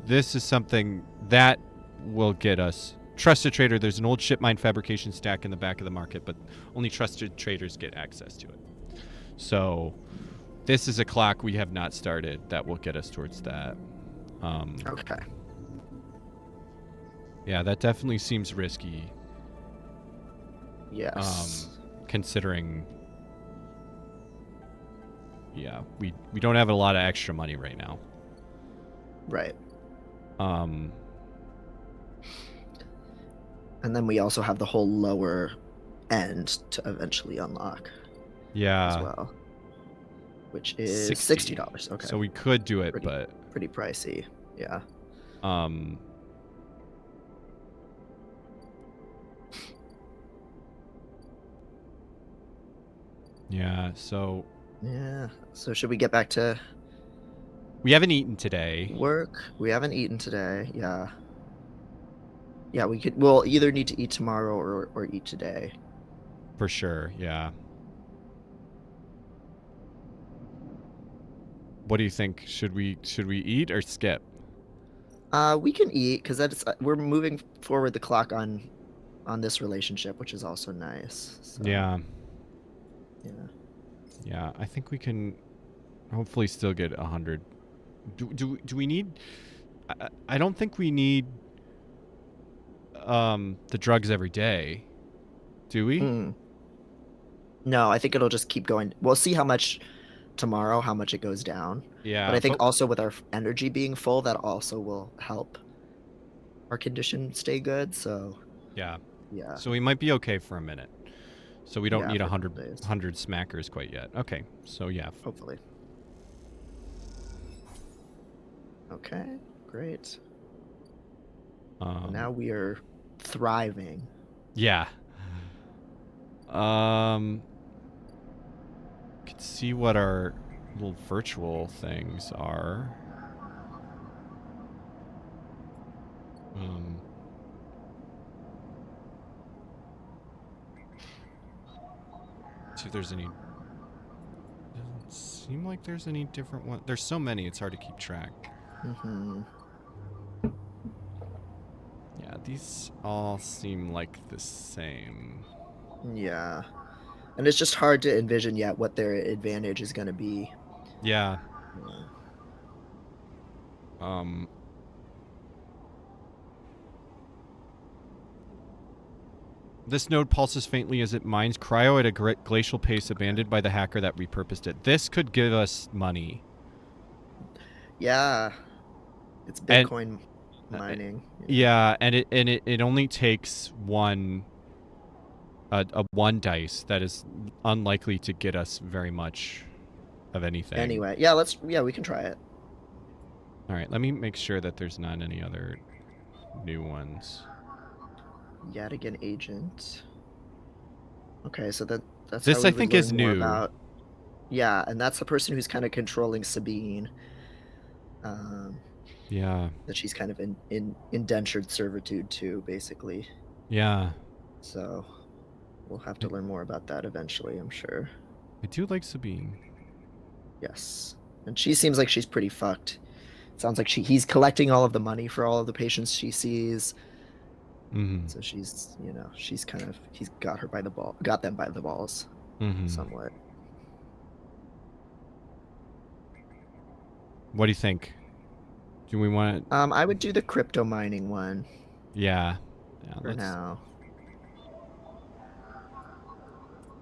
A: is something that will get us. Trusted trader, there's an old ship mine fabrication stack in the back of the market, but only trusted traders get access to it. So this is a clock we have not started that will get us towards that.
B: Okay.
A: Yeah, that definitely seems risky.
B: Yes.
A: Considering, yeah, we don't have a lot of extra money right now.
B: Right.
A: Um,
B: And then we also have the whole lower end to eventually unlock
A: yeah,
B: as well, which is
A: $60.
B: $60. Okay.
A: So we could do it,
B: pretty,
A: but
B: pretty pricey. Yeah.
A: um, yeah. So
B: Yeah. So should we get back to
A: we haven't eaten today.
B: work? We haven't eaten today. Yeah. Yeah, we'll either need to eat tomorrow or eat today.
A: For sure, yeah. What do you think? Should we eat or skip?
B: We can eat because we're moving forward the clock on this relationship, which is also nice. So,
A: Yeah.
B: Yeah.
A: Yeah, I think we can hopefully still get 100. Do we need I don't think we need the drugs every day. Do we?
B: Mm. No, I think it'll just keep going. We'll see how much tomorrow, how much it goes down. But
A: Yeah,
B: I think also with our energy being full, that also will help our condition stay good. So
A: yeah.
B: yeah,
A: So we might be okay for a minute. So we don't
B: yeah,
A: need
B: for a couple days,
A: 100 smackers quite yet. Okay. So yeah.
B: hopefully. Okay, great. Now we are thriving.
A: Yeah. Could see what our little virtual things are. See if there's any. Doesn't seem like there's any different one. There's so many, it's hard to keep track.
B: Mm-hmm.
A: Yeah, these all seem like the same.
B: Yeah, and it's just hard to envision yet what their advantage is going to be.
A: Yeah.
B: Yeah.
A: This node pulses faintly as it mines cryo at a glacial pace, abandoned by the hacker that repurposed it. This could give us money.
B: Yeah, it's Bitcoin mining.
A: Yeah, and it only takes one a one dice that is unlikely to get us very much of anything.
B: Anyway, yeah, we can try it.
A: All right, let me make sure that there's not any other new ones.
B: Yadigan agent. Okay, so that's
A: This
B: how
A: I
B: we would
A: think
B: learn
A: is
B: more
A: new.
B: about. Yeah, and that's the person who's kind of controlling Sabine.
A: Yeah.
B: That she's kind of in indentured servitude to, basically.
A: Yeah.
B: So we'll have to learn more about that eventually, I'm sure.
A: I do like Sabine.
B: Yes, and she seems like she's pretty fucked. It sounds like he's collecting all of the money for all of the patients she sees.
A: Mm-hmm.
B: So she's he's got them by the balls, somewhat.
A: What do you think? Do we want to?
B: I would do the crypto mining one.
A: Yeah.
B: For now.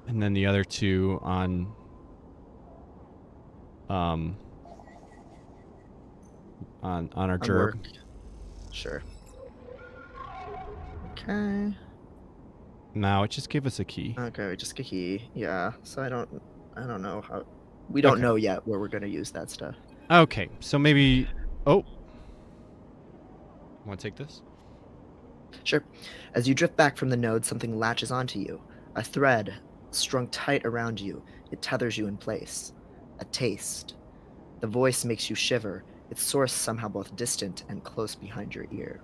A: And then the other two on our job.
B: Work. Sure. Okay.
A: No, it just gave us a key.
B: Okay, just a key. Yeah. So I don't know how. We don't know yet where we're gonna use that stuff.
A: Okay, so maybe. Oh. Want to take this?
B: Sure. As you drift back from the node, something latches onto you. A thread strung tight around you. It tethers you in place. A taste. The voice makes you shiver, its source somehow both distant and close behind your ear.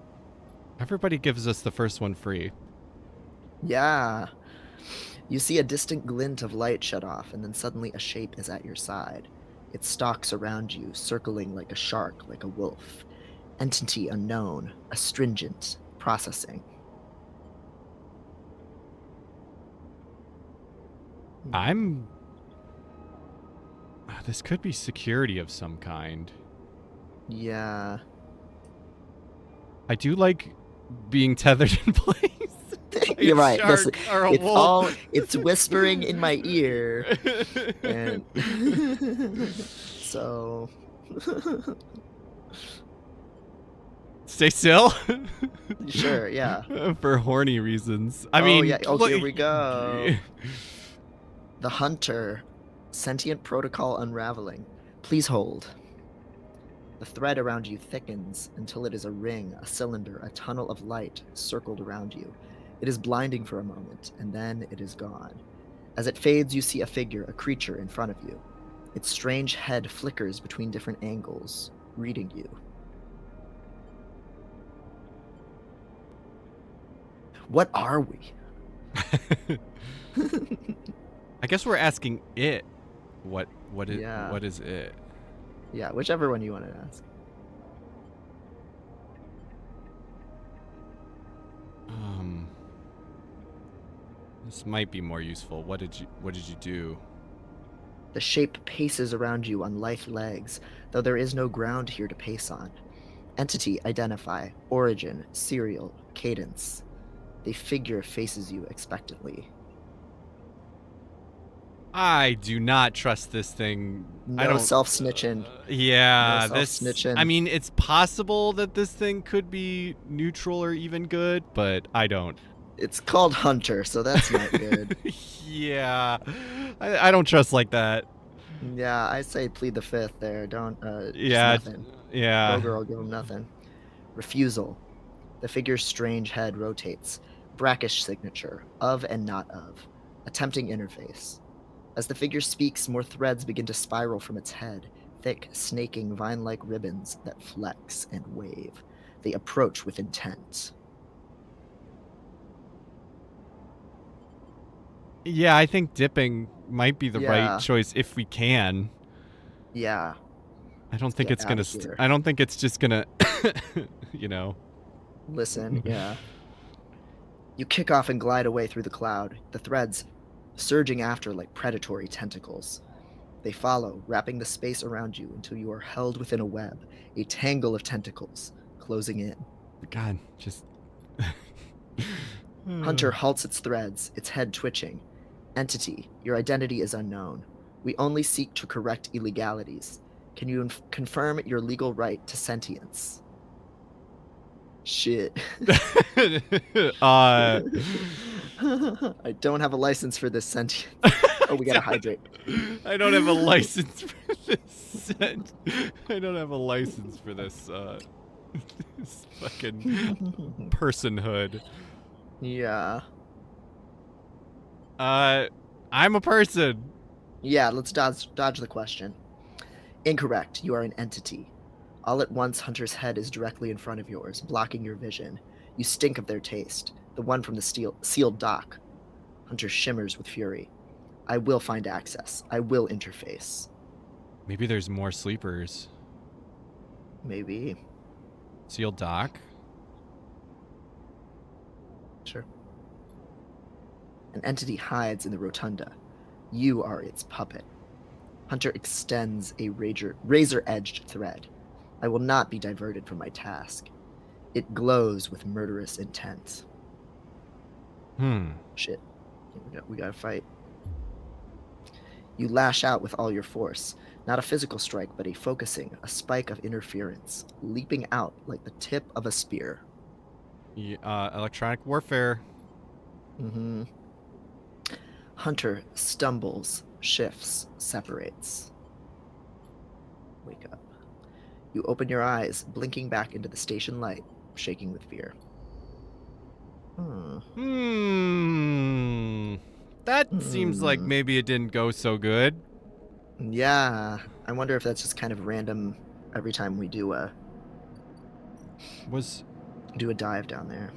A: Everybody gives us the first one free.
B: Yeah. You see a distant glint of light shut off, and then suddenly a shape is at your side. It stalks around you, circling like a shark, like a wolf. Entity unknown, astringent, processing.
A: I'm... This could be security of some kind.
B: Yeah.
A: I do like being tethered in place.
B: You're right.
A: Shark or a
B: It's
A: wolf.
B: it's whispering in my ear. And so
A: Stay still.
B: sure, yeah.
A: For horny reasons. I mean,
B: yeah. Oh, here we go. The Hunter. Sentient protocol unraveling. Please hold. The thread around you thickens until it is a ring, a cylinder, a tunnel of light circled around you. It is blinding for a moment, and then it is gone. As it fades, you see a figure, a creature in front of you. Its strange head flickers between different angles, reading you. What are we?
A: I guess we're asking it. What is
B: Yeah.
A: what is it?
B: Yeah, whichever one you want to ask.
A: This might be more useful. What did you do?
B: The shape paces around you on lithe legs, though there is no ground here to pace on. Entity identify, origin, serial, cadence. The figure faces you expectantly.
A: I do not trust this thing. I
B: No
A: don't
B: self-snitching.
A: Yeah,
B: No
A: this.
B: self-snitching.
A: I mean, it's possible that this thing could be neutral or even good, but I don't.
B: It's called Hunter, so that's not good.
A: Yeah, I don't trust like that.
B: Yeah, I say plead the fifth there. Don't, just
A: Yeah,
B: nothing.
A: yeah.
B: Go girl, give him nothing. Refusal. The figure's strange head rotates. Brackish signature. Of and not of. Attempting interface. As the figure speaks, more threads begin to spiral from its head, thick, snaking, vine-like ribbons that flex and wave. They approach with intent.
A: Yeah, I think dipping might be the right choice if we can.
B: Yeah.
A: I don't think it's gonna. I don't think it's just gonna. You know.
B: Listen, yeah. You kick off and glide away through the cloud, the threads surging after like predatory tentacles. They follow, wrapping the space around you until you are held within a web, a tangle of tentacles, closing in.
A: God, just...
B: Hunter halts its threads, its head twitching. Entity, your identity is unknown. We only seek to correct illegalities. Can you confirm your legal right to sentience? Shit. I don't have a license for this sentience. Oh, we gotta hydrate.
A: I don't have a license for this. I don't have a license for this. This fucking personhood.
B: Yeah.
A: I'm a person.
B: Yeah, let's dodge the question. Incorrect. You are an entity. All at once, Hunter's head is directly in front of yours, blocking your vision. You stink of their taste, the one from the sealed dock. Hunter shimmers with fury. I will find access. I will interface.
A: Maybe there's more sleepers.
B: Maybe.
A: Sealed dock?
B: Sure. An entity hides in the rotunda. You are its puppet. Hunter extends a razor-edged thread. I will not be diverted from my task. It glows with murderous intent. Shit. We gotta fight. You lash out with all your force. Not a physical strike, but a focusing, a spike of interference, leaping out like the tip of a spear.
A: Electronic warfare.
B: Mm-hmm. Hunter stumbles, shifts, separates. Wake up. You open your eyes, blinking back into the station light. shaking with fear. Hmm.
A: That seems like
B: Hmm.
A: maybe it didn't go so good.
B: Yeah. I wonder if that's just kind of random every time we do a dive down there.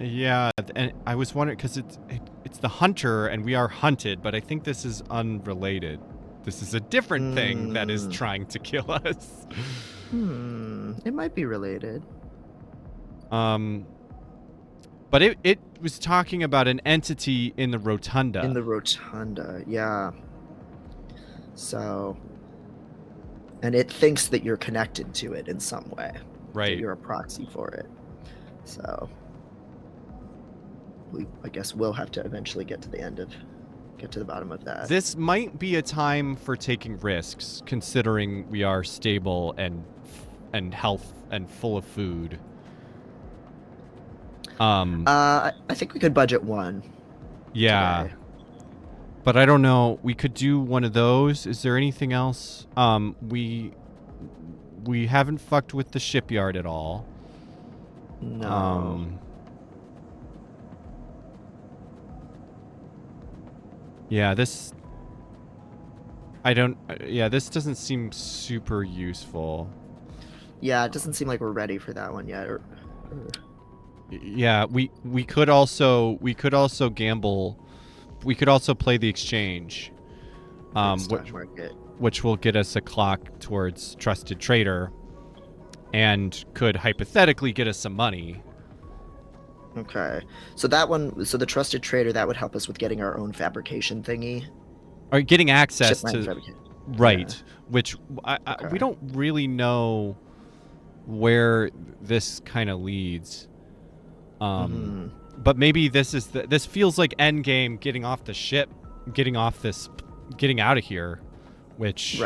A: Yeah, and I was wondering because it's the hunter and we are hunted, but I think this is unrelated. This is a different thing that is trying to kill us.
B: It might be related.
A: But it was talking about an entity in the rotunda.
B: In the rotunda, yeah. So, and it thinks that you're connected to it in some way.
A: Right.
B: That you're a proxy for it. So, I guess we'll have to eventually get to the bottom of that.
A: This might be a time for taking risks, considering we are stable and health and full of food.
B: I think we could budget one.
A: Yeah.
B: Today.
A: But I don't know. We could do one of those. Is there anything else? We haven't fucked with the shipyard at all.
B: No.
A: Yeah, this... this doesn't seem super useful.
B: Yeah, it doesn't seem like we're ready for that one yet.
A: Yeah, we could also gamble. We could also play the exchange, which will get us a clock towards trusted trader, and could hypothetically get us some money.
B: Okay, so that one, so the trusted trader, that would help us with getting our own fabrication thingy,
A: or getting access to, right? Yeah. Which we don't really know where this kind of leads. But maybe this is this feels like end game, getting off the ship, getting out of here, which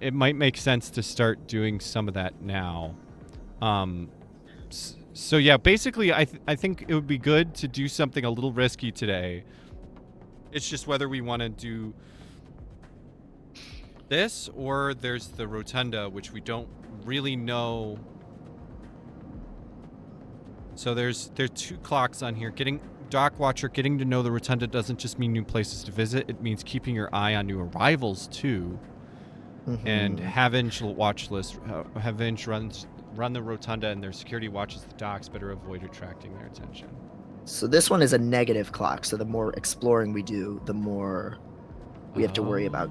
A: it might make sense to start doing some of that now. So yeah, basically I think it would be good to do something a little risky today. It's just whether we want to do this or there's the rotunda, which we don't really know. So there's two clocks on here. Dock Watcher, getting to know the rotunda doesn't just mean new places to visit. It means keeping your eye on new arrivals too. And Havinge watch list. Havinge run the rotunda and their security watches the docks. Better avoid attracting their attention.
B: So this one is a negative clock. So the more exploring we do, the more we have to worry about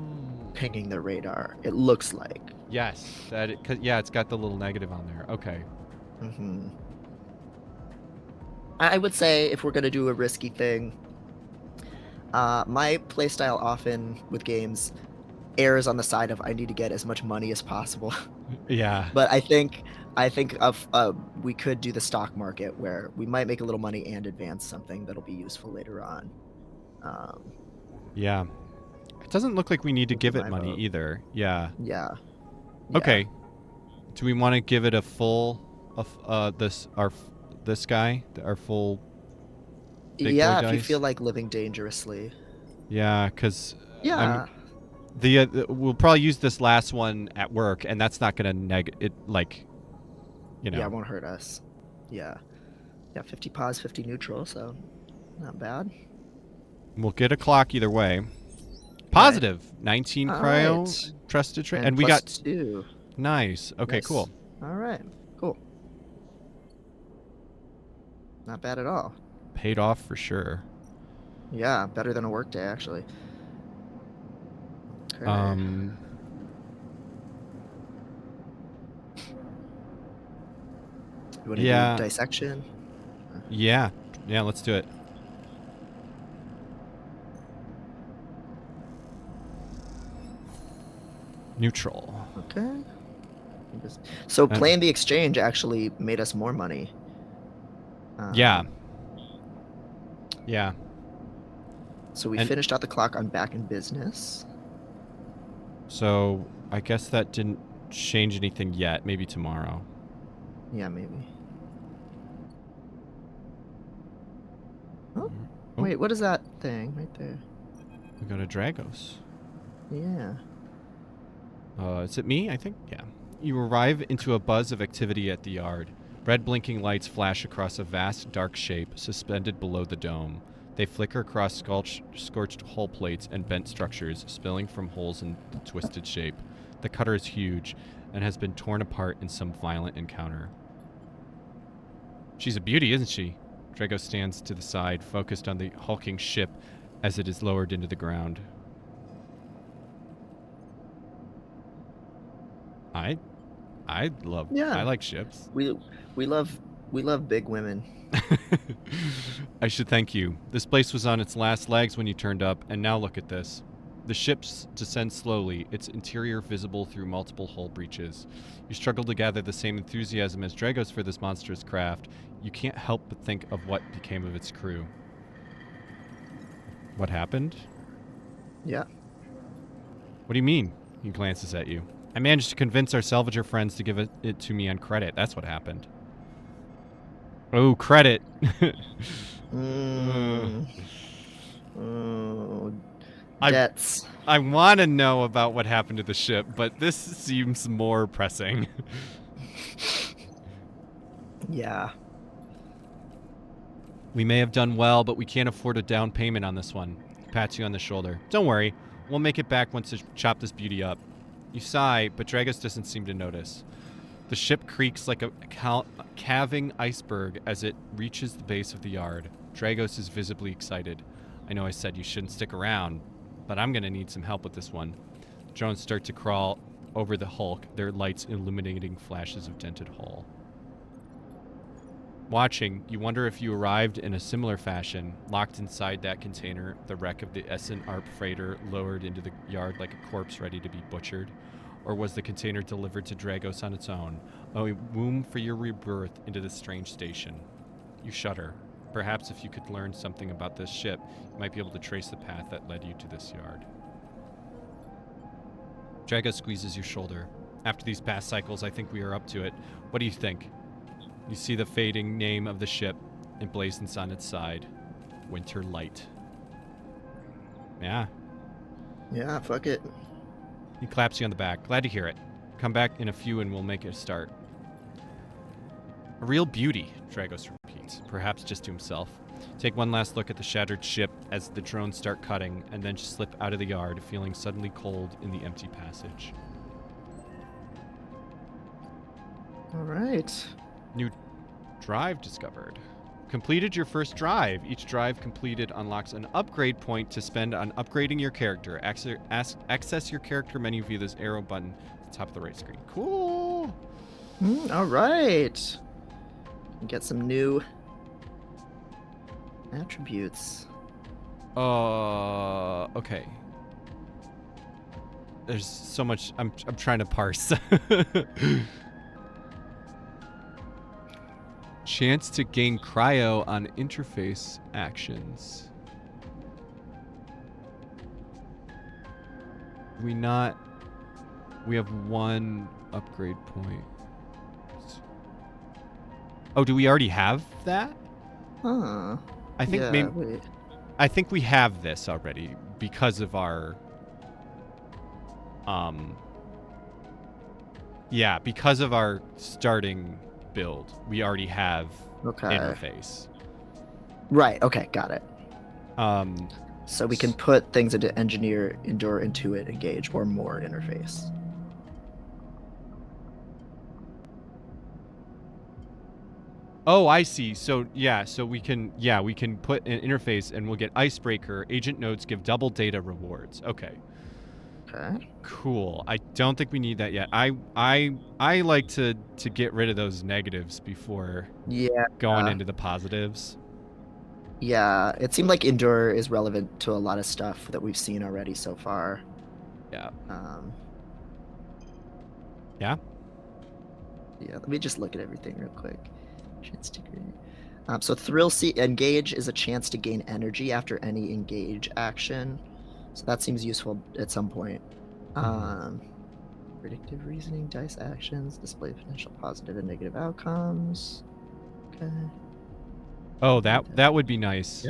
B: pinging the radar. It looks like.
A: Yes, it's got the little negative on there. Okay.
B: I would say if we're going to do a risky thing, my playstyle often with games errs on the side of I need to get as much money as possible.
A: Yeah.
B: But I think we could do the stock market where we might make a little money and advance something that'll be useful later on.
A: Yeah. It doesn't look like we need to give it money either. Yeah.
B: Yeah.
A: Okay. Do we want to give it a full this guy, our full big boy dice?
B: If you feel like living dangerously.
A: Yeah, because we'll probably use this last one at work, and that's not gonna Yeah,
B: it won't hurt us. Yeah, 50 pos, 50 neutral, so not bad.
A: We'll get a clock either way. Positive 19 cryo, trusted trade, and we got
B: 2.
A: Nice. Okay, cool.
B: All right, cool. Not bad at all.
A: Paid off for sure.
B: Yeah, better than a work day, actually. Okay. You want to do dissection?
A: Yeah, let's do it. Neutral.
B: Okay. So playing the exchange actually made us more money.
A: Yeah.
B: So we finished out the clock on back in business.
A: So I guess that didn't change anything yet. Maybe tomorrow.
B: Yeah, maybe. Oh, wait, what is that thing right there?
A: We go to Dragos.
B: Yeah.
A: Is it me? I think. Yeah. You arrive into a buzz of activity at the yard. Red blinking lights flash across a vast, dark shape suspended below the dome. They flicker across scorched hull plates and bent structures, spilling from holes in the twisted shape. The cutter is huge and has been torn apart in some violent encounter. She's a beauty, isn't she? Drago stands to the side, focused on the hulking ship as it is lowered into the ground. I like ships.
B: We love big women.
A: I should thank you. This place was on its last legs when you turned up, and now look at this. The ship descends slowly, its interior visible through multiple hull breaches. You struggle to gather the same enthusiasm as Dragos for this monstrous craft. You can't help but think of what became of its crew. What happened?
B: Yeah.
A: What do you mean? He glances at you. I managed to convince our salvager friends to give it to me on credit. That's what happened. Oh, credit.
B: Debts.
A: I want to know about what happened to the ship, but this seems more pressing.
B: Yeah.
A: We may have done well, but we can't afford a down payment on this one. He pats you on the shoulder. Don't worry. We'll make it back once we chop this beauty up. You sigh, but Dragos doesn't seem to notice. The ship creaks like a calving iceberg as it reaches the base of the yard. Dragos is visibly excited. I know I said you shouldn't stick around, but I'm going to need some help with this one. The drones start to crawl over the hulk, their lights illuminating flashes of dented hull. Watching, you wonder if you arrived in a similar fashion, locked inside that container, the wreck of the Essen Arp freighter lowered into the yard like a corpse ready to be butchered. Or was the container delivered to Dragos on its own, a womb for your rebirth into this strange station? You shudder. Perhaps if you could learn something about this ship, you might be able to trace the path that led you to this yard. Dragos squeezes your shoulder. After these past cycles, I think we are up to it. What do you think? You see the fading name of the ship emblazoned on its side. Winter Light. Yeah.
B: Yeah, fuck it.
A: He claps you on the back. Glad to hear it. Come back in a few and we'll make it a start. A real beauty, Dragos repeats, perhaps just to himself. Take one last look at the shattered ship as the drones start cutting, and then slip out of the yard, feeling suddenly cold in the empty passage.
B: All right.
A: New drive discovered. Completed your first drive. Each drive completed unlocks an upgrade point to spend on upgrading your character. Access your character menu via this arrow button at the top of the right screen. Cool.
B: All right. Get some new attributes.
A: Okay. There's so much I'm trying to parse. Chance to gain cryo on interface actions. We have one upgrade point. Oh, do we already have that?
B: Huh.
A: I think
B: yeah, wait.
A: I think we have this already because of our because of our starting build. We already have interface.
B: Right, okay, got it. So we can put things into engineer, endure, intuit, engage, or more interface.
A: Oh, I see. So we can put an interface and we'll get icebreaker. Agent nodes give double data rewards. Okay.
B: Okay.
A: Cool. I don't think we need that yet. I like to get rid of those negatives before going into the positives.
B: Yeah, it seemed like endure is relevant to a lot of stuff that we've seen already so far.
A: Yeah.
B: Yeah, let me just look at everything real quick. Chance to gain. So thrill engage is a chance to gain energy after any engage action. So that seems useful at some point. Predictive reasoning, dice actions, display potential positive and negative outcomes. Okay.
A: Oh, that would be nice.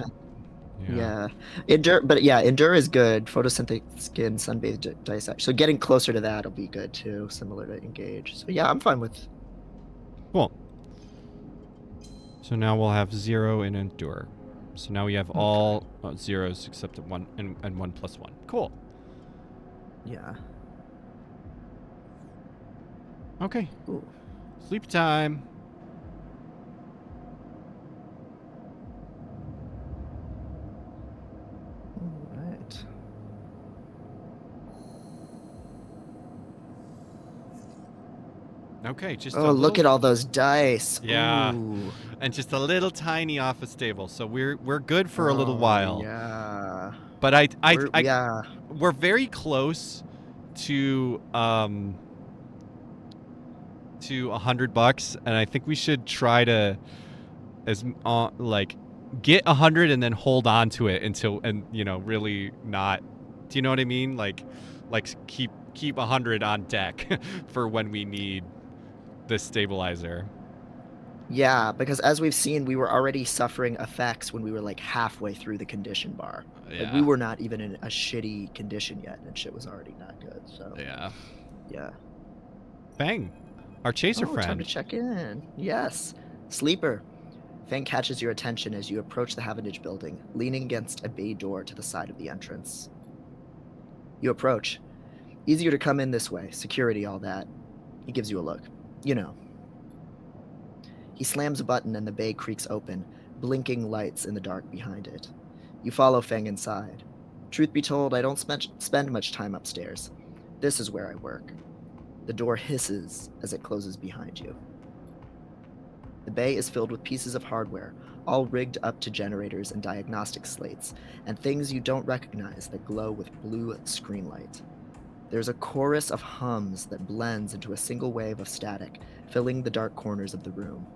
B: Yeah. Endure is good. Photosynthetic skin, sunbathed dice action. So getting closer to that will be good too, similar to engage. So yeah, I'm fine with.
A: Cool. So now we'll have 0 and endure. So now we have
B: Okay.
A: all zeros except 1 and 1 plus 1. Cool.
B: Yeah.
A: Okay.
B: Ooh.
A: Sleep time.
B: All right.
A: Okay, just
B: Oh, look at all those dice.
A: Yeah.
B: Ooh.
A: And just a little tiny office table. So we're good for a little
B: Oh,
A: while.
B: yeah.
A: But
B: Yeah.
A: we're very close to $100, and I think we should try to like get 100 and then hold on to it until, and really not. Do you know what I mean? Like keep 100 on deck for when we need this stabilizer.
B: Yeah, because as we've seen, we were already suffering effects when we were like halfway through the condition bar. Like we
A: Yeah.
B: were not even in a shitty condition yet, and shit was already not good. So
A: Yeah.
B: yeah.
A: Fang, our chaser
B: Oh, time to
A: friend.
B: check in. Yes. Sleeper. Fang catches your attention as you approach the Havenage building, leaning against a bay door to the side of the entrance. You approach. Easier to come in this way, security, all that. He gives you a look. You know. He slams a button and the bay creaks open, blinking lights in the dark behind it. You follow Feng inside. Truth be told, I don't spend much time upstairs. This is where I work. The door hisses as it closes behind you. The bay is filled with pieces of hardware, all rigged up to generators and diagnostic slates, and things you don't recognize that glow with blue screen light. There's a chorus of hums that blends into a single wave of static, filling the dark corners of the room.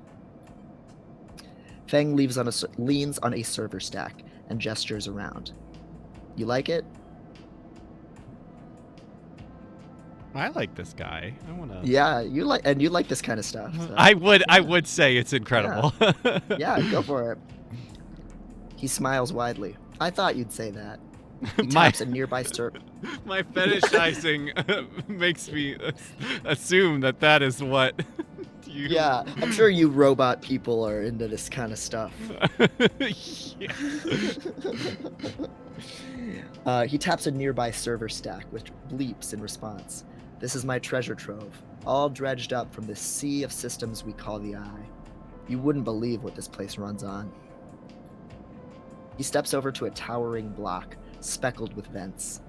B: Feng leans on a server stack and gestures around. You like it?
A: I like this guy. I want to.
B: Yeah, you like this kind of stuff. So.
A: I would say it's incredible.
B: Yeah, go for it. He smiles widely. I thought you'd say that. He
A: my
B: taps a nearby server.
A: my fetishizing makes me assume that is what you.
B: Yeah, I'm sure you robot people are into this kind of stuff. He taps a nearby server stack, which bleeps in response. This is my treasure trove, all dredged up from the sea of systems we call the Eye. You wouldn't believe what this place runs on. He steps over to a towering block, speckled with vents.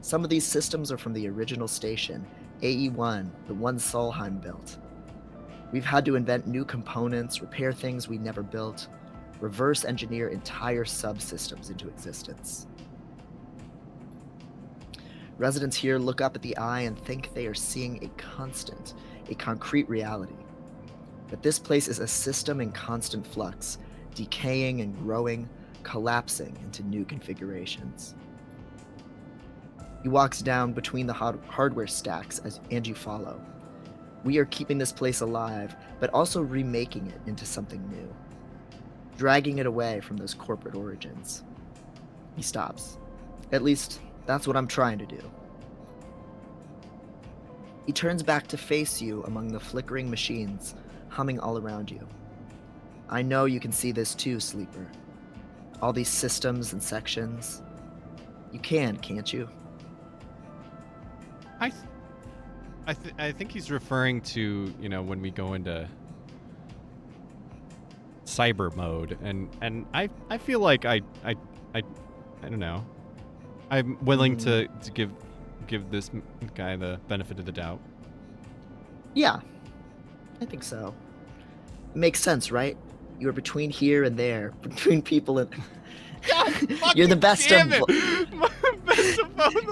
B: Some of these systems are from the original station, AE-1, the one Solheim built. We've had to invent new components, repair things we never built, reverse engineer entire subsystems into existence. Residents here look up at the Eye and think they are seeing a concrete reality. But this place is a system in constant flux, decaying and growing, collapsing into new configurations. He walks down between the hardware stacks and you follow. We are keeping this place alive, but also remaking it into something new, dragging it away from those corporate origins. He stops. At least, that's what I'm trying to do. He turns back to face you among the flickering machines, humming all around you. I know you can see this too, Sleeper. All these systems and sections. You can't you?
A: I think he's referring to, when we go into cyber mode, and I feel like I don't know. I'm willing to give this guy the benefit of the doubt.
B: Yeah, I think so. Makes sense, right? You're between here and there, between people and.
A: God,
B: you're the best of.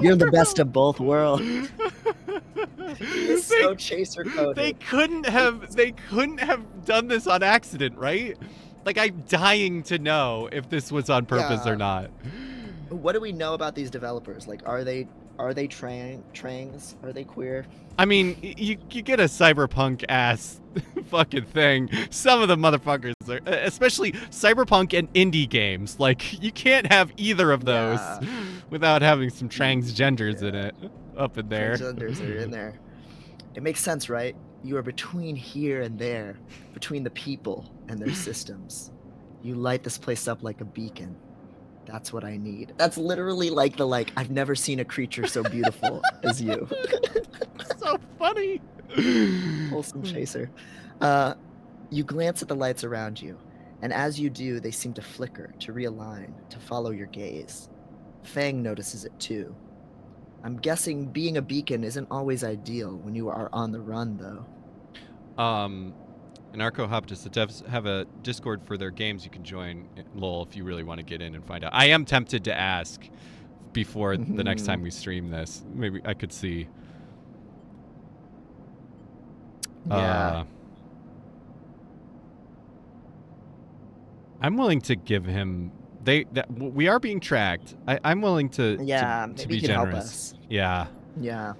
B: You're the best of both worlds. He's so chaser coded.
A: They couldn't have done this on accident, right? Like, I'm dying to know if this was on purpose or not.
B: What do we know about these developers? Like, are they trangs? Are they queer?
A: I mean, you get a cyberpunk ass fucking thing. Some of the motherfuckers are, especially cyberpunk and indie games. Like, you can't have either of those without having some transgenders in it, up in there.
B: Transgenders are in there. It makes sense, right? You are between here and there, between the people and their systems. You light this place up like a beacon. That's what I need. That's literally like I've never seen a creature so beautiful as you.
A: So funny.
B: Wholesome chaser. You glance at the lights around you, and as you do, they seem to flicker, to realign, to follow your gaze. Fang notices it too. I'm guessing being a beacon isn't always ideal when you are on the run, though.
A: Anarcho Hoptus, the devs have a Discord for their games you can join, lol, if you really want to get in and find out. I am tempted to ask before the next time we stream this. Maybe I could see.
B: Yeah.
A: I'm willing to give him. We are being tracked. I'm willing to.
B: Yeah,
A: to
B: maybe
A: be
B: you can
A: generous.
B: help us.
A: Yeah.
B: Yeah.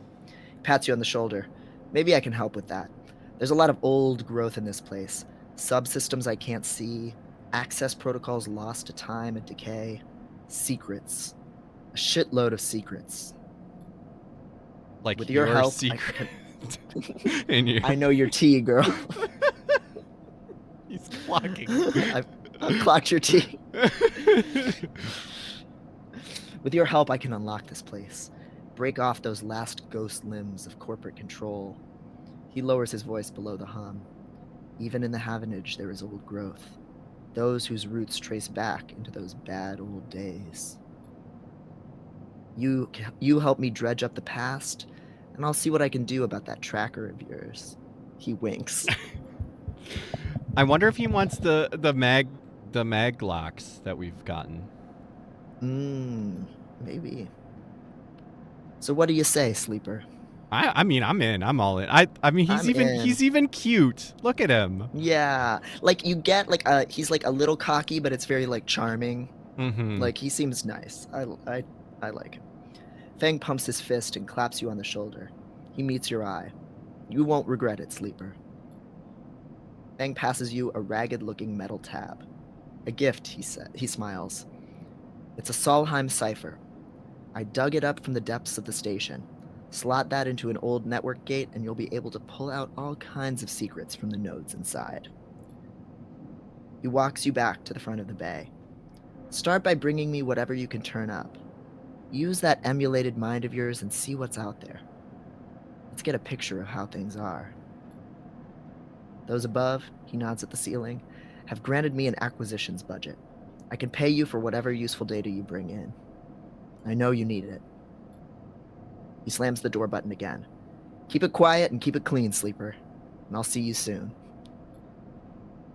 B: Pats you on the shoulder. Maybe I can help with that. There's a lot of old growth in this place. Subsystems I can't see, access protocols lost to time and decay, secrets. A shitload of secrets.
A: Like
B: with your help,
A: secret.
B: I know your tea, girl.
A: He's clocking.
B: I've clocked your tea. With your help, I can unlock this place. Break off those last ghost limbs of corporate control. He lowers his voice below the hum. Even in the Havenage, there is old growth. Those whose roots trace back into those bad old days. You help me dredge up the past, and I'll see what I can do about that tracker of yours. He winks.
A: I wonder if he wants the mag locks that we've gotten.
B: Maybe. So what do you say, Sleeper?
A: I mean, I'm in. I'm all in. I mean, he's even cute. Look at him.
B: Yeah, like you get he's like a little cocky, but it's very like charming. Like he seems nice. I like him. Fang pumps his fist and claps you on the shoulder. He meets your eye. You won't regret it, Sleeper. Fang passes you a ragged-looking metal tab. A gift, he smiles. It's a Solheim cipher. I dug it up from the depths of the station. Slot that into an old network gate, and you'll be able to pull out all kinds of secrets from the nodes inside. He walks you back to the front of the bay. Start by bringing me whatever you can turn up. Use that emulated mind of yours and see what's out there. Let's get a picture of how things are. Those above, he nods at the ceiling, have granted me an acquisitions budget. I can pay you for whatever useful data you bring in. I know you need it. He slams the door button again. Keep it quiet and keep it clean, Sleeper, and I'll see you soon.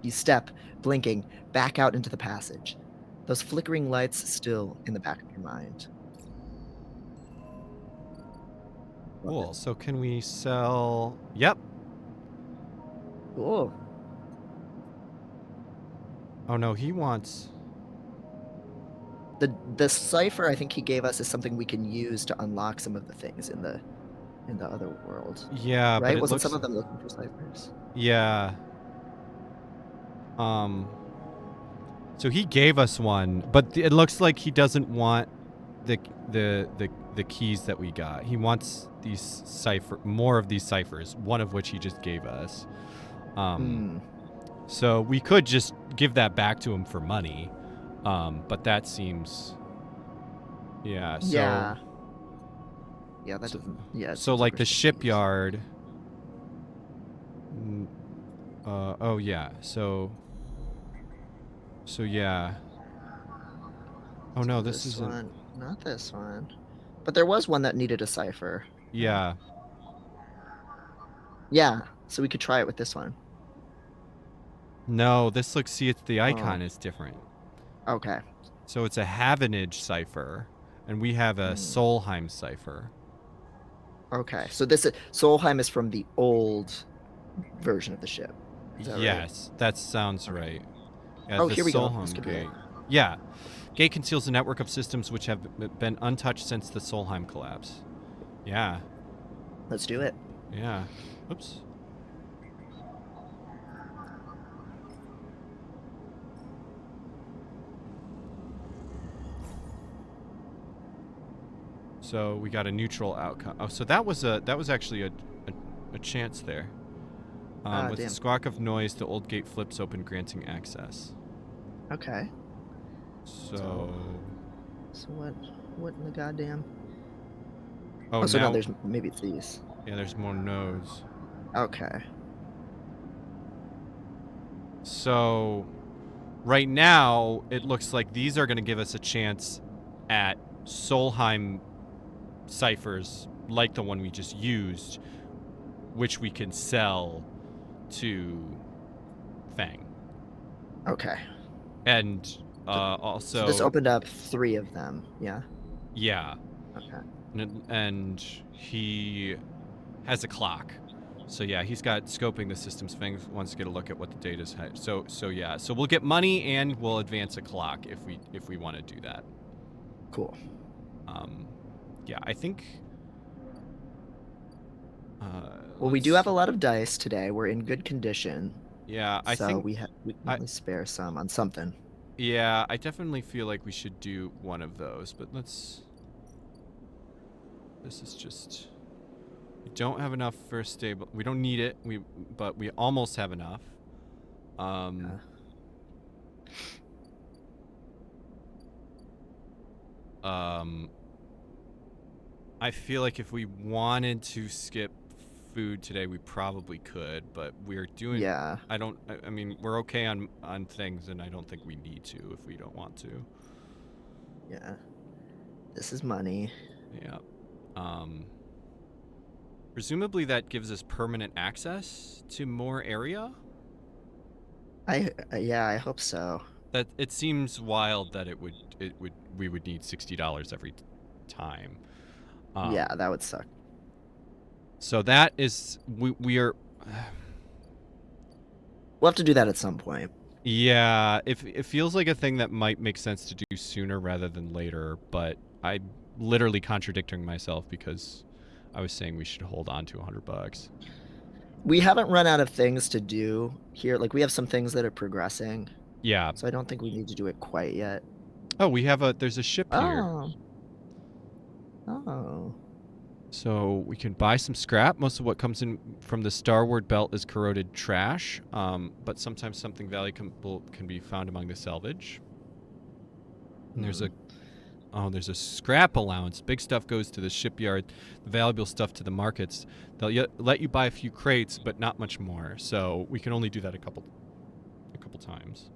B: You step, blinking, back out into the passage, those flickering lights still in the back of your mind.
A: Cool. So can we sell? Yep.
B: Cool.
A: Oh no, he wants.
B: The cipher I think he gave us is something we can use to unlock some of the things in the other world.
A: Yeah,
B: right?
A: but
B: Wasn't some of them looking for ciphers?
A: Yeah. So he gave us one, but it looks like he doesn't want the keys that we got. He wants more of these ciphers, one of which he just gave us. So we could just give that back to him for money. But that seems, yeah. So,
B: yeah. Yeah, that doesn't. Yeah.
A: So like the shipyard. Oh yeah. So yeah. Oh no, this isn't.
B: One. Not this one. But there was one that needed a cipher.
A: Yeah.
B: Yeah. So we could try it with this one.
A: No, this looks. See, it's the icon is different.
B: Okay.
A: So it's a Havenage cipher, and we have a Solheim cipher.
B: Okay, so this Solheim is from the old version of the ship.
A: Yes,
B: right?
A: That sounds right. Yeah,
B: oh, here we go.
A: Gate. Yeah. Gate conceals a network of systems which have been untouched since the Solheim collapse. Yeah.
B: Let's do it.
A: Yeah. Oops. So we got a neutral outcome. Oh, so that was actually a chance there. With a
B: Damn.
A: squawk of noise, the old gate flips open, granting access.
B: Okay.
A: So...
B: So what in the goddamn?
A: Oh,
B: Oh, so now
A: now...
B: there's maybe it's these.
A: Yeah, there's more nodes.
B: Okay.
A: So... Right now, it looks like these are going to give us a chance at Solheim ciphers like the one we just used, which we can sell to Fang.
B: Okay.
A: And
B: So this
A: also,
B: opened up 3 of them. Yeah.
A: yeah,
B: Okay.
A: and he has a clock. So yeah, he's got scoping the systems. Fang wants to get a look at what the data's. So yeah, so we'll get money and we'll advance a clock if we want to do that.
B: Cool.
A: Yeah, I think.
B: Well, we do have a lot of dice today. We're in good condition.
A: Yeah, I
B: So
A: think
B: we can at least spare some on something.
A: Yeah, I definitely feel like we should do one of those, but let's... This is just... We don't have enough for a stable... We don't need it, but we almost have enough. I feel like if we wanted to skip food today, we probably could, but we're doing...
B: Yeah.
A: I mean, we're okay on things, and I don't think we need to if we don't want to.
B: Yeah. This is money.
A: Yeah. Presumably that gives us permanent access to more area?
B: Yeah, I hope so.
A: That it seems wild that we would need $60 every time.
B: Yeah, that would suck.
A: So that is we are
B: We'll have to do that at some point.
A: Yeah, it feels like a thing that might make sense to do sooner rather than later, but I'm literally contradicting myself because I was saying we should hold on to $100.
B: We haven't run out of things to do here. Like, we have some things that are progressing.
A: Yeah.
B: So I don't think we need to do it quite yet.
A: Oh, there's a ship here.
B: Oh.
A: So we can buy some scrap. Most of what comes in from the Starward Belt is corroded trash, but sometimes something valuable can be found among the salvage. And there's a scrap allowance. Big stuff goes to the shipyard, the valuable stuff to the markets. They'll let you buy a few crates, but not much more. So we can only do that a couple times.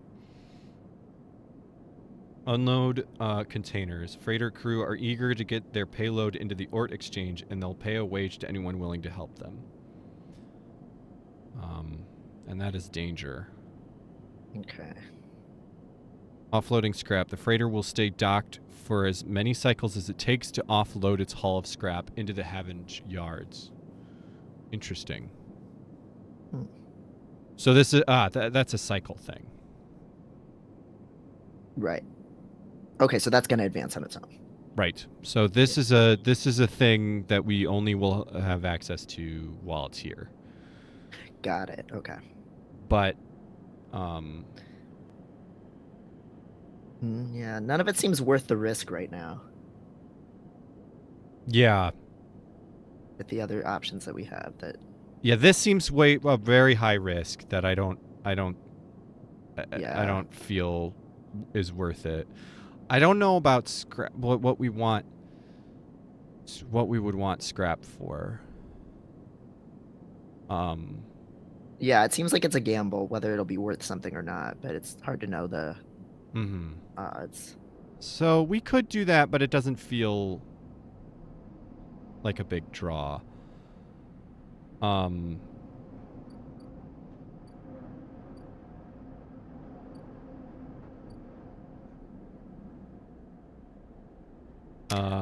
A: Unload containers. Freighter crew are eager to get their payload into the Ort exchange, and they'll pay a wage to anyone willing to help them. And that is danger.
B: Okay.
A: Offloading scrap. The freighter will stay docked for as many cycles as it takes to offload its haul of scrap into the Havenge yards. Interesting. So this is that's a cycle thing.
B: Right. Okay, so that's going to advance on its own.
A: Right. So this is a thing that we only will have access to while it's here.
B: Got it. Okay.
A: But
B: yeah, none of it seems worth the risk right now.
A: Yeah.
B: With the other options that we have,
A: yeah, this seems very high risk that I don't feel is worth it. I don't know about scrap. What we want. What we would want scrap for.
B: Yeah, it seems like it's a gamble whether it'll be worth something or not, but it's hard to know the odds.
A: So we could do that, but it doesn't feel like a big draw.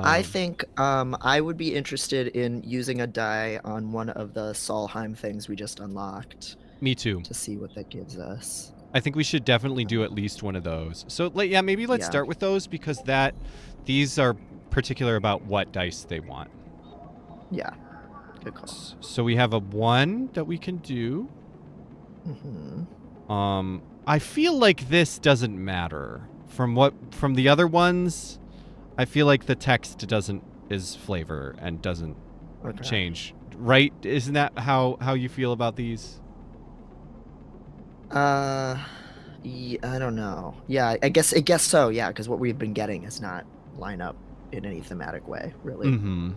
B: I think I would be interested in using a die on one of the Solheim things we just unlocked.
A: Me too.
B: To see what that gives us.
A: I think we should definitely do at least one of those. So, yeah, maybe let's start with those because these are particular about what dice they want.
B: Yeah. Good call.
A: So we have a 1 that we can do. I feel like this doesn't matter. From the other ones, I feel like the text is flavor and doesn't change. Right? Isn't that how you feel about these?
B: Uh, I don't know. Yeah, I guess so. Yeah, because what we've been getting is not line up in any thematic way, really.
A: Mm-hmm.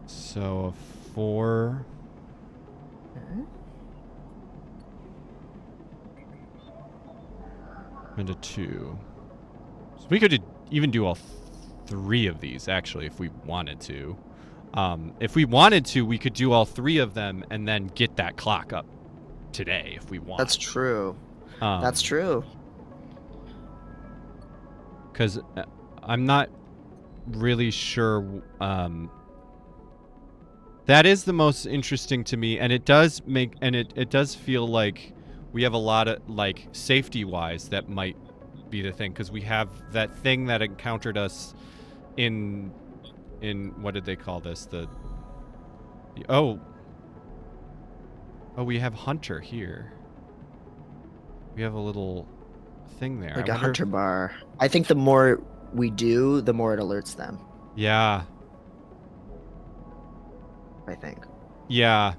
A: So a 4
B: Okay.
A: and a 2. So we could even do all 3 of these, actually, if we wanted to. If we wanted to, we could do all 3 of them and then get that clock up today if we want.
B: That's true. That's true.
A: Because I'm not really sure. That is the most interesting to me, and it does make, and it does feel like we have a lot of, like, safety wise, that might be the thing, because we have that thing that encountered us in what did they call this, oh, we have Hunter here. We have a little thing there.
B: Like a hunter bar. I think the more we do, the more it alerts them.
A: Yeah.
B: I think.
A: Yeah,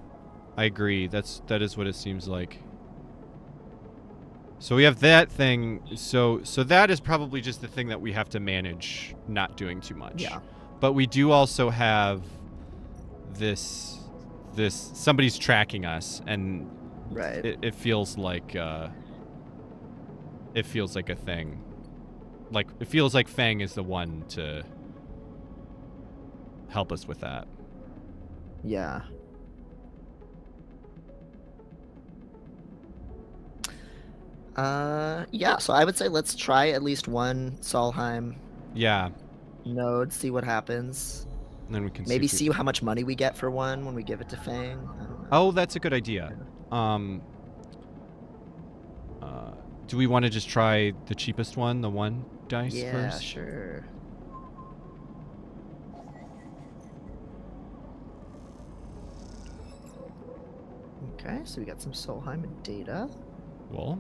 A: I agree. That is what it seems like. So we have that thing. So that is probably just the thing that we have to manage not doing too much.
B: Yeah.
A: But we do also have this somebody's tracking us, and
B: Right.
A: it feels like a thing. Like, it feels like Fang is the one to help us with that.
B: Yeah. Yeah, so I would say let's try at least one Solheim
A: Yeah.
B: node, see what happens.
A: And then we can
B: Maybe
A: see
B: see how much money we get for one when we give it to Fang. I don't know.
A: Oh, that's a good idea. Do we want to just try the cheapest one, the 1 dice
B: Yeah,
A: first?
B: sure. Okay, so we got some Solheim and data.
A: Cool.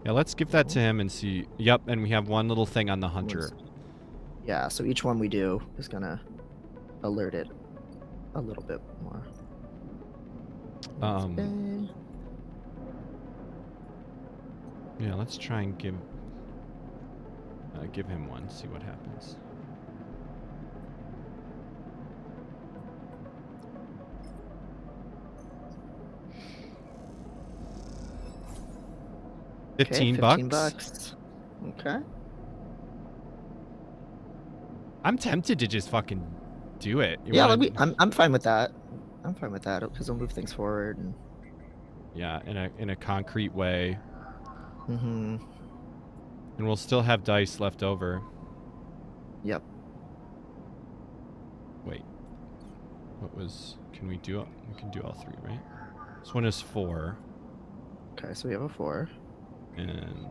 A: Yeah, let's give that to him and see. Yep, and we have one little thing on the Hunter.
B: Yeah, so each one we do is gonna alert it a little bit more.
A: Yeah, let's try and give him one, see what happens.
B: Okay,
A: 15
B: bucks. Okay.
A: I'm tempted to just fucking do it.
B: I'm fine with that. I'm fine with that because it'll move things forward. And...
A: Yeah, in a concrete way.
B: Mm-hmm.
A: And we'll still have dice left over.
B: Yep.
A: Wait. What was... Can we do it? We can do all 3, right? This one is 4.
B: Okay, so we have a 4.
A: And...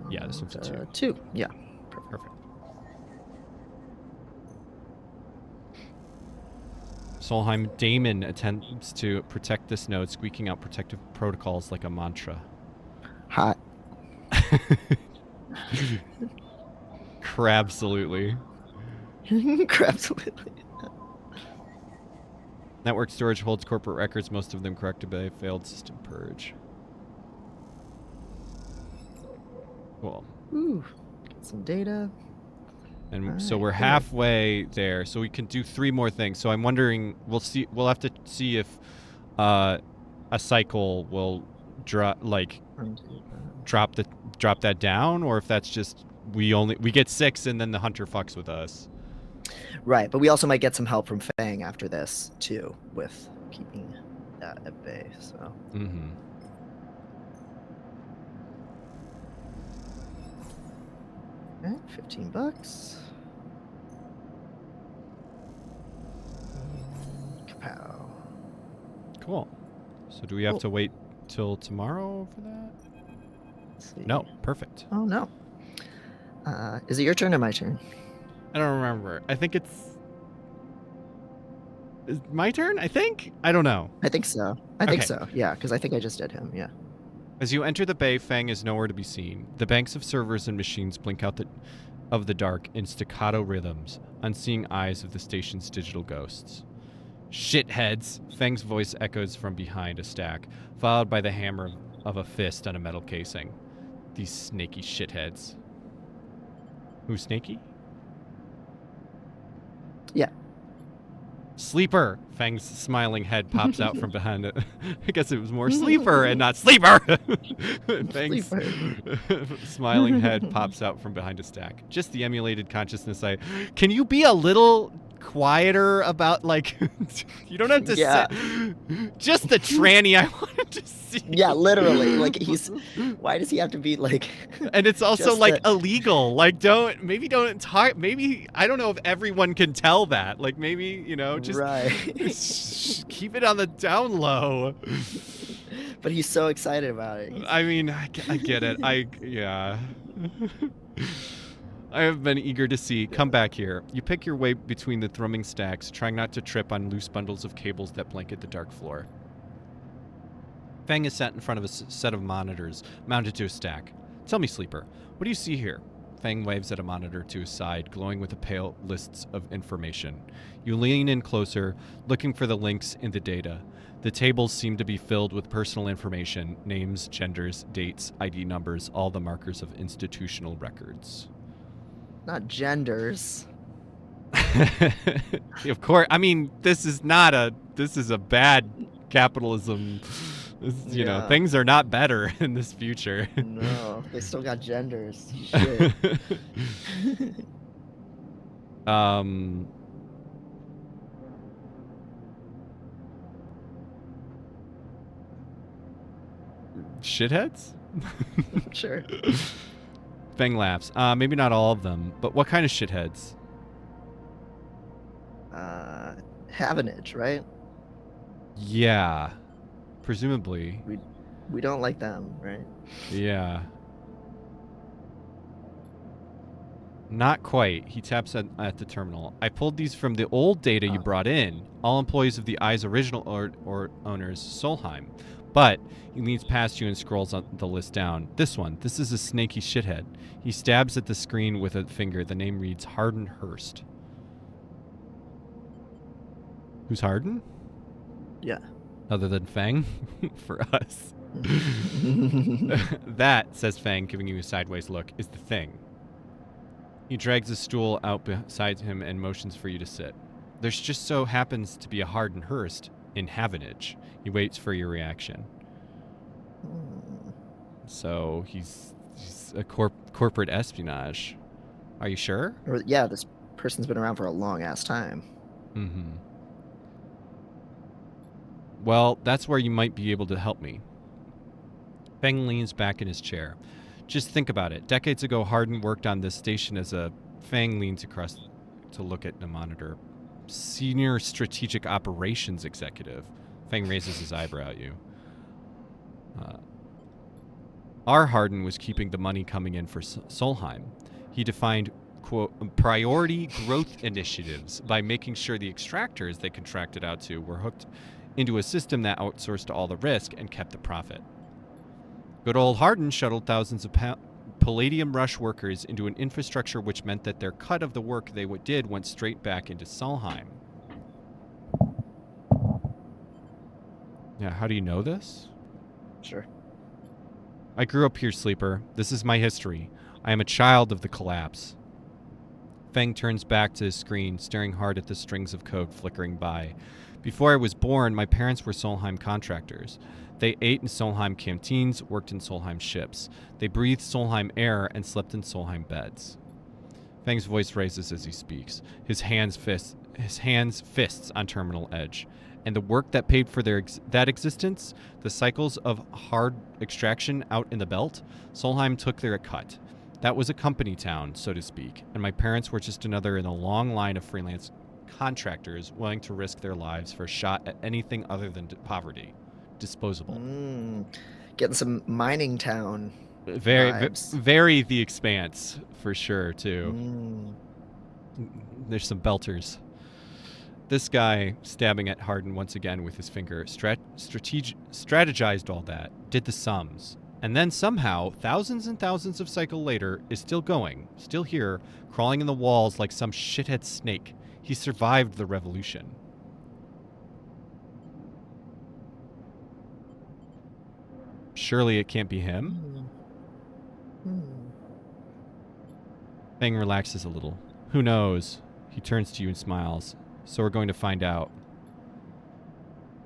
A: yeah, this one's a 2.
B: 2. Yeah.
A: Perfect. Solheim Damon attempts to protect this node, squeaking out protective protocols like a mantra.
B: Hot.
A: Crabsolutely.
B: Crabsolutely.
A: Network storage holds corporate records, most of them corrected by a failed system purge. Cool.
B: Ooh, get some data.
A: And so we're halfway there, so we can do 3 more things. So I'm wondering, we'll have to see if a cycle will drop that down, or if that's just we get 6 and then the Hunter fucks with us.
B: Right, but we also might get some help from Fang after this too, with keeping that at bay. So.
A: Mm-hmm.
B: Okay, 15 bucks. Kapow.
A: Cool. So do we have to wait till tomorrow for that?
B: Let's see.
A: No, perfect.
B: Oh no. Is it your turn or my turn?
A: I don't remember. I think it's my turn, I think? I don't know.
B: I think so. I think so, yeah, because I think I just did him, yeah.
A: As you enter the bay, Fang is nowhere to be seen. The banks of servers and machines blink out of the dark in staccato rhythms, unseeing eyes of the station's digital ghosts. Shitheads. Feng's voice echoes from behind a stack, followed by the hammer of a fist on a metal casing. These snaky shitheads. Who's snaky?
B: Yeah.
A: Sleeper. Fang's smiling head pops out from behind it. I guess it was more sleeper and not sleeper. Fang's smiling head pops out from behind a stack. Just the emulated consciousness. Can you be a little quieter about, like, you don't have to
B: Yeah.
A: say, just the tranny I wanted to see.
B: Yeah, literally. Like, why does he have to be like?
A: And it's also
B: just
A: like illegal. Like, don't talk. Maybe, I don't know if everyone can tell that. Like, maybe, just
B: right.
A: keep it on the down low.
B: But he's so excited about it.
A: I mean, I get it. Yeah. I have been eager to see. Come back here. You pick your way between the thrumming stacks, trying not to trip on loose bundles of cables that blanket the dark floor. Fang is sat in front of a set of monitors, mounted to a stack. Tell me, Sleeper, what do you see here? Fang waves at a monitor to his side, glowing with a pale lists of information. You lean in closer, looking for the links in the data. The tables seem to be filled with personal information, names, genders, dates, ID numbers, all the markers of institutional records.
B: Not genders.
A: Of course. I mean, this is a bad capitalism. Things are not better in this future.
B: No, they still got genders. Shit.
A: Shitheads?
B: Sure.
A: Fang laughs. Maybe not all of them, but what kind of shitheads?
B: Havenage, right?
A: Yeah. Presumably.
B: We don't like them, right?
A: Yeah. Not quite. He taps at the terminal. I pulled these from the old data you brought in. All employees of the Eye's original or owners, Solheim. But he leans past you and scrolls on the list down. This is a snaky shithead. He stabs at the screen with a finger. The name reads Harden Hurst. Who's Harden?
B: Yeah.
A: Other than Fang? For us. That, says Fang, giving you a sideways look, is the thing. He drags a stool out beside him and motions for you to sit. There's just so happens to be a Harden Hurst in Havenage. He waits for your reaction. So he's a corporate espionage. Are you sure?
B: Yeah, this person's been around for a long ass time.
A: Mm-hmm. Well, that's where you might be able to help me. Feng leans back in his chair. Just think about it. Decades ago, Harden worked on this station as a... Fang leans across to look at the monitor. Senior Strategic Operations Executive. Fang raises his eyebrow at you. Our Harden was keeping the money coming in for Solheim. He defined, quote, priority growth initiatives by making sure the extractors they contracted out to were hooked into a system that outsourced all the risk and kept the profit. Good old Harden shuttled thousands of Palladium Rush workers into an infrastructure which meant that their cut of the work they did went straight back into Solheim. Yeah, how do you know this?
B: Sure.
A: I grew up here, Sleeper. This is my history. I am a child of the collapse. Feng turns back to his screen, staring hard at the strings of code flickering by. Before I was born, my parents were Solheim contractors. They ate in Solheim canteens, worked in Solheim ships. They breathed Solheim air and slept in Solheim beds. Feng's voice raises as he speaks, his hands fists on terminal edge. And the work that paid for that existence, the cycles of hard extraction out in the belt, Solheim took their cut. That was a company town, so to speak, and my parents were just another in a long line of freelance contractors willing to risk their lives for a shot at anything other than poverty. Disposable.
B: Getting some mining town
A: vibes. Very The Expanse, for sure, too. There's some belters. This guy, stabbing at Harden once again with his finger, strategized all that, did the sums, and then somehow, thousands and thousands of cycles later, is still going, still here, crawling in the walls like some shithead snake. He survived the revolution. Surely it can't be him?
B: Hmm. Hmm.
A: Feng relaxes a little. Who knows? He turns to you and smiles. So we're going to find out.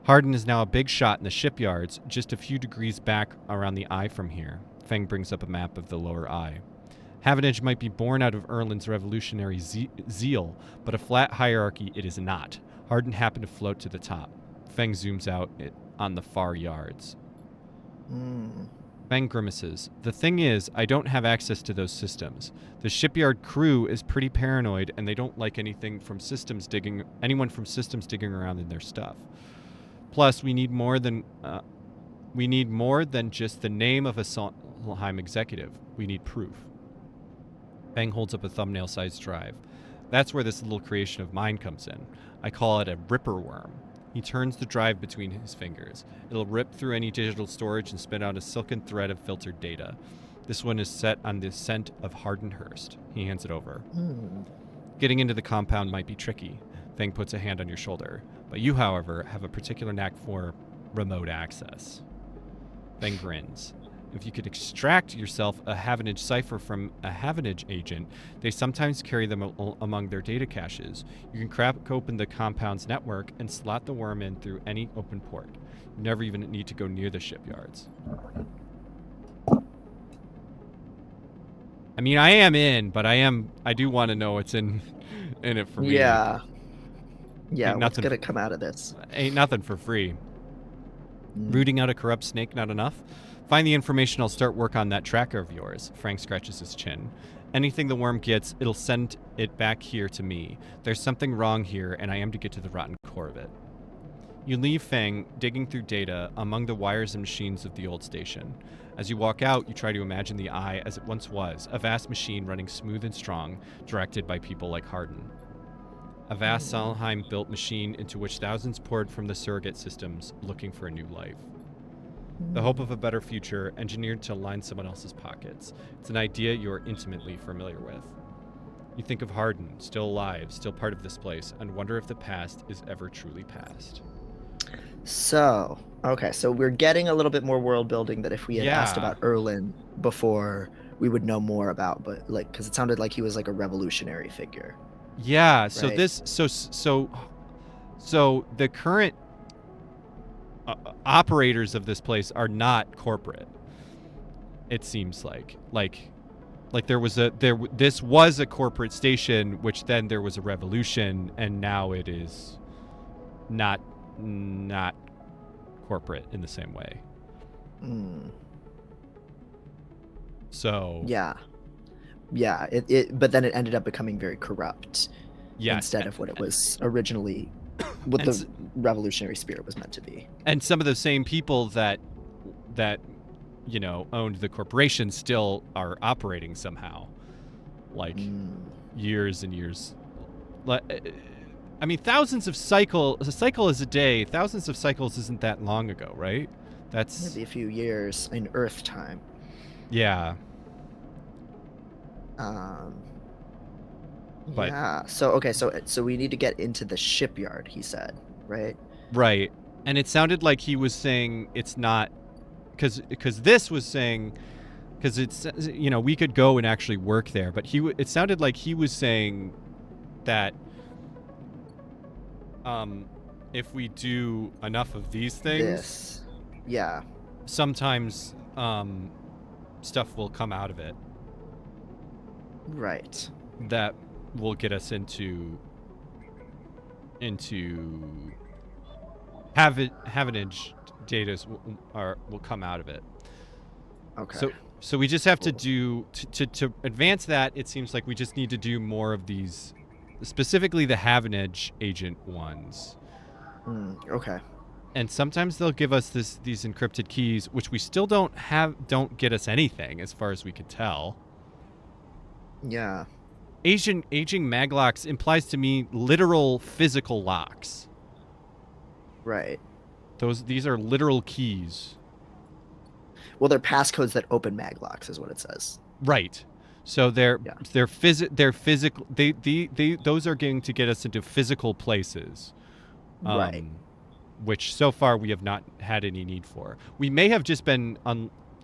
A: Hardin is now a big shot in the shipyards, just a few degrees back around the eye from here. Feng brings up a map of the lower eye. Havenage might be born out of Erlin's revolutionary zeal, but a flat hierarchy it is not. Hardin happened to float to the top. Feng zooms out on the far yards.
B: Hmm.
A: Feng grimaces. The thing is, I don't have access to those systems. The shipyard crew is pretty paranoid, and they don't like anyone from systems digging around in their stuff. Plus, we need more than just the name of a Solheim executive. We need proof. Feng holds up a thumbnail-sized drive. That's where this little creation of mine comes in. I call it a ripper worm. He turns the drive between his fingers. It'll rip through any digital storage and spit out a silken thread of filtered data. This one is set on the scent of Hardenhurst. He hands it over.
B: Hmm.
A: Getting into the compound might be tricky. Feng puts a hand on your shoulder. But you, however, have a particular knack for remote access. Feng grins. If you could extract yourself a Havenage cipher from a Havenage agent, they sometimes carry them among their data caches. You can crack open the compound's network and slot the worm in through any open port. You never even need to go near the shipyards. I mean, I am in, but I do want to know what's in it for me.
B: Yeah. Yeah,
A: Ain't
B: what's
A: nothing-
B: gonna come out of this?
A: Ain't nothing for free.
B: Mm.
A: Rooting out a corrupt snake not enough? Find the information, I'll start work on that tracker of yours. Frank scratches his chin. Anything the worm gets, it'll send it back here to me. There's something wrong here, and I am to get to the rotten core of it. You leave Feng digging through data among the wires and machines of the old station. As you walk out, you try to imagine the eye as it once was, a vast machine running smooth and strong, directed by people like Hardin. A vast Solheim-built machine into which thousands poured from the surrogate systems, looking for a new life. The hope of a better future, engineered to line someone else's pockets. It's an idea you are intimately familiar with. You think of Hardin, still alive, still part of this place, and wonder if the past is ever truly past.
B: So, okay, so we're getting a little bit more world building that if we had asked
A: Yeah.
B: about Erlin before, we would know more about, but like, because it sounded like he was like a revolutionary figure.
A: Yeah, so
B: Right.
A: this so the current operators of this place are not corporate. It seems like this was a corporate station, which then there was a revolution, and now it is not corporate in the same way.
B: Mm.
A: So
B: Yeah. But then it ended up becoming very corrupt
A: yeah,
B: instead of what it was originally, what
A: and
B: the revolutionary spirit was meant to be.
A: and some of the same people that owned the corporation still are operating somehow, like years and years. I mean, thousands of cycles. A cycle is a day. Thousands of cycles isn't that long ago, right? That's
B: Maybe a few years in Earth time.
A: yeah. But-
B: Yeah. So okay. So we need to get into the shipyard. He said, right?
A: Right. And it sounded like he was saying it's not because this was saying because it's we could go and actually work there, but it sounded like he was saying that if we do enough of these things,
B: Yeah.
A: sometimes stuff will come out of it
B: Right.
A: that will get us into Havenage data will come out of it.
B: Okay.
A: So we just have to
B: Cool.
A: do to advance that. It seems like we just need to do more of these, specifically the Havenage agent ones.
B: Okay.
A: And sometimes they'll give us these encrypted keys, which we still don't get us anything as far as we can tell.
B: Yeah.
A: Aging maglocks implies to me literal physical locks.
B: Right.
A: These are literal keys.
B: Well, they're passcodes that open maglocks, is what it says.
A: Right. So they're physical. Those are going to get us into physical places.
B: Right.
A: which so far we have not had any need for. We may have just been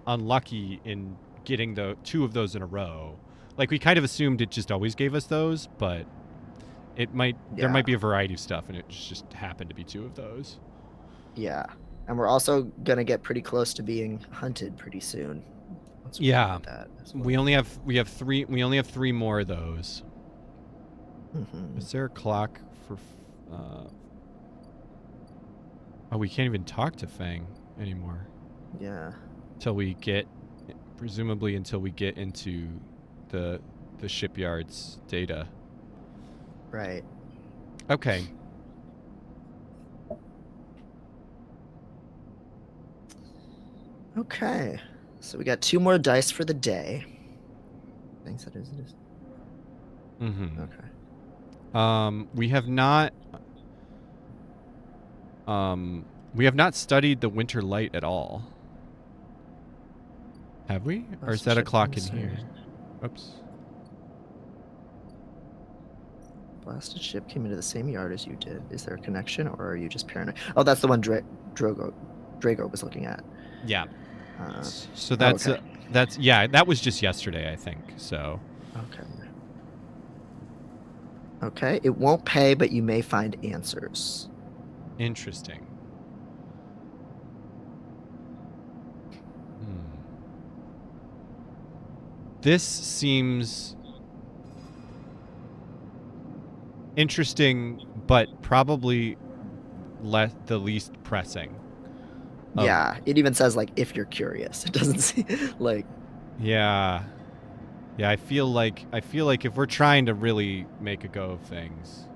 A: unlucky in getting the 2 of those in a row. Like, we kind of assumed it just always gave us those, but there
B: Yeah.
A: might be a variety of stuff, and it just happened to be 2 of those.
B: Yeah. And we're also gonna get pretty close to being hunted pretty soon. Let's
A: Yeah,
B: that as well.
A: we only have 3 more of those.
B: Mm-hmm.
A: Is there a clock for? Oh, we can't even talk to Fang anymore.
B: Yeah.
A: Presumably until we get into the shipyard's data.
B: Right.
A: Okay.
B: Okay. So we got 2 more dice for the day. Thanks. That is.
A: Mm-hmm.
B: Okay.
A: We have not. We have not studied the winter light at all. Have we? Or is that a clock in here? Oops.
B: Blasted ship came into the same yard as you did. Is there a connection, or are you just paranoid? Oh, that's the one Drago was looking at.
A: Yeah. So
B: okay.
A: that was just yesterday, I think. So.
B: Okay. Okay. It won't pay, but you may find answers.
A: Interesting. This seems interesting, but probably the least pressing.
B: Yeah, it even says like if you're curious. It doesn't say like.
A: Yeah. Yeah, I feel like if we're trying to really make a go of things.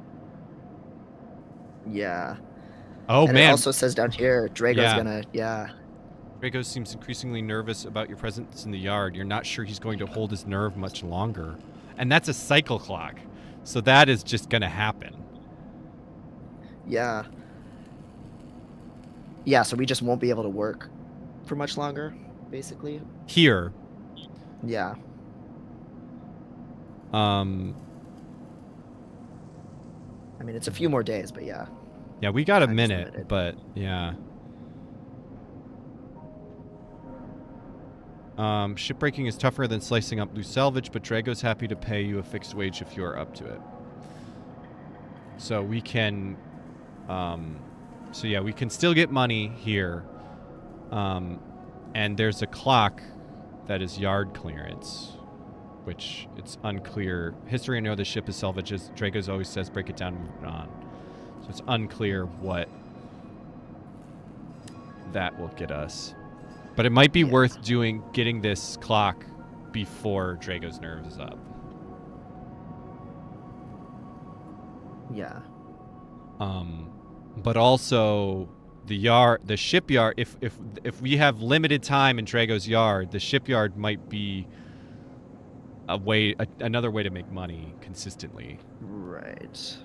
B: Yeah.
A: Oh,
B: and
A: man.
B: It also says down here, Drago's gonna.
A: Drago seems increasingly nervous about your presence in the yard. You're not sure he's going to hold his nerve much longer. And that's a cycle clock. So that is just going to happen.
B: Yeah. Yeah, so we just won't be able to work for much longer, basically.
A: Here.
B: Yeah.
A: I
B: mean, it's a few more days, but yeah.
A: Yeah, we got a minute, but yeah. Shipbreaking is tougher than slicing up loose salvage, but Drago's happy to pay you a fixed wage if you're up to it. So we can, so yeah, we can still get money here. And there's a clock that is yard clearance, which it's unclear. History, I know the ship is salvages. Drago's always says break it down and move it on. So it's unclear what that will get us. But it might be worth getting this clock before Drago's nerves is up.
B: Yeah.
A: But also the shipyard, if we have limited time in Drago's yard, the shipyard might be another way to make money consistently.
B: Right.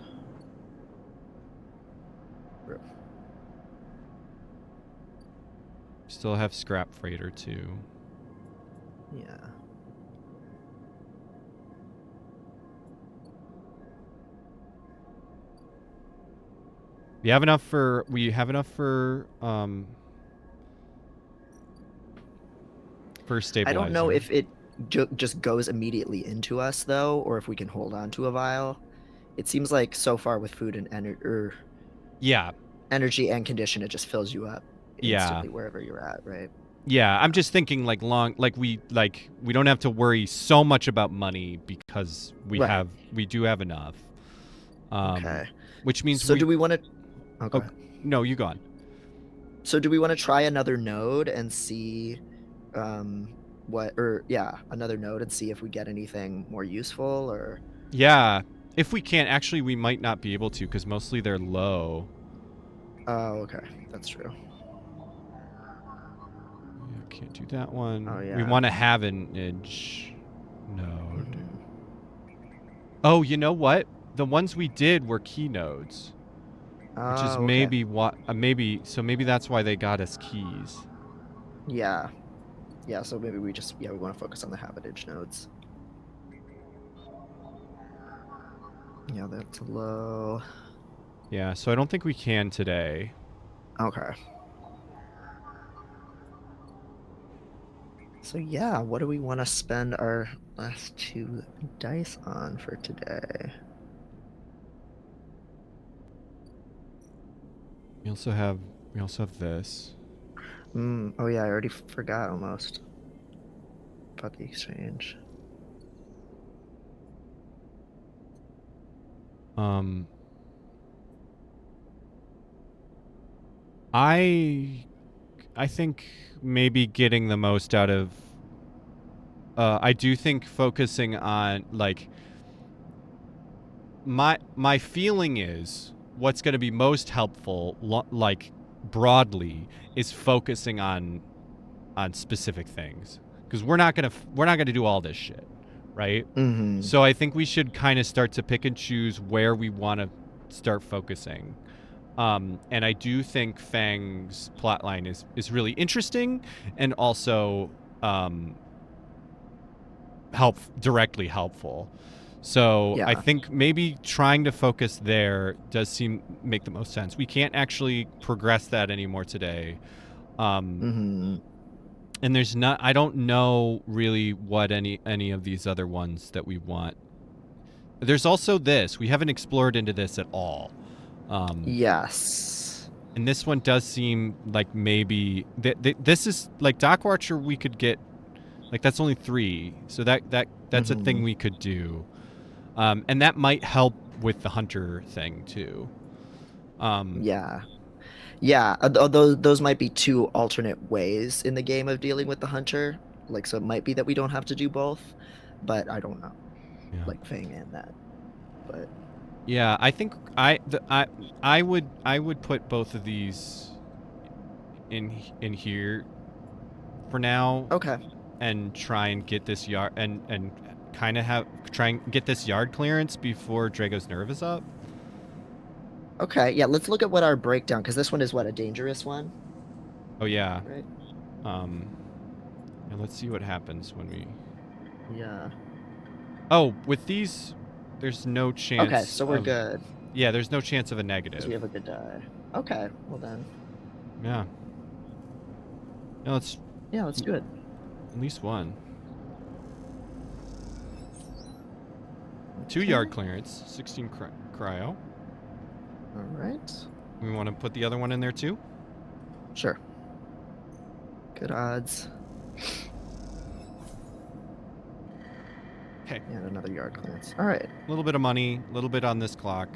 A: Still have scrap freighter too.
B: Yeah.
A: We have enough for stabilizer.
B: I don't know if it just goes immediately into us though, or if we can hold on to a vial. It seems like so far with food and energy and condition, it just fills you up instantly wherever you're at, right?
A: Yeah, I'm just thinking we don't have to worry so much about money because we do have enough.
B: Okay.
A: Which means
B: do we want to?
A: Oh, no, you go on.
B: So do we want to try another node and see, another node and see if we get anything more useful or?
A: Yeah, if we can. Actually, we might not be able to because mostly they're low.
B: Oh, okay, that's true.
A: Can't do that one.
B: Oh, yeah.
A: We want to have an edge node. Oh, you know what? The ones we did were key nodes. Which is maybe so maybe that's why they got us keys.
B: Yeah. Yeah, so maybe we want to focus on the habitage nodes. Yeah, that's low.
A: Yeah, so I don't think we can today.
B: Okay. So yeah, what do we want to spend our last 2 dice on for today?
A: We also have this.
B: Oh yeah, I already forgot almost about the exchange.
A: I think maybe getting the most out of I do think focusing on like my feeling is what's going to be most helpful like broadly is focusing on specific things because we're not going to do all this shit, right?
B: Mm-hmm.
A: So I think we should kind of start to pick and choose where we want to start focusing. And I do think Fang's plotline is really interesting and also directly helpful. So I
B: Yeah.
A: think maybe trying to focus there does make the most sense. We can't actually progress that anymore today.
B: Mm-hmm.
A: And there's not I don't know really what any of these other ones that we want. There's also this. We haven't explored into this at all.
B: Yes.
A: And this one does seem like maybe this is like Dock Watcher we could get like that's only 3. So that's a thing
B: Mm-hmm.
A: we could do. And that might help with the hunter thing too.
B: Yeah. Yeah. Although those might be 2 alternate ways in the game of dealing with the hunter. Like, so it might be that we don't have to do both, but I don't know.
A: Yeah.
B: Like Fang and that. But
A: Yeah, I think I would put both of these in here for now
B: okay.
A: and try and get this yard and kind of try and get this yard clearance before Drago's nerve is up.
B: Okay. Yeah, let's look at what our breakdown, because this one is what, a dangerous one?
A: Oh yeah.
B: Right?
A: And let's see what happens when we.
B: Yeah.
A: Oh, with these, there's no chance.
B: Okay, so we're good.
A: Yeah, there's no chance of a
B: Because
A: negative.
B: we have a good die. Okay, well then.
A: Yeah. No, let's.
B: Yeah, let's do it.
A: At least one. 2
B: Okay.
A: yard clearance, 16 cryo.
B: All right.
A: We want to put the other one in there too?
B: Sure. Good odds.
A: Okay.
B: And another yard clearance. All right.
A: A little bit of money, a little bit on this clock.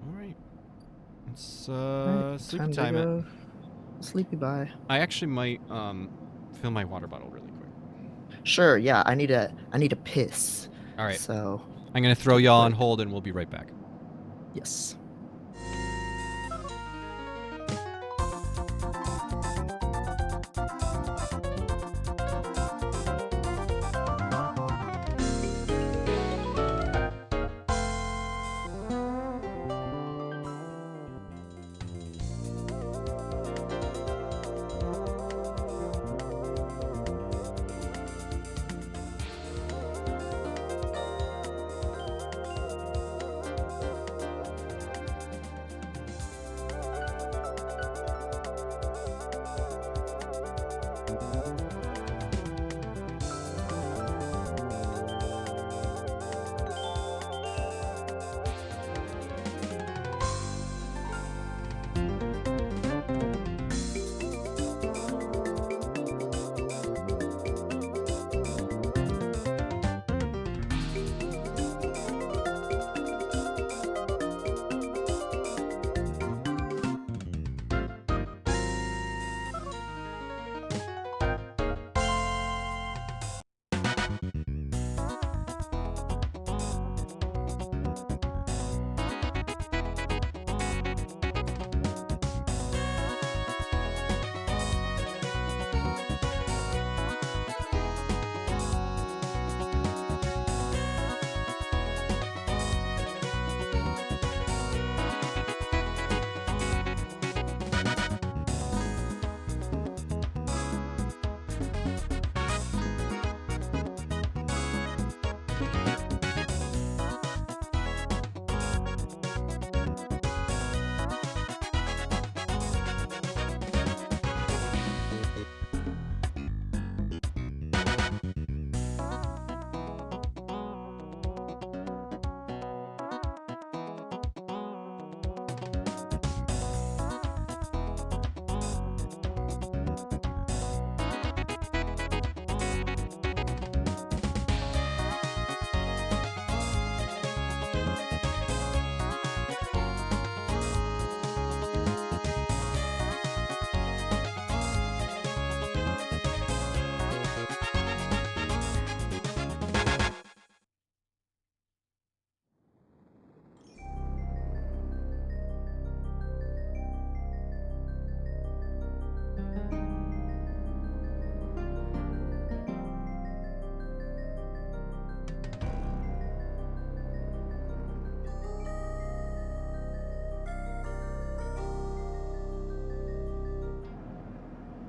A: All right. It's sleepy time.
B: Go. Sleepy bye.
A: I actually might fill my water bottle really quick.
B: Sure, yeah, I need to piss.
A: All right.
B: So
A: I'm going to throw y'all on hold and we'll be right back.
B: yes.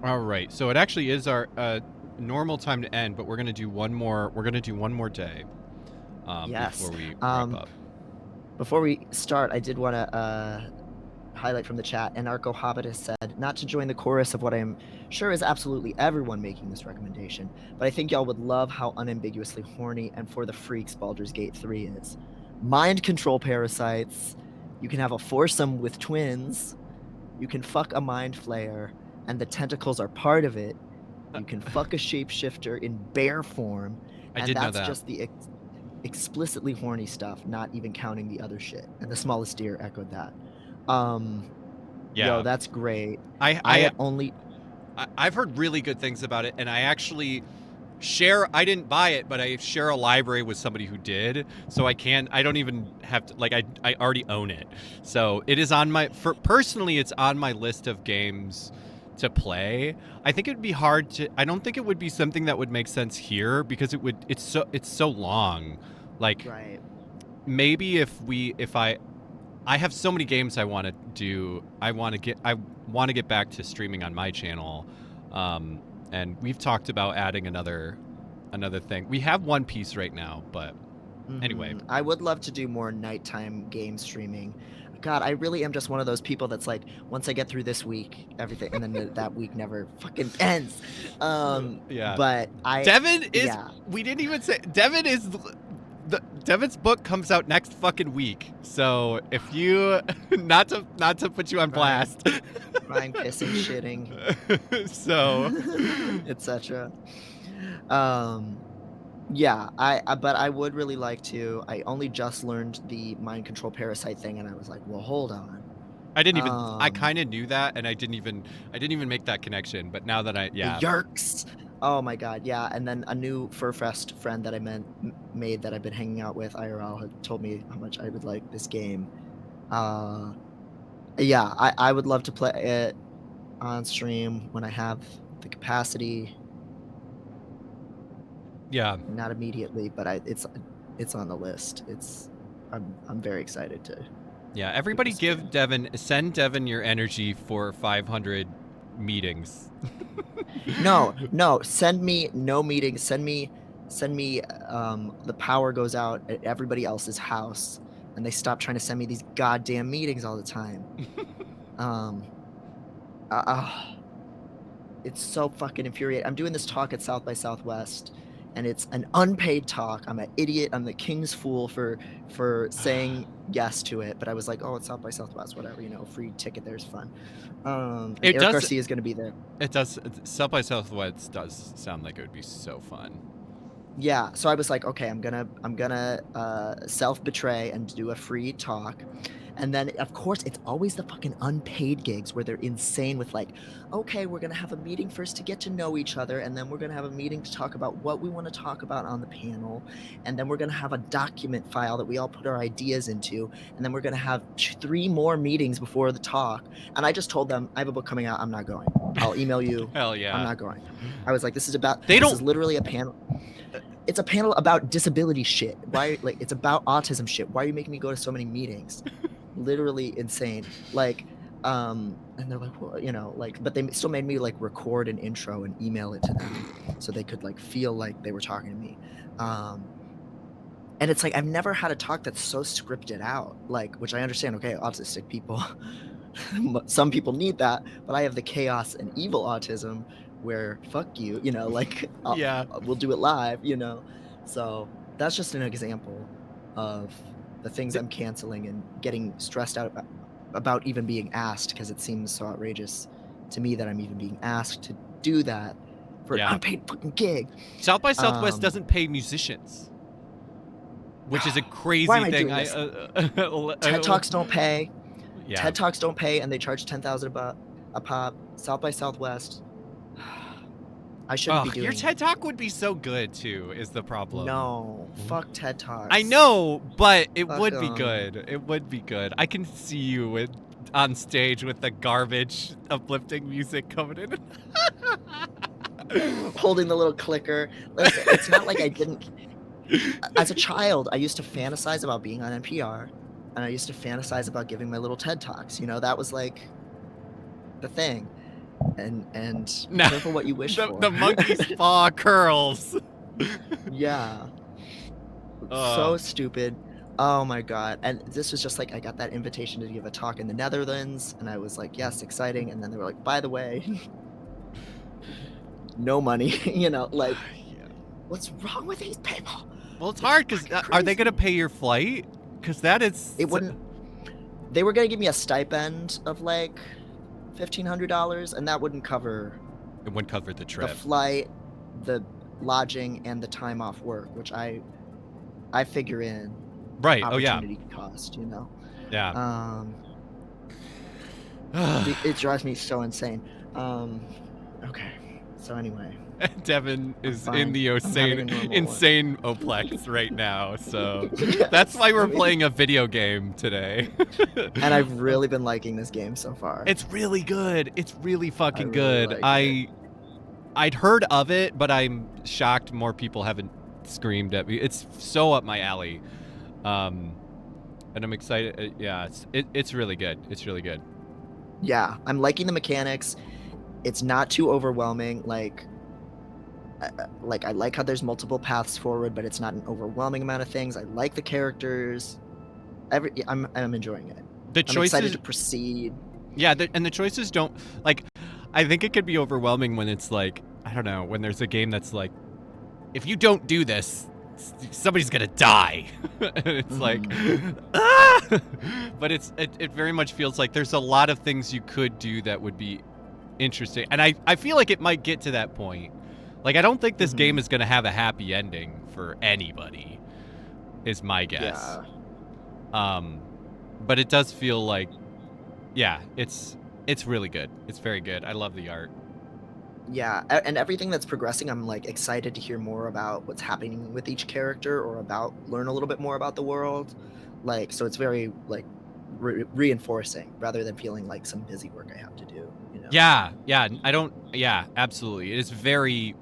A: All right. So it actually is our normal time to end, but we're gonna do one more. We're gonna do one more day
B: Yes.
A: before we wrap up.
B: Before we start, I did want to highlight from the chat. Anarcho Hobbit has said, not to join the chorus of what I'm sure is absolutely everyone making this recommendation, but I think y'all would love how unambiguously horny and for the freaks Baldur's Gate 3 is. Mind control parasites. You can have a foursome with twins. You can fuck a mind flayer, and the tentacles are part of it. You can fuck a shapeshifter in bear form,
A: I
B: and
A: did know
B: that's
A: that.
B: just the explicitly horny stuff, not even counting the other shit. And the smallest deer echoed that.
A: Yeah.
B: Yo, that's great.
A: I've heard really good things about it, and I actually I didn't buy it, but I share a library with somebody who did, so I don't even have to, like, I already own it. So it is on personally, it's on my list of games to play. I think it'd be hard to, I don't think it would be something that would make sense here, because it's so long. Like,
B: right.
A: maybe if I have so many games I want to do. I want to get back to streaming on my channel. And we've talked about adding another thing. We have One Piece right now, but anyway.
B: I would love to do more nighttime game streaming. God, I really am just one of those people that's like, once I get through this week, everything, and then that week never fucking ends.
A: Yeah.
B: But
A: Devin is. We didn't even say Devin is. Devin's book comes out next fucking week. So if you not to put you on blast.
B: Crying, pissing, shitting.
A: So
B: etc. Yeah, but I would really like to. I only just learned the mind control parasite thing, and I was like, well, hold on.
A: I didn't even. I kind of knew that, and I didn't even make that connection. But now that
B: the yerks. Oh my god, yeah. And then a new Furfest friend that I made that I've been hanging out with IRL had told me how much I would like this game. Yeah, I would love to play it on stream when I have the capacity.
A: Yeah.
B: Not immediately, but it's on the list. I'm very excited to.
A: Yeah, everybody send Devin your energy for 500 meetings.
B: No, send me no meetings. Send me the power goes out at everybody else's house, and they stop trying to send me these goddamn meetings all the time. It's so fucking infuriating. I'm doing this talk at South by Southwest, and it's an unpaid talk. I'm an idiot. I'm the king's fool for saying yes to it. But I was like, oh, it's South by Southwest, whatever, free ticket there's fun. Eric Garcia is going to be there.
A: It does. South by Southwest does sound like it would be so fun.
B: Yeah, so I was like, okay, I'm gonna self-betray and do a free talk. And then, of course, it's always the fucking unpaid gigs where they're insane with like, okay, we're going to have a meeting first to get to know each other, and then we're going to have a meeting to talk about what we want to talk about on the panel, and then we're going to have a document file that we all put our ideas into, and then we're going to have 3 more meetings before the talk. And I just told them, I have a book coming out, I'm not going. I'll email you.
A: Hell yeah.
B: I'm not going. I was like, this is literally a panel. It's a panel about disability shit. Why? Like, it's about autism shit. Why are you making me go to so many meetings? Literally insane. Like, and they're like, well, but they still made me like record an intro and email it to them so they could like feel like they were talking to me. And it's like, I've never had a talk that's so scripted out, like, which I understand. Okay, autistic people, some people need that, but I have the chaos and evil autism where fuck you, like, we'll do it live, so that's just an example of the things I'm canceling and getting stressed out about even being asked, because it seems so outrageous to me that I'm even being asked to do that for an unpaid fucking gig.
A: South by Southwest doesn't pay musicians, which is a crazy thing.
B: TED Talks don't pay.
A: Yeah.
B: TED Talks don't pay, and they charge $10,000 a pop. South by Southwest. I shouldn't be doing.
A: Your TED Talk would be so good too, is the problem.
B: No, fuck TED Talks.
A: I know, but it would be good. It would be good. I can see you on stage with the garbage uplifting music coming in.
B: Holding the little clicker. Listen, it's not like I didn't. As a child, I used to fantasize about being on NPR, and I used to fantasize about giving my little TED Talks. That was like the thing. and be
A: No,
B: careful what you wish for.
A: the monkey's paw curls.
B: Yeah. So
A: Oh,
B: stupid. Oh my god. And this was just like I got that invitation to give a talk in the Netherlands, and I was like, yes, exciting. And then they were like, by the way, no money. Like,
A: yeah.
B: what's wrong with these people?
A: Well, it's
B: They're
A: hard because
B: fucking
A: are they
B: crazy.
A: gonna pay your flight? Because that
B: It
A: is.
B: wouldn't They were gonna give me a stipend of like $1,500, and that wouldn't cover
A: It wouldn't cover the
B: the
A: trip.
B: flight, the lodging, and the time off work, which I figure in
A: Right. Oh yeah.
B: opportunity cost,
A: Yeah.
B: It drives me so insane. Okay. So anyway,
A: Devin
B: I'm
A: is in
B: fine.
A: the
B: I'm having a normal
A: insane oplex right now, so
B: Yes,
A: that's why we're
B: I mean,
A: playing a video game today.
B: and I've really been liking this game so far.
A: It's really good. It's really
B: I
A: fucking
B: really
A: good.
B: like it.
A: I'd heard of it, but I'm shocked more people haven't screamed at me. It's so up my alley, and I'm excited. Yeah, it's really good. It's really good.
B: Yeah, I'm liking the mechanics. It's not too overwhelming. Like I like how there's multiple paths forward, but it's not an overwhelming amount of things. I like the characters. I'm enjoying it.
A: The
B: I'm excited
A: choices,
B: to proceed.
A: yeah, and the choices don't like. I think it could be overwhelming when it's like, I don't know, when there's a game that's like, if you don't do this, somebody's gonna die. And it's like, ah! But it very much feels like there's a lot of things you could do that would be interesting, and I feel like it might get to that point. Like, I don't think this game is gonna have a happy ending for anybody, is my guess.
B: Yeah.
A: But it does feel like, yeah, it's really good. It's very good. I love the art.
B: Yeah, and everything that's progressing, I'm like excited to hear more about what's happening with each character, or learn a little bit more about the world. Like, so it's very like reinforcing rather than feeling like some busy work I have to do.
A: Yeah, yeah, absolutely. It is very,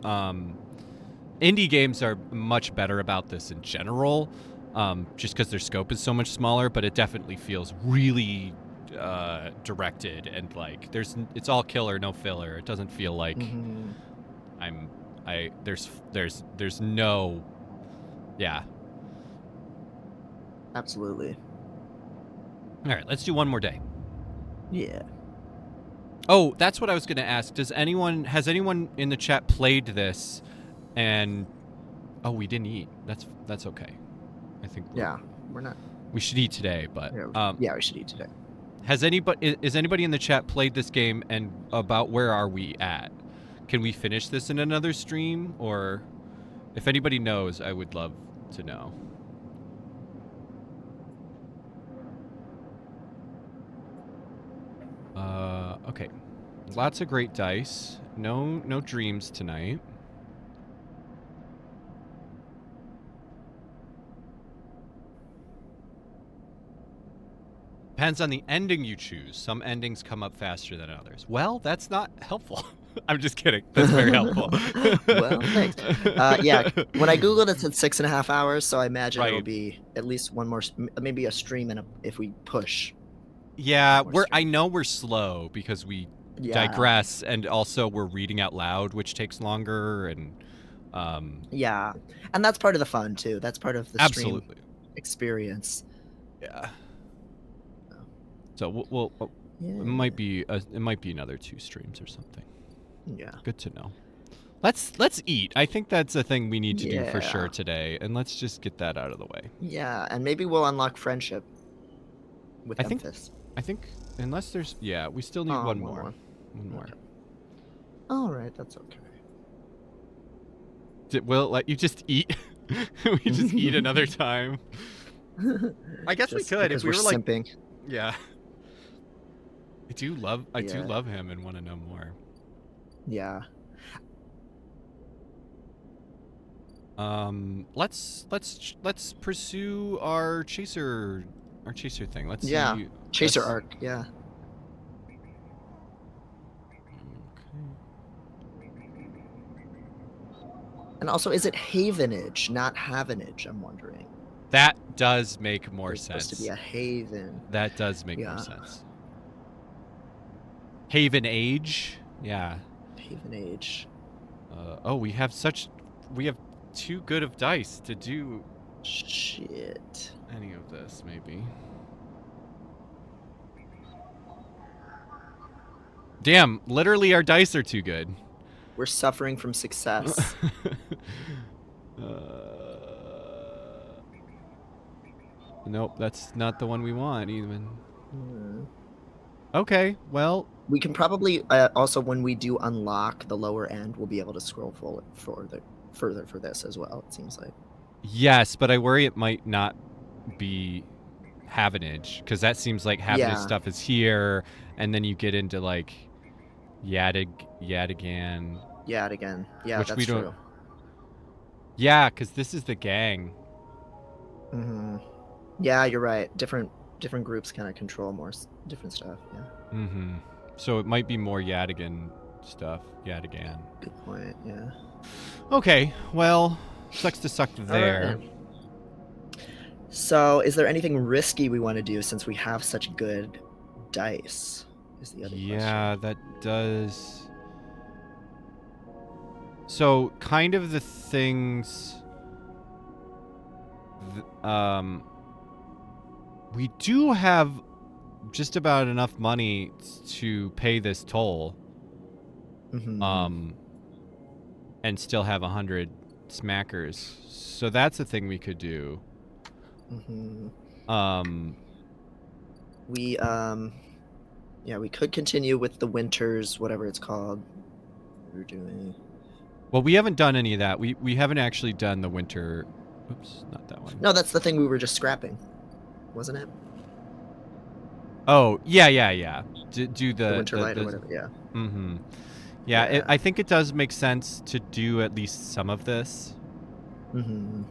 A: indie games are much better about this in general, just because their scope is so much smaller, but it definitely feels really directed, and like it's all killer, no filler. It doesn't feel like there's no, yeah.
B: Absolutely.
A: All right, let's do one more day.
B: Yeah.
A: Oh, that's what I was going to ask. Has anyone in the chat played this? And oh, we didn't eat. That's okay. I think
B: we're not.
A: We should eat today, but
B: yeah, we should eat today.
A: Is anybody in the chat played this game, and about where are we at? Can we finish this in another stream, or if anybody knows, I would love to know. Okay. Lots of great dice. No dreams tonight. Depends on the ending you choose. Some endings come up faster than others. Well, that's not helpful. I'm just kidding. That's very helpful.
B: Well, thanks. Yeah, when I googled it, it said 6.5 hours, so I imagine it'll be at least one more, maybe a stream, if we push.
A: Yeah, I know we're slow because we digress, and also we're reading out loud, which takes longer, and
B: yeah, and that's part of the fun too. That's part of the stream experience.
A: Yeah. So we'll it might be another 2 streams or something.
B: Yeah.
A: Good to know. Let's eat. I think that's a thing we need to do for sure today, and let's just get that out of the way.
B: Yeah, and maybe we'll unlock friendship with Memphis.
A: I think unless there's we still need one more. One more.
B: Okay. All right, that's okay.
A: Will it let you just eat? We just eat another time. I guess we could if we were
B: simping.
A: Yeah. I do love him and want to know more.
B: Yeah.
A: Let's pursue our chaser thing. Let's see.
B: Chaser arc. Yeah. And also, is it havenage, not havenage? I'm wondering.
A: That does make more sense.
B: It's supposed to be a haven.
A: That does make more sense. Haven Age. Yeah.
B: Haven Age.
A: Oh, we have too good of dice to do
B: Shit.
A: any of this, maybe. Damn, literally our dice are too good.
B: We're suffering from success.
A: Nope, that's not the one we want even.
B: Hmm.
A: Okay, well,
B: We can probably also, when we do unlock the lower end, we'll be able to scroll further for this as well. It seems like.
A: yes, but I worry it might not be Havenage, because that seems like Havenage
B: Yeah.
A: stuff is here, and then you get into like Yadigan,
B: Yeah, again. Yeah,
A: which we
B: that's
A: don't.
B: true.
A: Yeah, because this is the gang.
B: Hmm. Yeah, you're right. Different groups kind of control more different stuff. Yeah.
A: Mm-hmm. So it might be more Yadigan stuff. Yadigan.
B: Good point. Yeah.
A: Okay, well, sucks to suck
B: All
A: there.
B: right. So, is there anything risky we want to do since we have such good dice? Is the other
A: Yeah,
B: question.
A: that does. So, kind of the things. We do have just about enough money to pay this toll.
B: Mm-hmm.
A: And still have 100 smackers. So that's a thing we could do.
B: Mm-hmm.
A: Um,
B: Yeah, we could continue with the winters, whatever it's called. We're doing.
A: well, we haven't done any of that. We haven't actually done the winter. Oops, not that one.
B: No, that's the thing we were just scrapping, wasn't it?
A: Oh, yeah. Do
B: The winter light or whatever. Yeah.
A: Mm-hmm. Yeah, I think it does make sense to do at least some of this.
B: Mm-hmm.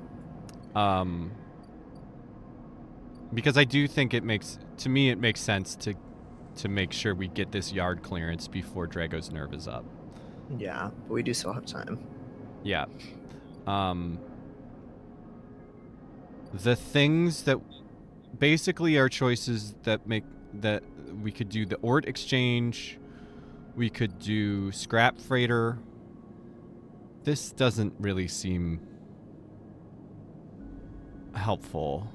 A: Because I do think it makes sense to make sure we get this yard clearance before Drago's nerve is up.
B: Yeah, but we do still have time.
A: Yeah. The things that basically are choices that make that we could do the Ort exchange, we could do scrap freighter. This doesn't really seem helpful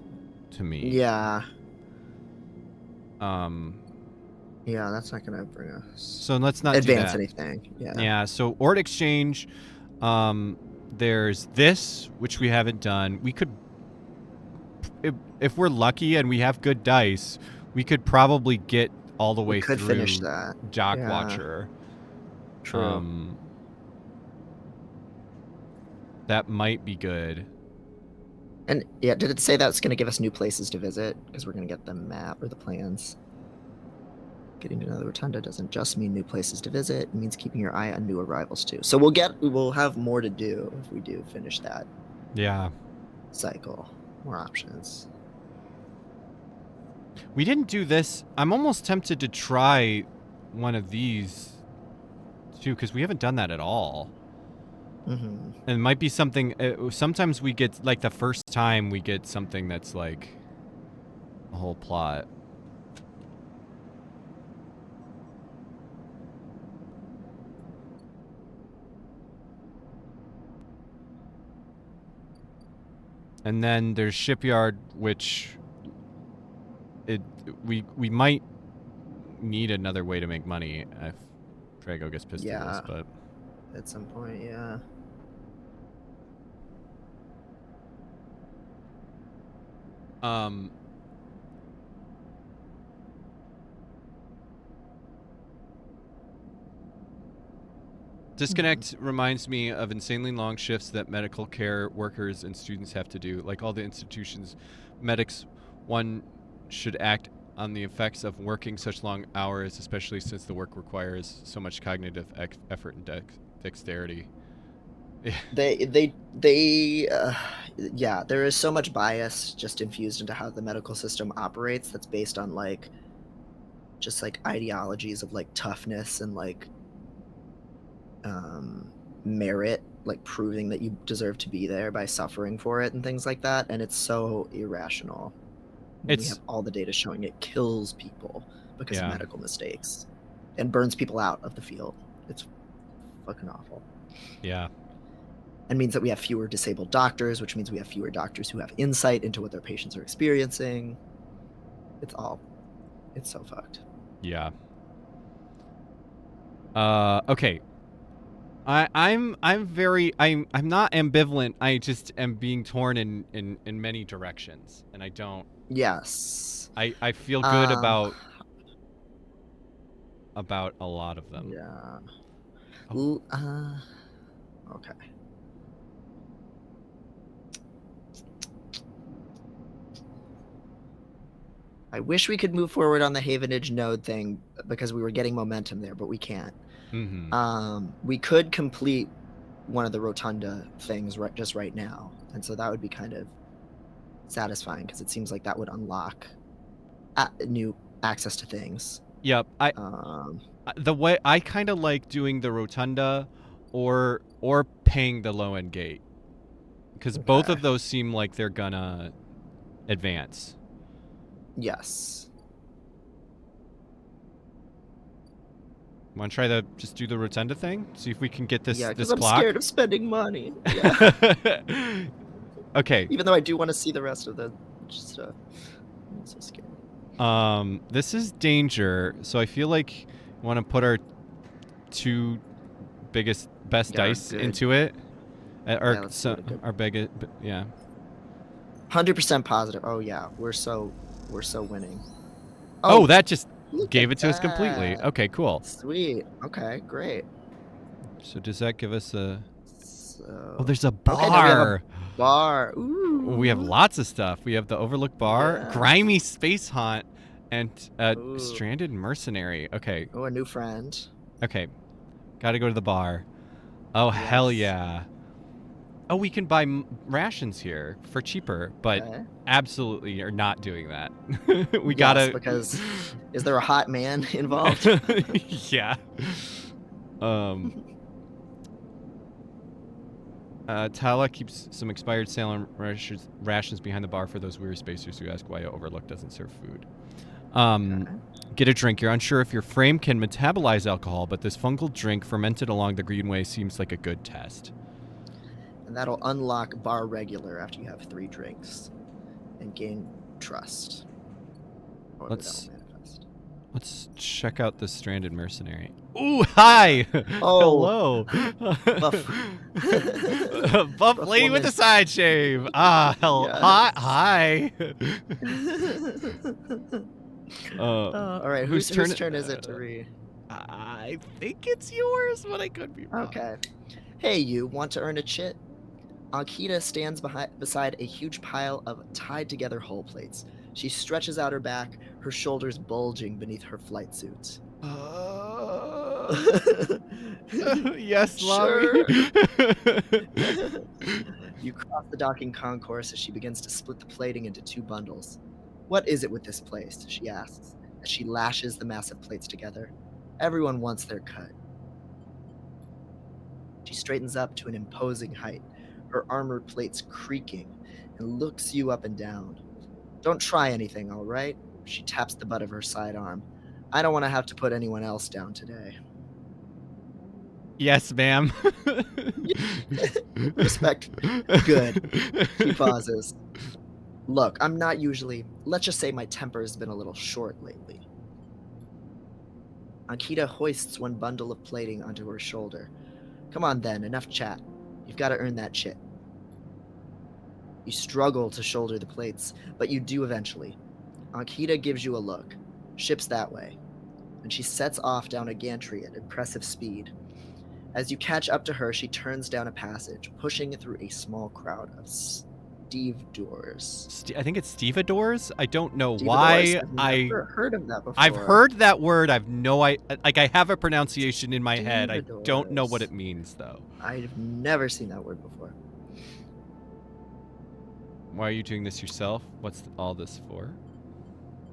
A: to me.
B: Yeah. Yeah, that's not gonna bring us.
A: So let's not
B: advance
A: do that.
B: anything. Yeah.
A: Yeah. So Ort exchange. There's this, which we haven't done. We could, if we're lucky and we have good dice, we could probably get all the way
B: could
A: through
B: finish that.
A: Jock
B: Yeah.
A: Watcher.
B: True.
A: That might be good.
B: And yeah, did it say that's going to give us new places to visit? Because we're going to get the map or the plans. Getting to another rotunda doesn't just mean new places to visit. It means keeping your eye on new arrivals too. So we'll have more to do if we do finish that.
A: Yeah.
B: Cycle. More options.
A: We didn't do this. I'm almost tempted to try one of these too, because we haven't done that at all.
B: Mm-hmm.
A: And it might be something. Sometimes we get, like, the first time we get something that's like a whole plot. And then there's Shipyard, which we might need another way to make money if Drago gets pissed at us, but
B: at some point, yeah.
A: Disconnect reminds me of insanely long shifts that medical care workers and students have to do. Like all the institutions, medics, one should act on the effects of working such long hours, especially since the work requires so much cognitive effort and dexterity.
B: Yeah, there is so much bias just infused into how the medical system operates that's based on like just like ideologies of like toughness and like merit, like proving that you deserve to be there by suffering for it and things like that, and it's so irrational when we have all the data showing it kills people because of medical mistakes. and burns people out of the field. It's fucking awful.
A: Yeah.
B: And means that we have fewer disabled doctors, which means we have fewer doctors who have insight into what their patients are experiencing. It's so fucked.
A: Yeah. Okay. I'm not ambivalent. I just am being torn in many directions, and I don't.
B: Yes.
A: I feel good about a lot of them.
B: Yeah.
A: Oh.
B: Okay. I wish we could move forward on the Havenage node thing because we were getting momentum there, but we can't. We could complete one of the Rotunda things just right now, and so that would be kind of satisfying because it seems like that would unlock new access to things.
A: Yep. The way I kind of like doing the Rotunda or paying the low end gate, because both of those seem like they're gonna advance.
B: Yes.
A: Want to try to just do the Rotunda thing? See if we can get this.
B: Yeah, because
A: I'm
B: scared of spending money. Yeah.
A: Okay.
B: Even though I do want to see the rest of the stuff, I'm so scared.
A: This is danger, so I feel like we want to put our two best dice into it. Our biggest, yeah.
B: 100% positive. Oh yeah, we're so winning.
A: Oh, that just gave it to us completely. Okay, cool.
B: Sweet. Okay, great.
A: So does that give us a? Oh, there's a bar.
B: Okay, now we have a bar. Ooh.
A: We have lots of stuff. We have the Overlook Bar, Grimy Space Haunt, and Stranded Mercenary. Okay.
B: Oh, a new friend.
A: Okay. Got to go to the bar. Oh, yes. Hell yeah. Oh, we can buy rations here for cheaper, but absolutely are not doing that. We gotta.
B: Because is there a hot man involved?
A: Yeah. Tala keeps some expired Salem rations behind the bar for those weary spacers who ask why Overlook doesn't serve food. Get a drink. You're unsure if your frame can metabolize alcohol, but this fungal drink fermented along the Greenway seems like a good test.
B: And that'll unlock bar regular after you have 3 drinks and gain trust. Or
A: let's check out the Stranded Mercenary. Ooh, hi!
B: Oh.
A: Hello.
B: Buff.
A: Buff lady with the side shave. Ah, hell. Yes. Hi.
B: All right, whose turn is it to read?
A: I think it's yours, but I could be wrong.
B: Okay. Hey, you want to earn a chit? Akita stands beside a huge pile of tied-together hull plates. She stretches out her back, her shoulders bulging beneath her flight suit.
A: Yes,
B: sure. You cross the docking concourse as she begins to split the plating into 2 bundles. What is it with this place? She asks, as she lashes the massive plates together. Everyone wants their cut. She straightens up to an imposing height, her armored plates creaking, and looks you up and down. Don't try anything, all right? She taps the butt of her sidearm. I don't want to have to put anyone else down today.
A: Yes, ma'am.
B: Respect. Good. She pauses. Look, I'm not usually... Let's just say my temper has been a little short lately. Akita hoists one bundle of plating onto her shoulder. Come on then, enough chat. You've got to earn that shit. You struggle to shoulder the plates, but you do eventually. Akita gives you a look. Ship's that way. And she sets off down a gantry at impressive speed. As you catch up to her, she turns down a passage, pushing through a small crowd of stevedores.
A: I think it's stevedores? I don't know why.
B: I've never heard of that before.
A: I've heard that word. I've no idea. Like, I have a pronunciation in my head. I don't know what it means, though.
B: I've never seen that word before.
A: Why are you doing this yourself? What's all this for?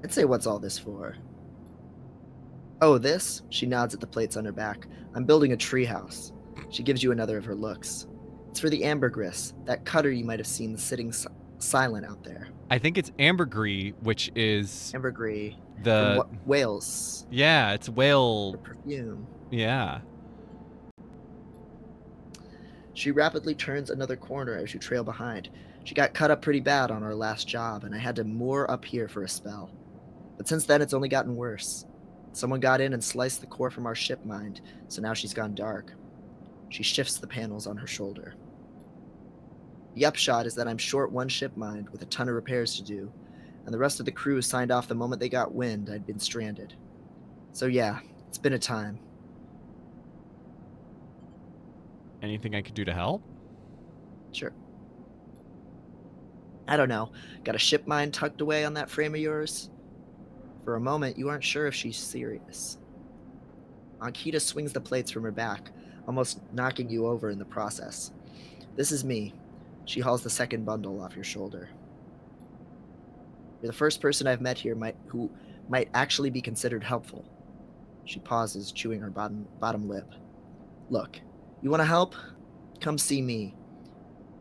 B: I'd say, what's all this for? Oh, this? She nods at the plates on her back. I'm building a treehouse. She gives you another of her looks. It's for the ambergris, that cutter you might have seen sitting silent out there.
A: I think it's ambergris, which is...
B: Ambergris. From
A: The
B: what Wales?
A: yeah, it's whale.
B: Her perfume.
A: Yeah.
B: She rapidly turns another corner as you trail behind. She got cut up pretty bad on our last job, and I had to moor up here for a spell. But since then, it's only gotten worse. Someone got in and sliced the core from our ship mind, so now she's gone dark. She shifts the panels on her shoulder. The upshot is that I'm short one ship mind with a ton of repairs to do, and the rest of the crew signed off the moment they got wind I'd been stranded. So yeah, it's been a time.
A: Anything I could do to help?
B: Sure. I don't know. Got a ship mind tucked away on that frame of yours? For a moment, you aren't sure if she's serious. Ankita swings the plates from her back, almost knocking you over in the process. This is me. She hauls the second bundle off your shoulder. You're the first person I've met here who might actually be considered helpful. She pauses, chewing her bottom lip. Look, you want to help? Come see me.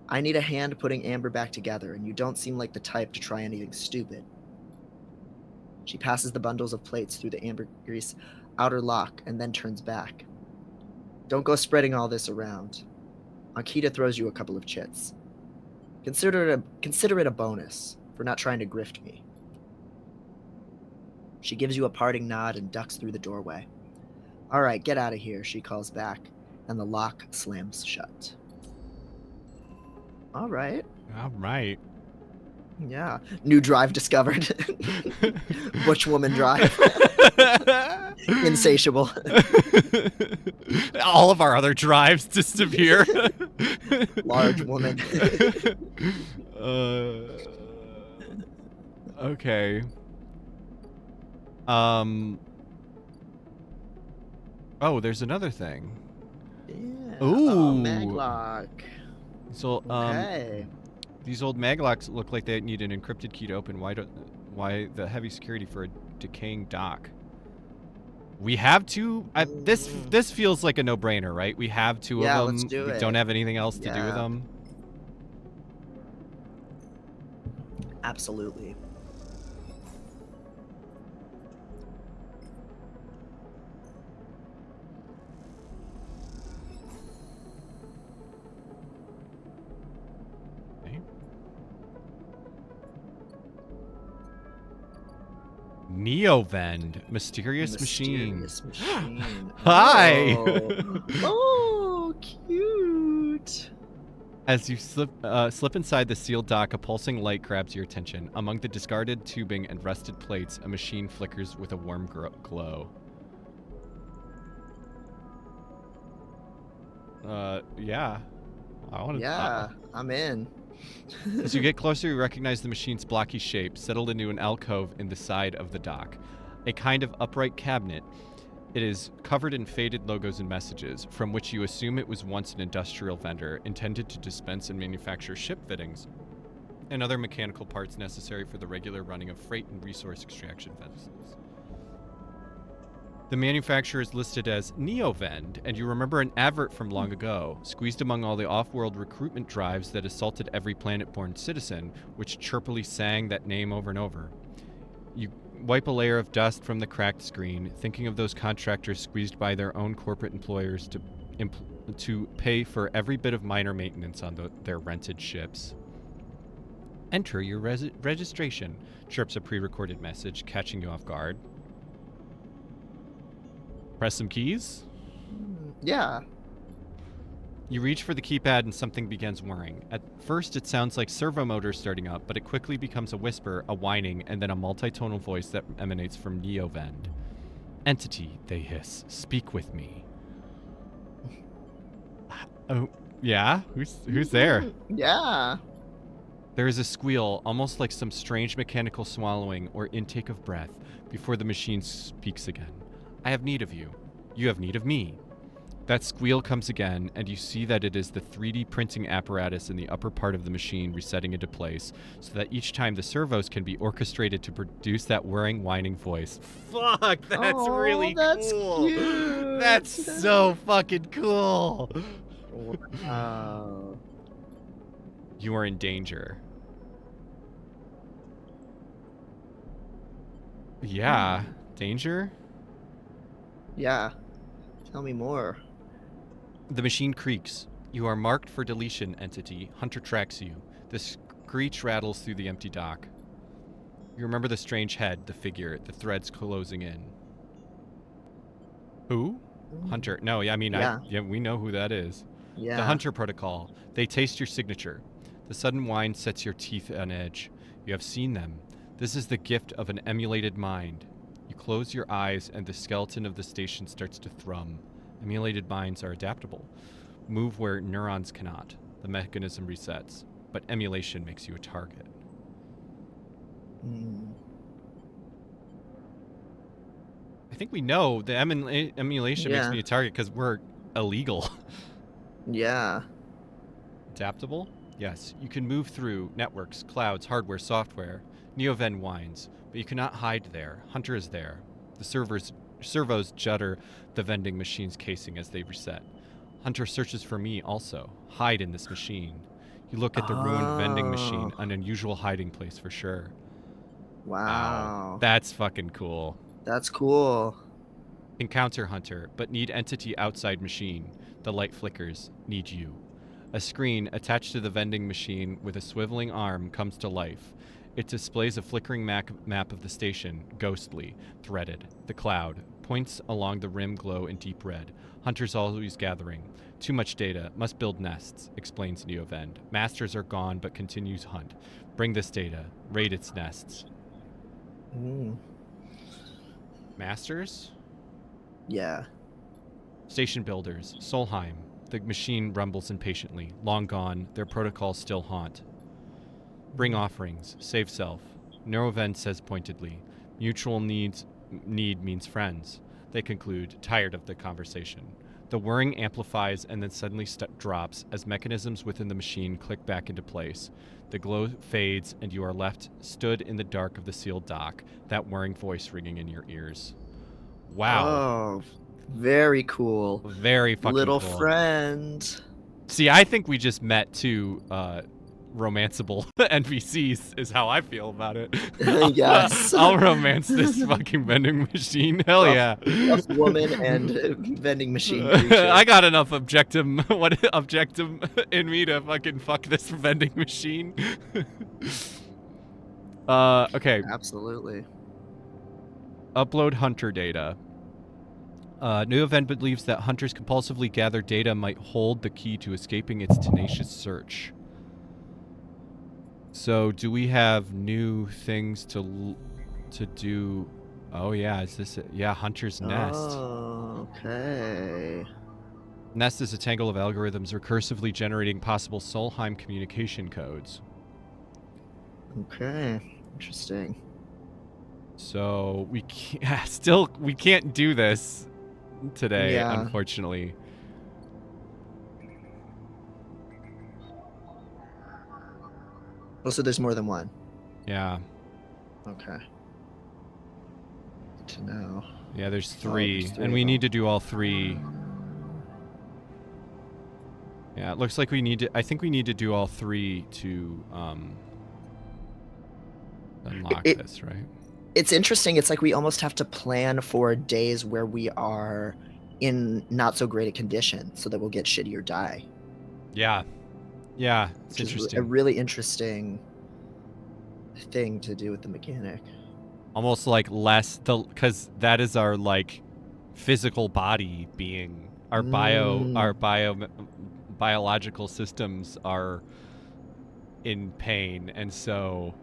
B: I need a hand putting Amber back together, and you don't seem like the type to try anything stupid. She passes the bundles of plates through the ambergris outer lock and then turns back. Don't go spreading all this around. Ankita throws you a couple of chits. Consider it a bonus for not trying to grift me. She gives you a parting nod and ducks through the doorway. All right, get out of here, she calls back, and the lock slams shut. All right.
A: All right.
B: Yeah. New drive discovered. Butch woman drive. Insatiable.
A: All of our other drives disappear.
B: Large woman.
A: Okay. Oh, there's another thing.
B: Yeah.
A: Ooh.
B: Oh, maglock.
A: So,
B: Okay.
A: these old maglocks look like they need an encrypted key to open. Why the heavy security for a decaying dock? We have two. This feels like a no-brainer, right? We have two of them.
B: Let's do it.
A: We don't have anything else to do with them.
B: Absolutely.
A: Neovend, mysterious machine.
B: Hi.
A: Hi.
B: Oh, cute.
A: As you slip inside the sealed dock, a pulsing light grabs your attention. Among the discarded tubing and rusted plates, a machine flickers with a warm glow. Yeah.
B: I'm in.
A: As you get closer, you recognize the machine's blocky shape, settled into an alcove in the side of the dock. A kind of upright cabinet. It is covered in faded logos and messages, from which you assume it was once an industrial vendor intended to dispense and manufacture ship fittings and other mechanical parts necessary for the regular running of freight and resource extraction vessels. The manufacturer is listed as Neovend, and you remember an advert from long ago, squeezed among all the off-world recruitment drives that assaulted every planet-born citizen, which chirpily sang that name over and over. You wipe a layer of dust from the cracked screen, thinking of those contractors squeezed by their own corporate employers to pay for every bit of minor maintenance on their rented ships. Enter your registration, chirps a pre-recorded message, catching you off guard. Press some keys?
B: Yeah.
A: You reach for the keypad and something begins whirring. At first, it sounds like servo motors starting up, but it quickly becomes a whisper, a whining, and then a multitonal voice that emanates from Neovend. Entity, they hiss. Speak with me. Oh, yeah? Who's there?
B: Yeah.
A: There is a squeal, almost like some strange mechanical swallowing or intake of breath, before the machine speaks again. I have need of you. You have need of me. That squeal comes again, and you see that it is the 3D printing apparatus in the upper part of the machine resetting into place, so that each time the servos can be orchestrated to produce that whirring, whining voice. Fuck, that's really cool.
B: Cute.
A: That's so fucking cool.
B: Wow.
A: You are in danger. Yeah. Danger?
B: Yeah. Tell me more.
A: The machine creaks. You are marked for deletion, entity. Hunter tracks you. The screech rattles through the empty dock. You remember the strange head, the figure, the threads closing in. Who?
B: Mm.
A: Hunter. No, I mean,
B: Yeah.
A: yeah, we know who that is. The
B: Yeah.
A: Hunter Protocol. They taste your signature. The sudden whine sets your teeth on edge. You have seen them. This is the gift of an emulated mind. You close your eyes, and the skeleton of the station starts to thrum. Emulated minds are adaptable. Move where neurons cannot. The mechanism resets. But emulation makes you a target.
B: Mm.
A: I think we know the emulation makes
B: Yeah.
A: me a target because we're illegal.
B: Yeah.
A: Adaptable? Yes. You can move through networks, clouds, hardware, software. Neoven whines, but you cannot hide there. Hunter is there. The servos judder the vending machine's casing as they reset. Hunter searches for me also. Hide in this machine. You look at the ruined vending
B: Oh.
A: machine, an unusual hiding place for sure. Wow.
B: Wow.
A: That's fucking cool.
B: That's cool.
A: Encounter Hunter, but need entity outside machine. The light flickers. Need you. A screen attached to the vending machine with a swiveling arm comes to life. It displays a flickering map of the station, ghostly, threaded. The cloud. Points along the rim glow in deep red. Hunter's always gathering. Too much data. Must build nests, explains Neovend. Masters are gone but continues hunt. Bring this data. Raid its nests.
B: Mm.
A: Masters?
B: Yeah.
A: Station builders. Solheim. The machine rumbles impatiently. Long gone, their protocols still haunt. Bring offerings. Save self. Neuroven says pointedly. Mutual need means friends. They conclude, tired of the conversation. The whirring amplifies and then suddenly drops as mechanisms within the machine click back into place. The glow fades and you are left stood in the dark of the sealed dock, that whirring voice ringing in your ears. Wow.
B: Oh, very cool.
A: Very fucking
B: Little
A: cool.
B: friend.
A: See, I think we just met two romanceable NPCs, is how I feel about it.
B: Yes.
A: I'll romance this fucking vending machine. Hell
B: Rough,
A: yeah.
B: rough woman and vending machine creature.
A: I got enough objectum in me to fucking fuck this vending machine. Okay.
B: Absolutely.
A: Upload hunter data. New event believes that hunters compulsively gather data might hold the key to escaping its tenacious search. So, do we have new things to do? Oh yeah, is this yeah, Hunter's Nest.
B: Oh, okay.
A: Nest is a tangle of algorithms recursively generating possible Solheim communication codes.
B: Okay. Interesting.
A: So, we can't do this today,
B: Yeah.
A: unfortunately.
B: Oh, so there's more than one.
A: Yeah.
B: Okay. Good to know.
A: Yeah, there's
B: Oh,
A: three,
B: there's three
A: and
B: of
A: we
B: them.
A: need to do all three. Yeah, it looks like we need to. I think we need to do all three to unlock this, right?
B: It's interesting. It's like we almost have to plan for days where we are in not so great a condition, so that we'll get shitty or die.
A: Yeah, yeah, it's
B: Which
A: interesting.
B: is a really interesting thing to do with the mechanic.
A: Almost like less because that is our like physical body being our biological systems are in pain, and so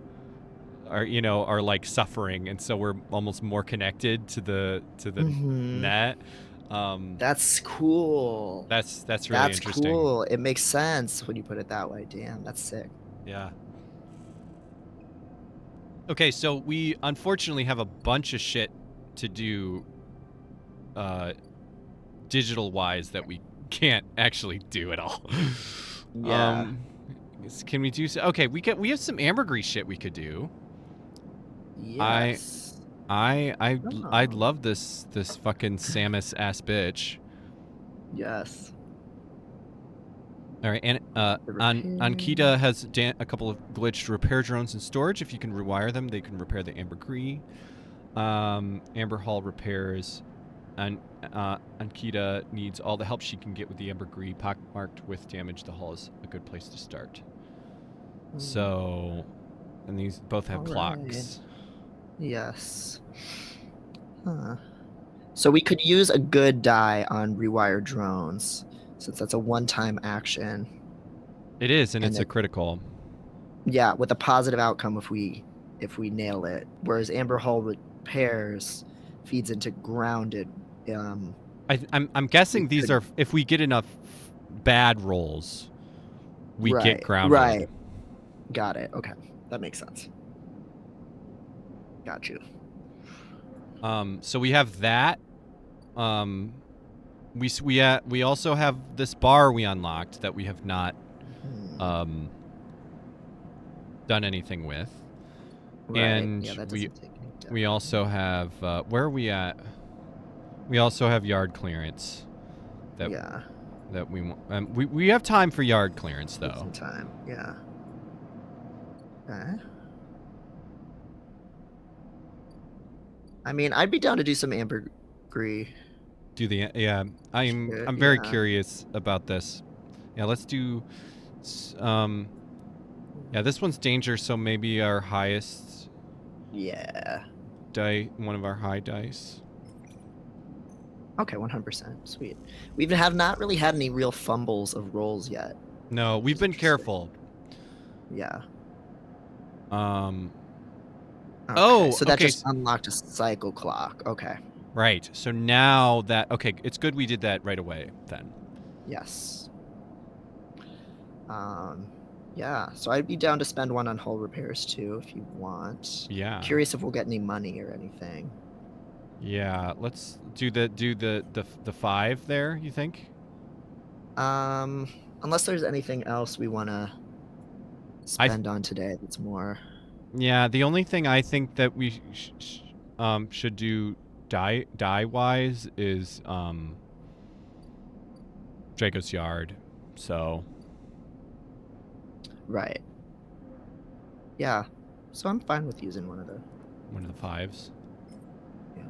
A: are like suffering, and so we're almost more connected to the net.
B: That's cool.
A: That's really
B: That's
A: interesting.
B: cool. It makes sense when you put it that way. Damn, that's sick.
A: Yeah. Okay, so we unfortunately have a bunch of shit to do digital wise that we can't actually do at all.
B: Yeah.
A: Can we do so? Okay, we have some ambergris shit we could do.
B: Yes.
A: I'd love this fucking Samus ass bitch.
B: Yes.
A: All right, and Ankita has a couple of glitched repair drones in storage. If you can rewire them, they can repair the ambergris. Amber Hall repairs. And Ankita needs all the help she can get with the ambergris. Pockmarked with damage, the hall is a good place to start. So, and these both have clocks.
B: Yes. Huh. So we could use a good die on rewire drones, since that's a one-time action.
A: It is, and it's a critical.
B: Yeah, with a positive outcome if we nail it. Whereas Amber Hall repairs feeds into grounded.
A: I'm guessing these are if we get enough bad rolls, we get grounded.
B: Right. Got it. Okay, that makes sense. Got you.
A: So we have that. We also have this bar we unlocked that we have not done anything with.
B: Right.
A: And
B: yeah, that doesn't take any
A: we also have where are we at? We also have yard clearance. That we want. We have time for yard clearance though.
B: Some time. Yeah. Okay. I mean, I'd be down to do some ambergris.
A: Do the I'm very curious about this. Yeah, let's do. Yeah, this one's danger, so maybe our highest.
B: Yeah.
A: Die, one of our high dice.
B: Okay, 100%. Sweet. We have not really had any real fumbles of rolls yet.
A: No, we've been careful.
B: Yeah.
A: Okay,
B: oh, so that just unlocked a cycle clock. Okay.
A: Right. So now that it's good we did that right away then.
B: Yes. Yeah. So I'd be down to spend one on hull repairs too if you want.
A: Yeah.
B: Curious if we'll get any money or anything.
A: Yeah. Let's do the 5 there. You think?
B: Unless there's anything else we want to spend on today that's more.
A: Yeah, the only thing I think that we should do die wise is Draco's Yard. So.
B: Right. Yeah. So I'm fine with using one of the
A: 5s.
B: Yeah.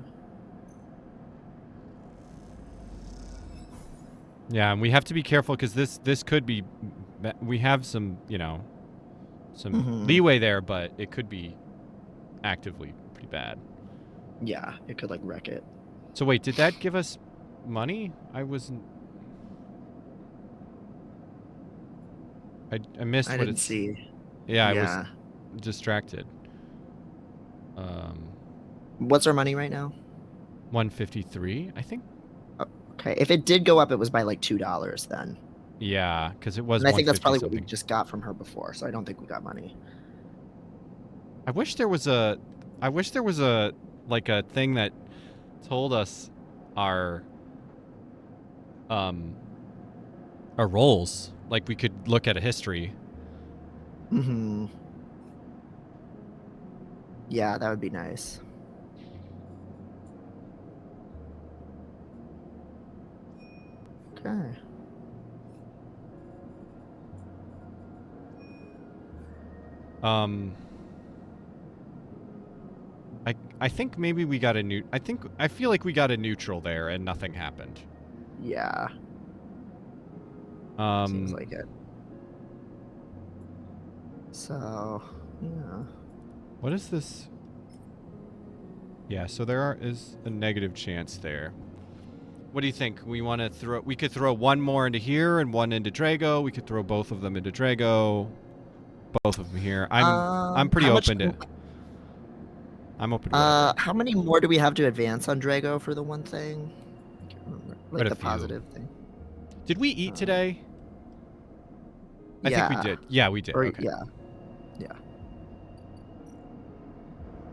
A: Yeah, and we have to be careful because this could be. We have some some leeway there, but it could be actively pretty bad.
B: Yeah, it could like wreck it.
A: So wait, did that give us money? I wasn't. I missed what
B: didn't see.
A: Yeah, I was distracted.
B: What's our money right now?
A: 153, I think.
B: Okay, if it did go up, it was by like $2 then.
A: Yeah, because it was.
B: And I think that's probably what we just got from her before, so I don't think we got money.
A: I wish there was a like a thing that told us our rolls. Like we could look at a history.
B: Yeah, that would be nice. Okay.
A: I think maybe we got a I feel like we got a neutral there and nothing happened.
B: Yeah. Seems like it. So, yeah.
A: What is this? Yeah, so there is a negative chance there. What do you think? We want to throw. We could throw one more into here and one into Drago. We could throw both of them into Drago. Both of them here. I'm pretty open to. I'm open to whatever.
B: How many more do we have to advance on Drago for the one thing? I can't remember. Like the positive thing.
A: Did we eat today? I think we did. Yeah, we did. Okay.
B: Yeah.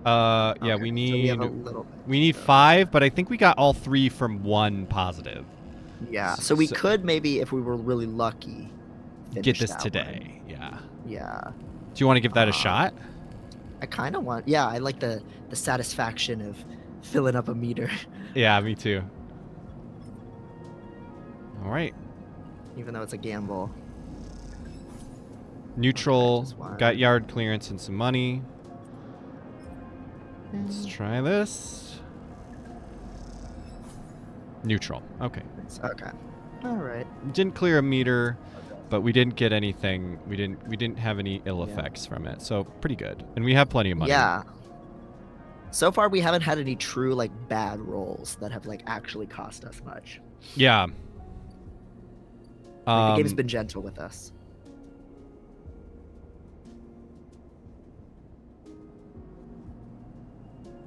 A: Yeah,
B: okay.
A: we need
B: so
A: we need 5, but I think we got all 3 from one positive.
B: Yeah, so we could maybe, if we were really lucky,
A: get this today. One. Yeah.
B: Yeah.
A: Do you want to give that a shot?
B: I kind of want. Yeah, I like the satisfaction of filling up a meter.
A: Yeah, me too. All right.
B: Even though it's a gamble.
A: Neutral, got yard clearance and some money. Let's try this. Neutral. Okay.
B: Okay. All right.
A: Didn't clear a meter, but we didn't get anything. We didn't have any ill
B: Yeah.
A: effects from it. So pretty good. And we have plenty of money.
B: Yeah. So far, we haven't had any true like bad rolls that have like actually cost us much.
A: Yeah.
B: Like, the game's been gentle with us.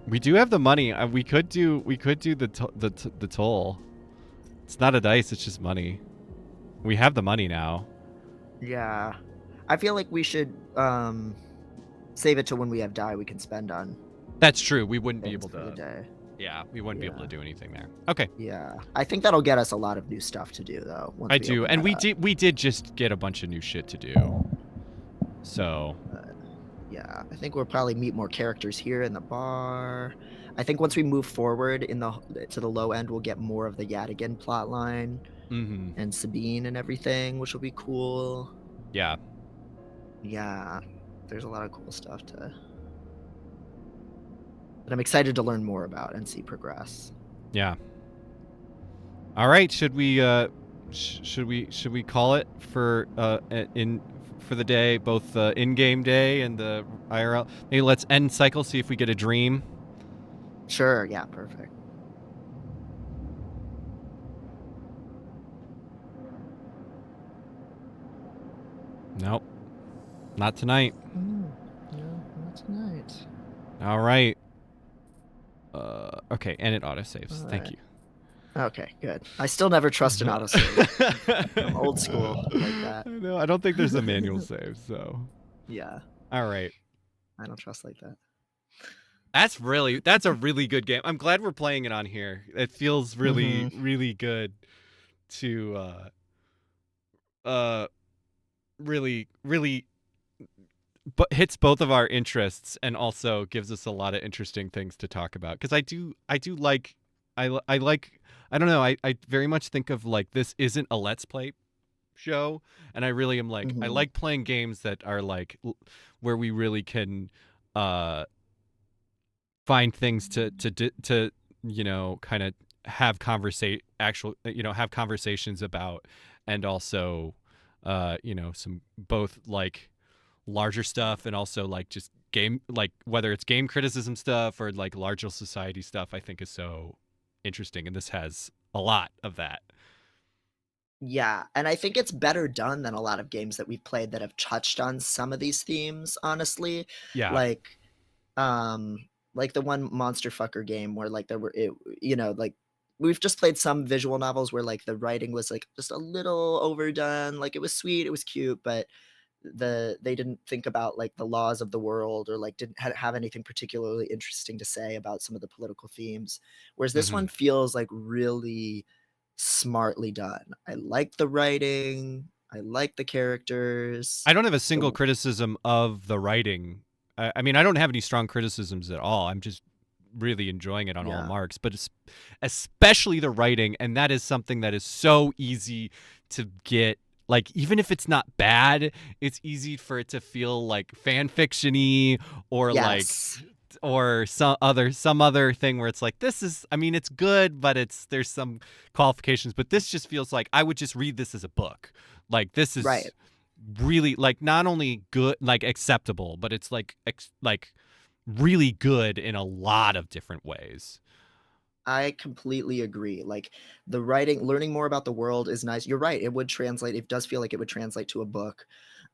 A: We do have the money. We could do the toll. It's not a dice. It's just money. We have the money now.
B: Yeah. I feel like we should save it to when we have die we can spend on.
A: That's true. We wouldn't be
B: things
A: able
B: for the
A: to.
B: day.
A: Yeah, we wouldn't be able to
B: Yeah.
A: do anything there. Okay.
B: Yeah. I think that'll get us a lot of new stuff to do though. Once
A: I
B: we
A: do,
B: open
A: and
B: that
A: we
B: up.
A: did just get a bunch of new shit to do. So
B: Yeah, I think we'll probably meet more characters here in the bar. I think once we move forward to the low end, we'll get more of the Yadigan plotline and Sabine and everything, which will be cool.
A: Yeah.
B: Yeah, there's a lot of cool stuff that I'm excited to learn more about and see progress.
A: Yeah. All right, should we call it for for the day, both the in-game day and the IRL? Maybe let's end cycle, see if we get a dream.
B: Sure, yeah, perfect.
A: Nope. Not tonight.
B: No, not tonight.
A: All right. Okay, and it autosaves.
B: All
A: Thank
B: right.
A: you.
B: Okay, good. I still never trust an autosave. I'm old school like that.
A: No, I don't think there's a manual save, so.
B: Yeah.
A: All right.
B: I don't trust like that.
A: That's a really good game. I'm glad we're playing it on here. It feels really, really good to really, really but hits both of our interests and also gives us a lot of interesting things to talk about. Because I do like I like I don't know, I very much think of like this isn't a let's play show, and I really am like I like playing games that are like where we really can find things to you know, kind of have have conversations about, and also you know, some both like larger stuff and also like just game, like whether it's game criticism stuff or like larger society stuff, I think is so interesting, and this has a lot of that.
B: Yeah, and I think it's better done than a lot of games that we've played that have touched on some of these themes, honestly.
A: Yeah.
B: Like the one Monster Fucker game where like there were like we've just played some visual novels where like the writing was like just a little overdone. Like it was sweet, it was cute, but they didn't think about like the laws of the world or like didn't have anything particularly interesting to say about some of the political themes. Whereas this one feels like really smartly done. I like the writing. I like the characters.
A: I don't have a single
B: The
A: criticism of the writing. I mean, I don't have any strong criticisms at all. I'm just really enjoying it on all
B: yeah.
A: marks, but especially the writing, and that is something that is so easy to get. Like, even if it's not bad, it's easy for it to feel like fan fiction-y or like
B: Yes.
A: or some other thing where it's like, this is, I mean, it's good, but there's some qualifications, but this just feels like I would just read this as a book. Like, this is
B: Right.
A: really like not only good, like acceptable, but it's like like really good in a lot of different ways.
B: I completely agree. Like the writing, learning more about the world is nice. You're right. It would translate. It does feel like it would translate to a book,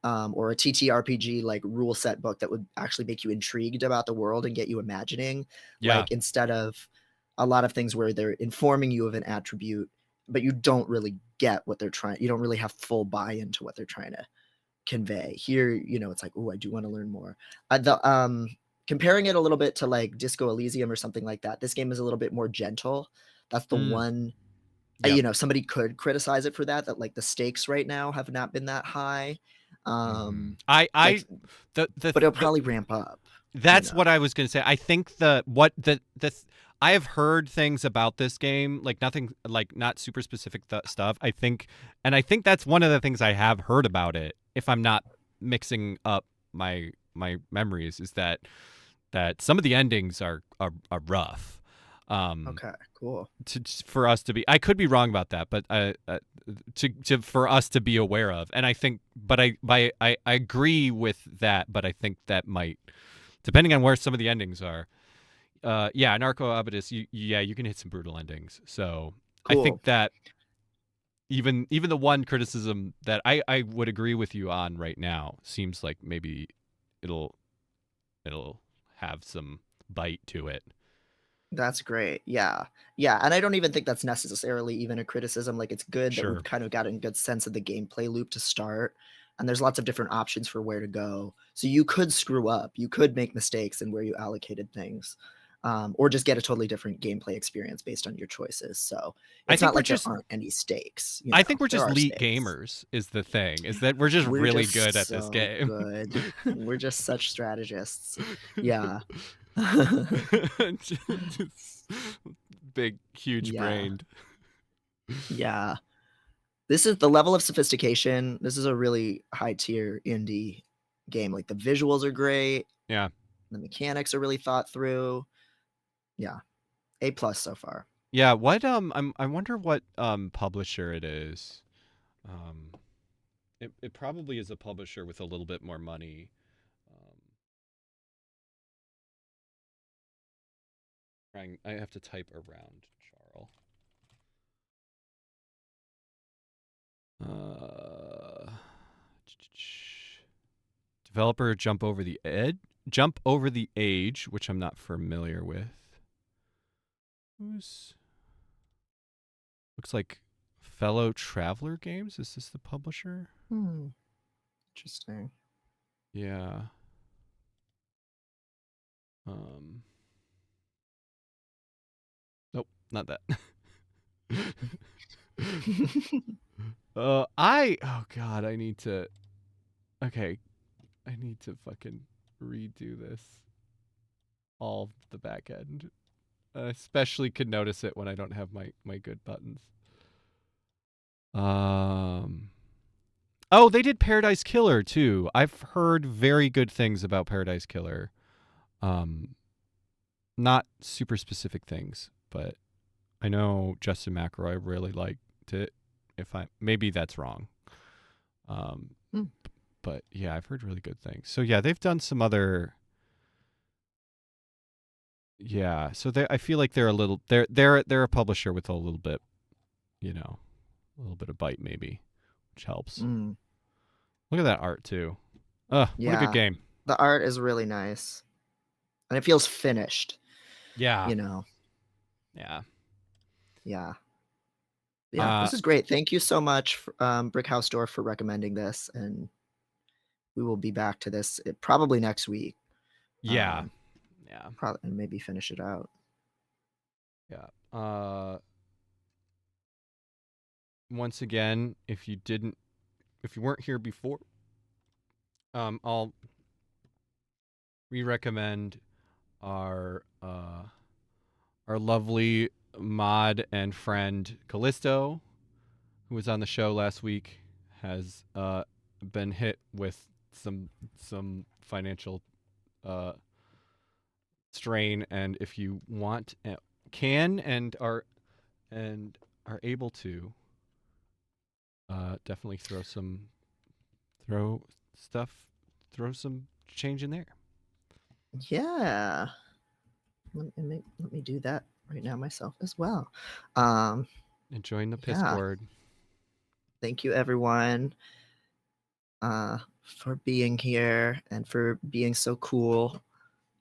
B: or a TTRPG like rule set book that would actually make you intrigued about the world and get you imagining.
A: Yeah.
B: Like instead of a lot of things where they're informing you of an attribute, but you don't really get what they're trying. You don't really have full buy-in to what they're trying to convey. Here, it's like, oh, I do want to learn more. The Comparing it a little bit to like Disco Elysium or something like that, this game is a little bit more gentle. That's the one.
A: Yep.
B: Somebody could criticize it for that. That like the stakes right now have not been that high.
A: I
B: Like,
A: the
B: but it'll probably ramp up.
A: That's what I was going to say. I think I have heard things about this game, like nothing, like not super specific stuff. I think that's one of the things I have heard about it. If I'm not mixing up my memories, is that that some of the endings are rough.
B: Okay, cool.
A: For us to be, I could be wrong about that, but for us to be aware of, and I think, but I agree with that, but I think that might, depending on where some of the endings are, yeah, Narco Abyss, you can hit some brutal endings. So I
B: Cool.
A: think that even the one criticism that I would agree with you on right now seems like maybe it'll have some bite to it.
B: That's great. Yeah. Yeah, and I don't even think that's necessarily even a criticism, like, it's good that we've
A: Sure.
B: kind of gotten a good sense of the gameplay loop to start, and there's lots of different options for where to go. So you could screw up, you could make mistakes in where you allocated things, or just get a totally different gameplay experience based on your choices. So
A: I
B: it's
A: think
B: not
A: we're
B: like there
A: just
B: aren't any stakes, you
A: I
B: know,
A: think we're
B: there
A: just
B: are
A: elite
B: stakes.
A: gamers is the thing. Is that we're just
B: We're
A: really
B: just
A: good at this
B: so
A: game.
B: good. We're just such strategists. Yeah.
A: Just big huge
B: Yeah.
A: brained.
B: Yeah. This is the level of sophistication. This is a really high tier indie game. Like the visuals are great,
A: Yeah.
B: the mechanics are really thought through. Yeah, A plus so far.
A: Yeah, what I wonder what publisher it is. Um it probably is a publisher with a little bit more money. Um I have to type around Charles. Uh Developer Jump Over the Age, which I'm not familiar with. Who's looks like Fellow Traveler Games? Is this the publisher?
B: Hmm, interesting.
A: Yeah. Um Nope, not that. Oh god, I need to okay, I need to fucking redo this all the back end. I especially could notice it when I don't have my good buttons. Um Oh, they did Paradise Killer too. I've heard very good things about Paradise Killer. Um Not super specific things, but I know Justin McElroy really liked it. If I maybe that's wrong. Um
B: Hmm,
A: but yeah, I've heard really good things. So yeah, they've done some other. Yeah, so they I feel like they're a little they're a publisher with a little bit, you know, a little bit of bite maybe, which helps.
B: mm,
A: Look at that art too. What a good
B: yeah,
A: game.
B: the art is really nice, and it feels finished,
A: Yeah.
B: you know?
A: Yeah.
B: Yeah. Yeah,
A: Uh
B: this is great. Thank you so much, Brick House Door, for recommending this, and we will be back to this, probably next week,
A: yeah.
B: um,
A: Yeah.
B: probably and maybe finish it out.
A: Yeah. Once again, if you weren't here before, I'll re-recommend our our lovely mod and friend Callisto, who was on the show last week, has been hit with some financial uh, strain, and if you want, can and are able to, definitely throw stuff, throw some change in there.
B: Yeah. Let me do that right now myself as well. Um,
A: And join the
B: yeah.
A: Discord.
B: Thank you everyone for being here and for being so cool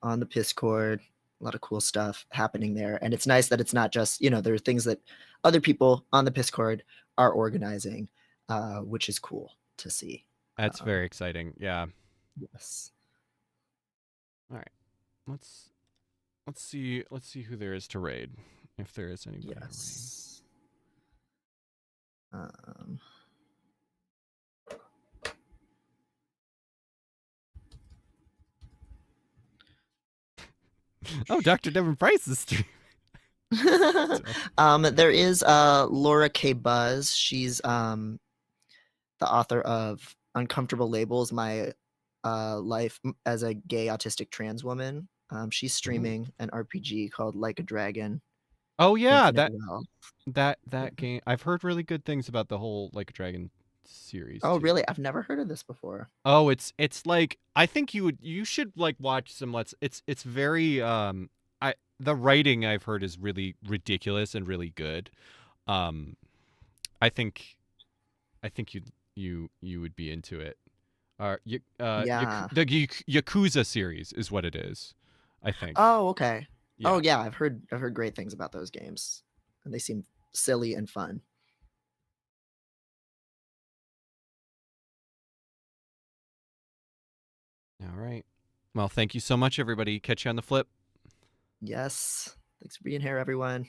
B: on the Discord. A lot of cool stuff happening there. And it's nice that it's not just, there are things that other people on the Discord are organizing, which is cool to see.
A: That's very exciting. Yeah.
B: Yes.
A: All right. Let's let's see who there is to raid, if there is anybody to raid.
B: Yes. Um,
A: Oh, Dr. Devin Price is streaming.
B: there is Laura K. Buzz. She's the author of Uncomfortable Labels, My Life as a Gay Autistic Trans Woman. She's
A: Ooh.
B: streaming an RPG called Like a Dragon
A: Oh yeah,
B: Infinite
A: that
B: Well.
A: that
B: Yeah.
A: that game. I've heard really good things about the whole Like a Dragon series
B: Oh,
A: too.
B: really? I've never heard of this before.
A: Oh, it's like I think you should like watch some let's it's very I the writing I've heard is really ridiculous and really good. Um I think you would be into it.
B: Yeah.
A: Yakuza series is what it is. I think.
B: Oh, okay. Oh,
A: Yeah.
B: yeah, I've heard great things about those games, and they seem silly and fun.
A: All right. Well, thank you so much everybody. Catch you on the flip.
B: Yes. Thanks for being here, everyone.